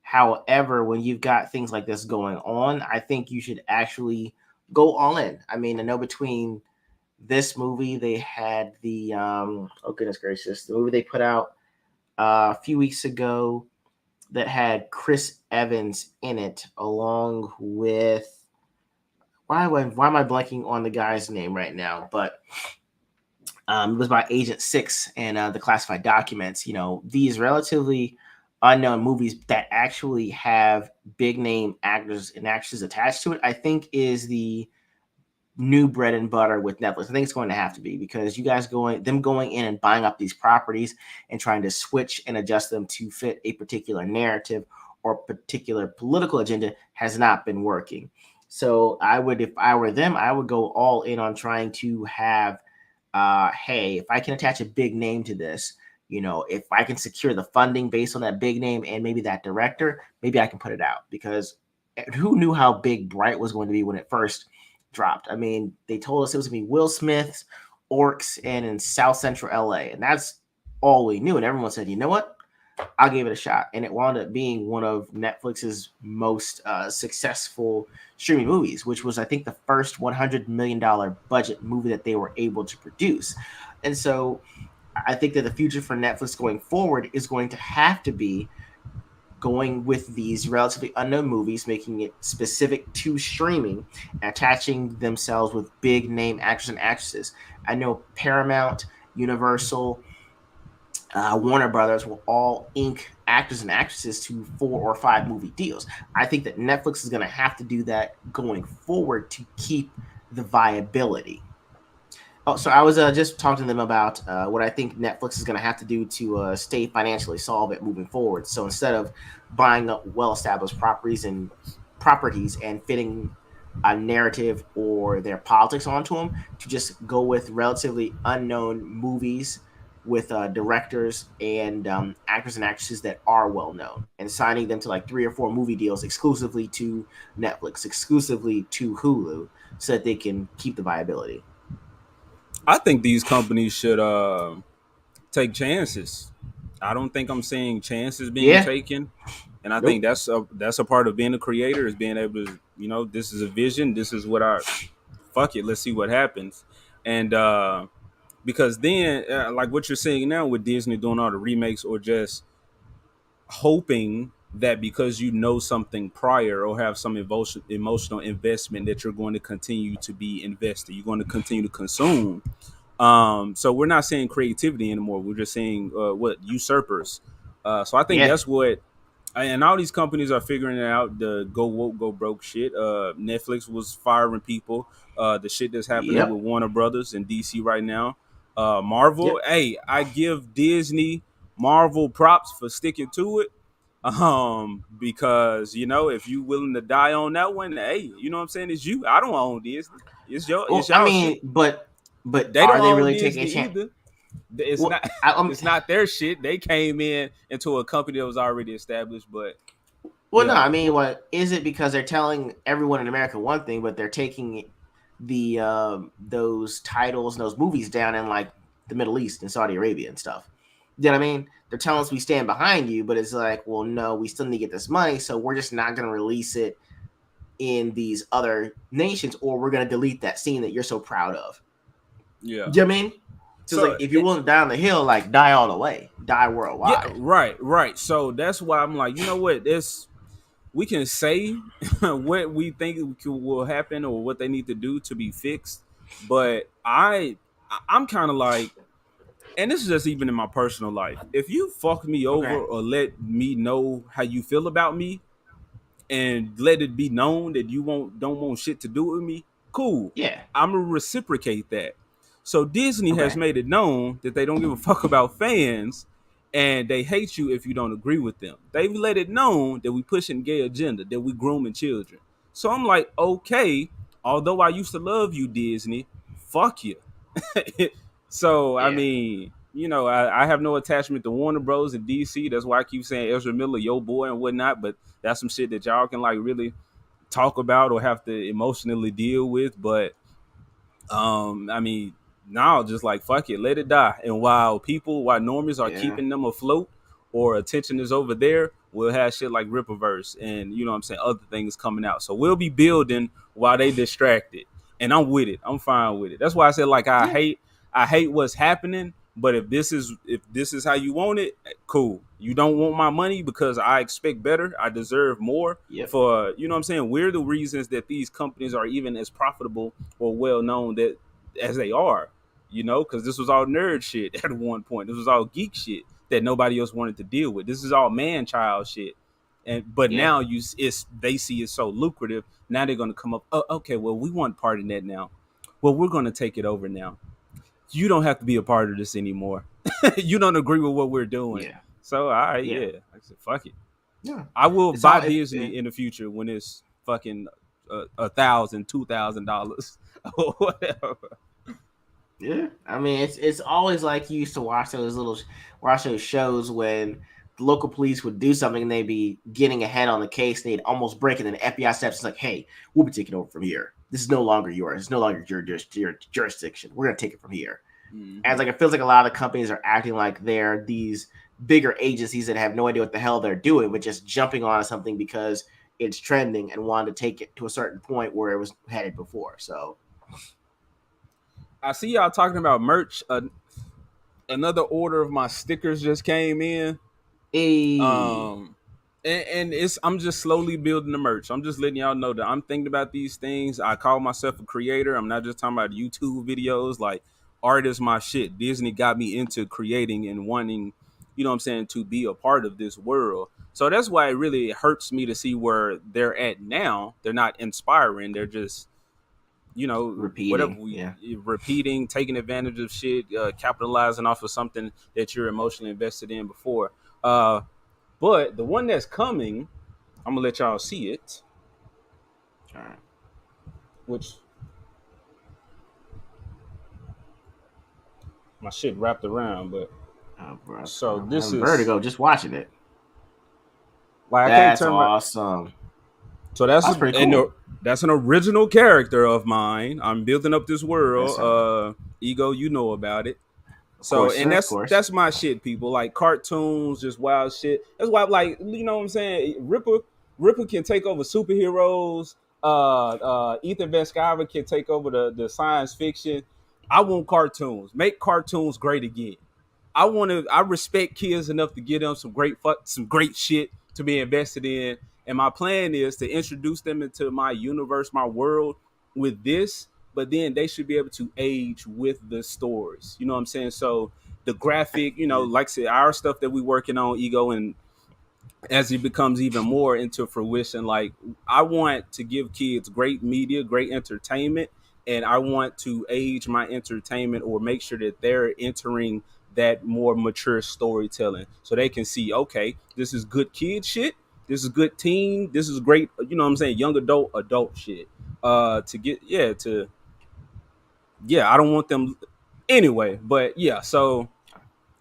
However, when you've got things like this going on, I think you should actually go all in. I mean, I know between this movie, they had the oh goodness gracious, the movie they put out a few weeks ago that had Chris Evans in it, along with why am I blanking on the guy's name right now? But it was about Agent Six and the classified documents. You know, these relatively unknown movies that actually have big name actors and actresses attached to it, I think is the new bread and butter with Netflix. I think it's going to have to be because you guys going in and buying up these properties and trying to switch and adjust them to fit a particular narrative or particular political agenda has not been working. So I would, if I were them, I would go all in on trying to have, hey, if I can attach a big name to this, you know, if I can secure the funding based on that big name and maybe that director, maybe I can put it out because who knew how big Bright was going to be when it first dropped. I mean, they told us it was going to be Will Smith's, Orcs, and in South Central LA. And that's all we knew. And everyone said, you know what? I'll give it a shot. And it wound up being one of Netflix's most successful streaming movies, which was, I think, the first $100 million budget movie that they were able to produce. And so I think that the future for Netflix going forward is going to have to be going with these relatively unknown movies, making it specific to streaming, attaching themselves with big name actors and actresses. I know Paramount, Universal, Warner Brothers will all ink actors and actresses to 4 or 5 movie deals. I think that Netflix is going to have to do that going forward to keep the viability. Oh, so I was just talking to them about what I think Netflix is going to have to do to stay financially solvent moving forward. So instead of buying up well-established properties and fitting a narrative or their politics onto them, to just go with relatively unknown movies with directors and actors and actresses that are well known, and signing them to like 3 or 4 movie deals exclusively to Netflix, exclusively to Hulu, so that they can keep the viability. I think these companies should take chances. I don't think I'm seeing chances being Yeah. taken, and I think Nope. that's a part of being a creator is being able to, this is a vision. This is what I fuck it. Let's see what happens, and because then, like what you're saying now with Disney doing all the remakes or just hoping that because you know something prior or have some emotional investment that you're going to continue to be invested, you're going to continue to consume. So we're not saying creativity anymore. We're just saying what usurpers. So I think Yeah. that's what, and all these companies are figuring it out. The go woke, go broke shit. Netflix was firing people. The shit that's happening with Yep. Warner Brothers and DC right now. Marvel. Yep. Hey, I give Disney Marvel props for sticking to it. Because if you willing to die on that one, hey, you know what I'm saying? It's you. I don't own Disney. It's Well, I y'all shit. mean, but They don't are they own really taking a Disney chance? either. It's Well, not I, it's not their shit. They came in into a company that was already established, but no, yeah, I mean, what is it because they're telling everyone in America one thing, but they're taking the those titles and those movies down in like the Middle East and Saudi Arabia and stuff. You know what I mean? They're telling us we stand behind you, but it's like, well, no, we still need to get this money, so we're just not going to release it in these other nations, or we're going to delete that scene that you're so proud of. yeah. You know what I mean? So it's like So if you're willing to die on the hill, like die all the way, die yeah, worldwide. right. So that's why I'm like, you know what? This we can say what we think will happen or what they need to do to be fixed, but I'm kind of like, and this is just even in my personal life. If you fuck me over Okay. or let me know how you feel about me, and let it be known that you don't want shit to do with me, cool. Yeah. I'm gonna reciprocate that. So Disney has Okay. made it known that they don't give a fuck about fans and they hate you if you don't agree with them. They've let it known that we pushing gay agenda, that we grooming children. So I'm like, okay, although I used to love you, Disney, fuck you. So I Yeah. mean, I have no attachment to Warner Bros. And DC. That's why I keep saying Ezra Miller, yo boy, and whatnot. But that's some shit that y'all can like really talk about or have to emotionally deal with. But I mean, now just like fuck it, let it die. And while normies are Yeah. keeping them afloat or attention is over there, We'll have shit like Rippaverse and you know what I'm saying, other things coming out. So we'll be building while they distracted. And I'm with it. I'm fine with it. That's why I said like Yeah. I hate what's happening, but if this is how you want it, cool. You don't want my money because I expect better. I deserve more Yep. for you know what I'm saying. We're the reasons that these companies are even as profitable or well known that as they are. You know, because this was all nerd shit at one point. This was all geek shit that nobody else wanted to deal with. This is all man child shit. And but Yeah. now it's they see it so lucrative. Now they're gonna come up. Oh, okay, well we want part in that now. Well, we're gonna take it over now. You don't have to be a part of this anymore. You don't agree with what we're doing. Yeah. So I Yeah. yeah, I said fuck it. Yeah. I will It's all buy it, Disney in the future when it's fucking $1,000, $2,000 or whatever. yeah. I mean, it's always like you used to watch those shows when the local police would do something and they'd be getting ahead on the case. And they'd almost break it, and the FBI steps. It's like, hey, we'll be taking over from here. This is no longer yours. It's no longer your jurisdiction. We're gonna take it from here. And it's Mm-hmm. like it feels like a lot of the companies are acting like they're these bigger agencies that have no idea what the hell they're doing, but just jumping on something because it's trending and wanting to take it to a certain point where it was headed before. So, I see y'all talking about merch. Another order of my stickers just came in. hey, Um, and it's I'm just slowly building the merch. I'm just letting y'all know that I'm thinking about these things. I call myself a creator. I'm not just talking about YouTube videos. Like art is my shit. Disney got me into creating and wanting, you know what I'm saying, to be a part of this world. So that's why it really hurts me to see where they're at now. They're not inspiring. They're just you know, whatever repeating, we yeah. repeating, taking advantage of shit, capitalizing off of something that you're emotionally invested in before. But the one that's coming, I'm gonna let y'all see it, All right. which my shit wrapped around. But Oh, bro, so I'm this having is vertigo just watching it. like I can't That's turn my. awesome. So that's That's pretty cool. that's an original character of mine. I'm building up this That's world. Ego, you know about it. of So course, and sir. Of course. that's my shit, people. Like cartoons, just wild shit. That's why, like, you know what I'm saying. Ripper can take over superheroes. Ethan Van Sciver can take over the science fiction. I want cartoons. Make cartoons great again. I want to. I respect kids enough to give them some great shit to be invested in. And my plan is to introduce them into my universe, my world with this. But then they should be able to age with the stories. You know what I'm saying? So the graphic, you know, Yeah. like I said, our stuff that we working on, Ego, and as it becomes even more into fruition, like I want to give kids great media, great entertainment, and I want to age my entertainment or make sure that they're entering that more mature storytelling so they can see, okay, this is good kid shit, this is good teen, this is great, you know what I'm saying, young adult shit. To get to I don't want them anyway, but yeah, so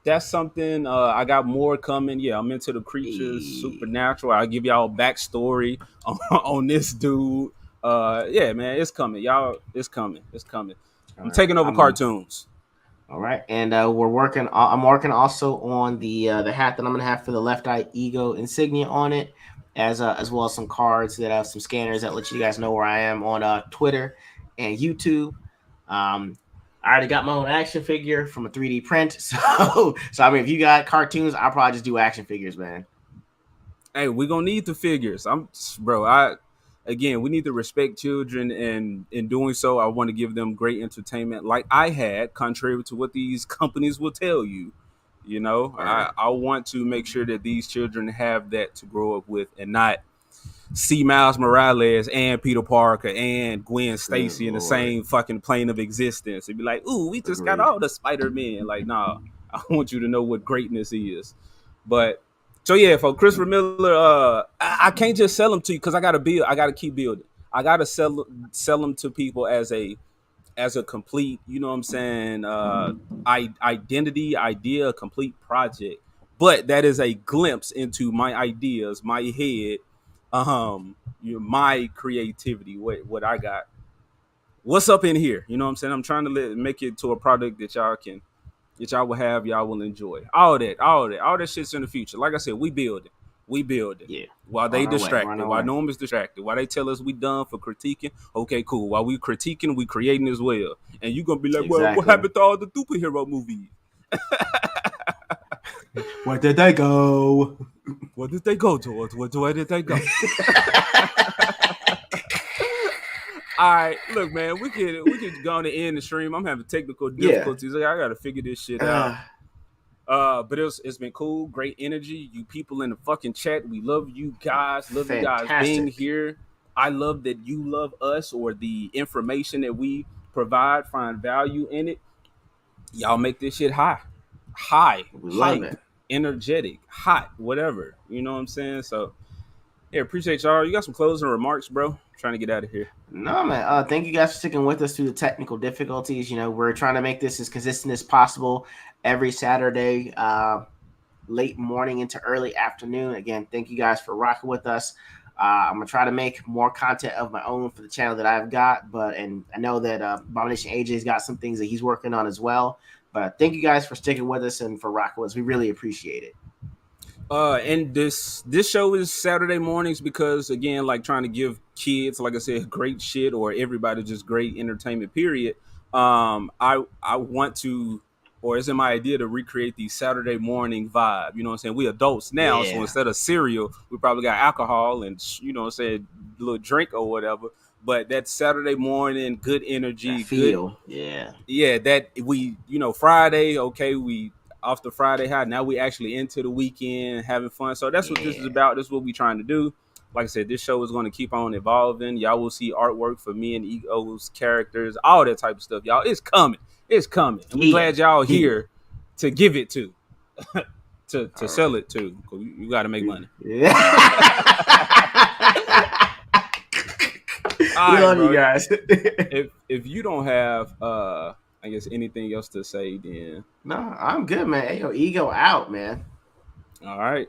that's something I got more coming. Yeah, I'm into the creatures, Hey. supernatural. I'll give y'all backstory on this dude. Yeah, man, it's coming, y'all. It's coming. It's coming. All I'm right. taking over I'm cartoons. all right, and we're working. I'm working also on the hat that I'm gonna have for the Left Eye Ego insignia on it, as well as some cards that have some scanners that let you guys know where I am on Twitter and YouTube. I already got my own action figure from a 3D print, so I mean, if you got cartoons, I'll probably just do action figures, man. Hey, we gonna need the figures. Bro. Again, we need to respect children, and in doing so, I want to give them great entertainment, like I had, contrary to what these companies will tell you. You know, Or I want to make sure that these children have that to grow up with, and not see Miles Morales and Peter Parker and Gwen good Stacy in the lord, same fucking plane of existence. It'd be like, ooh, we just got agreed. all the Spider-Man. Like, nah, I want you to know what greatness is. But so yeah, for Christopher Miller, I can't just sell them to you because I gotta build. I gotta keep building. I gotta sell them to people as a complete, you know what I'm saying, identity, idea, complete project. But that is a glimpse into my ideas, my head, my creativity, what I got. What's up in here? You know what I'm saying? I'm trying to make it to a product that y'all will have, y'all will enjoy. All that shit's in the future. Like I said, we build it. We build it. Yeah. While they On our way. We're on distracted, our while way. Norm is distracted, while they tell us we done for critiquing, okay, cool. While we critiquing, we creating as well. And you gonna be like, well, what Exactly. happened to all the superhero movies? Where did they go? Where did they go, George? Where did they go? All right, look, man, we could go on and end the stream. I'm having technical Yeah. difficulties. I gotta figure this shit out. But it's been cool, great energy. You people in the fucking chat, we love you guys. Love you guys being Fantastic. here. I love that you love us or the information that we provide. Find value in it. Y'all make this shit high, We love hype, it. energetic, hot, whatever. You know what I'm saying? So, yeah, appreciate y'all. You got some closing remarks, bro? Trying to get out of here. No, man. Thank you guys for sticking with us through the technical difficulties. You know, we're trying to make this as consistent as possible every Saturday, late morning into early afternoon. Again, thank you guys for rocking with us. I'm gonna try to make more content of my own for the channel that I've got, and I know that Abomination AJ's got some things that he's working on as well. But thank you guys for sticking with us and for rocking with us. We really appreciate it. And this show is Saturday mornings because again, like trying to give kids, like I said, great shit or everybody just great entertainment. Period. I want to, or it's in my idea to recreate the Saturday morning vibe. You know what I'm saying? We adults now, so Yeah. instead of cereal, we probably got alcohol and you know what I'm saying, a little drink or whatever. But that Saturday morning, good energy, That good, feel. Yeah. yeah, that we, you know, Friday, okay, we off the Friday high. Now we actually into the weekend having fun. So that's what this is Yeah. about. This is what we trying to do. Like I said, this show is going to keep on evolving. Y'all will see artwork for me and Ego's characters, all that type of stuff. Y'all, it's coming. It's coming. And we're glad y'all here to give it to, to sell it to. You got to make money. Yeah. All We right, love bro. you guys. If you don't have I guess anything else to say, then No, I'm good, man. Hey, yo, Ego out, man. all right.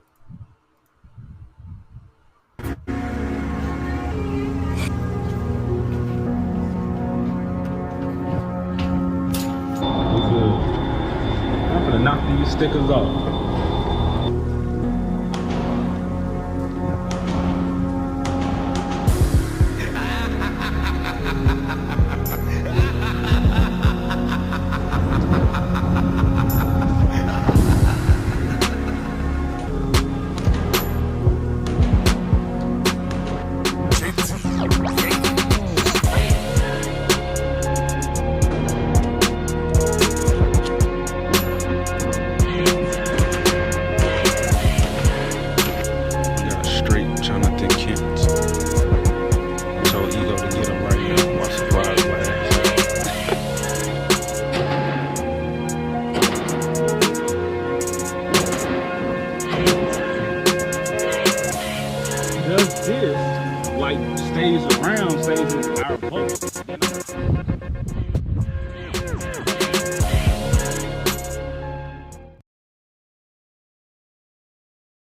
I'm gonna knock these stickers off.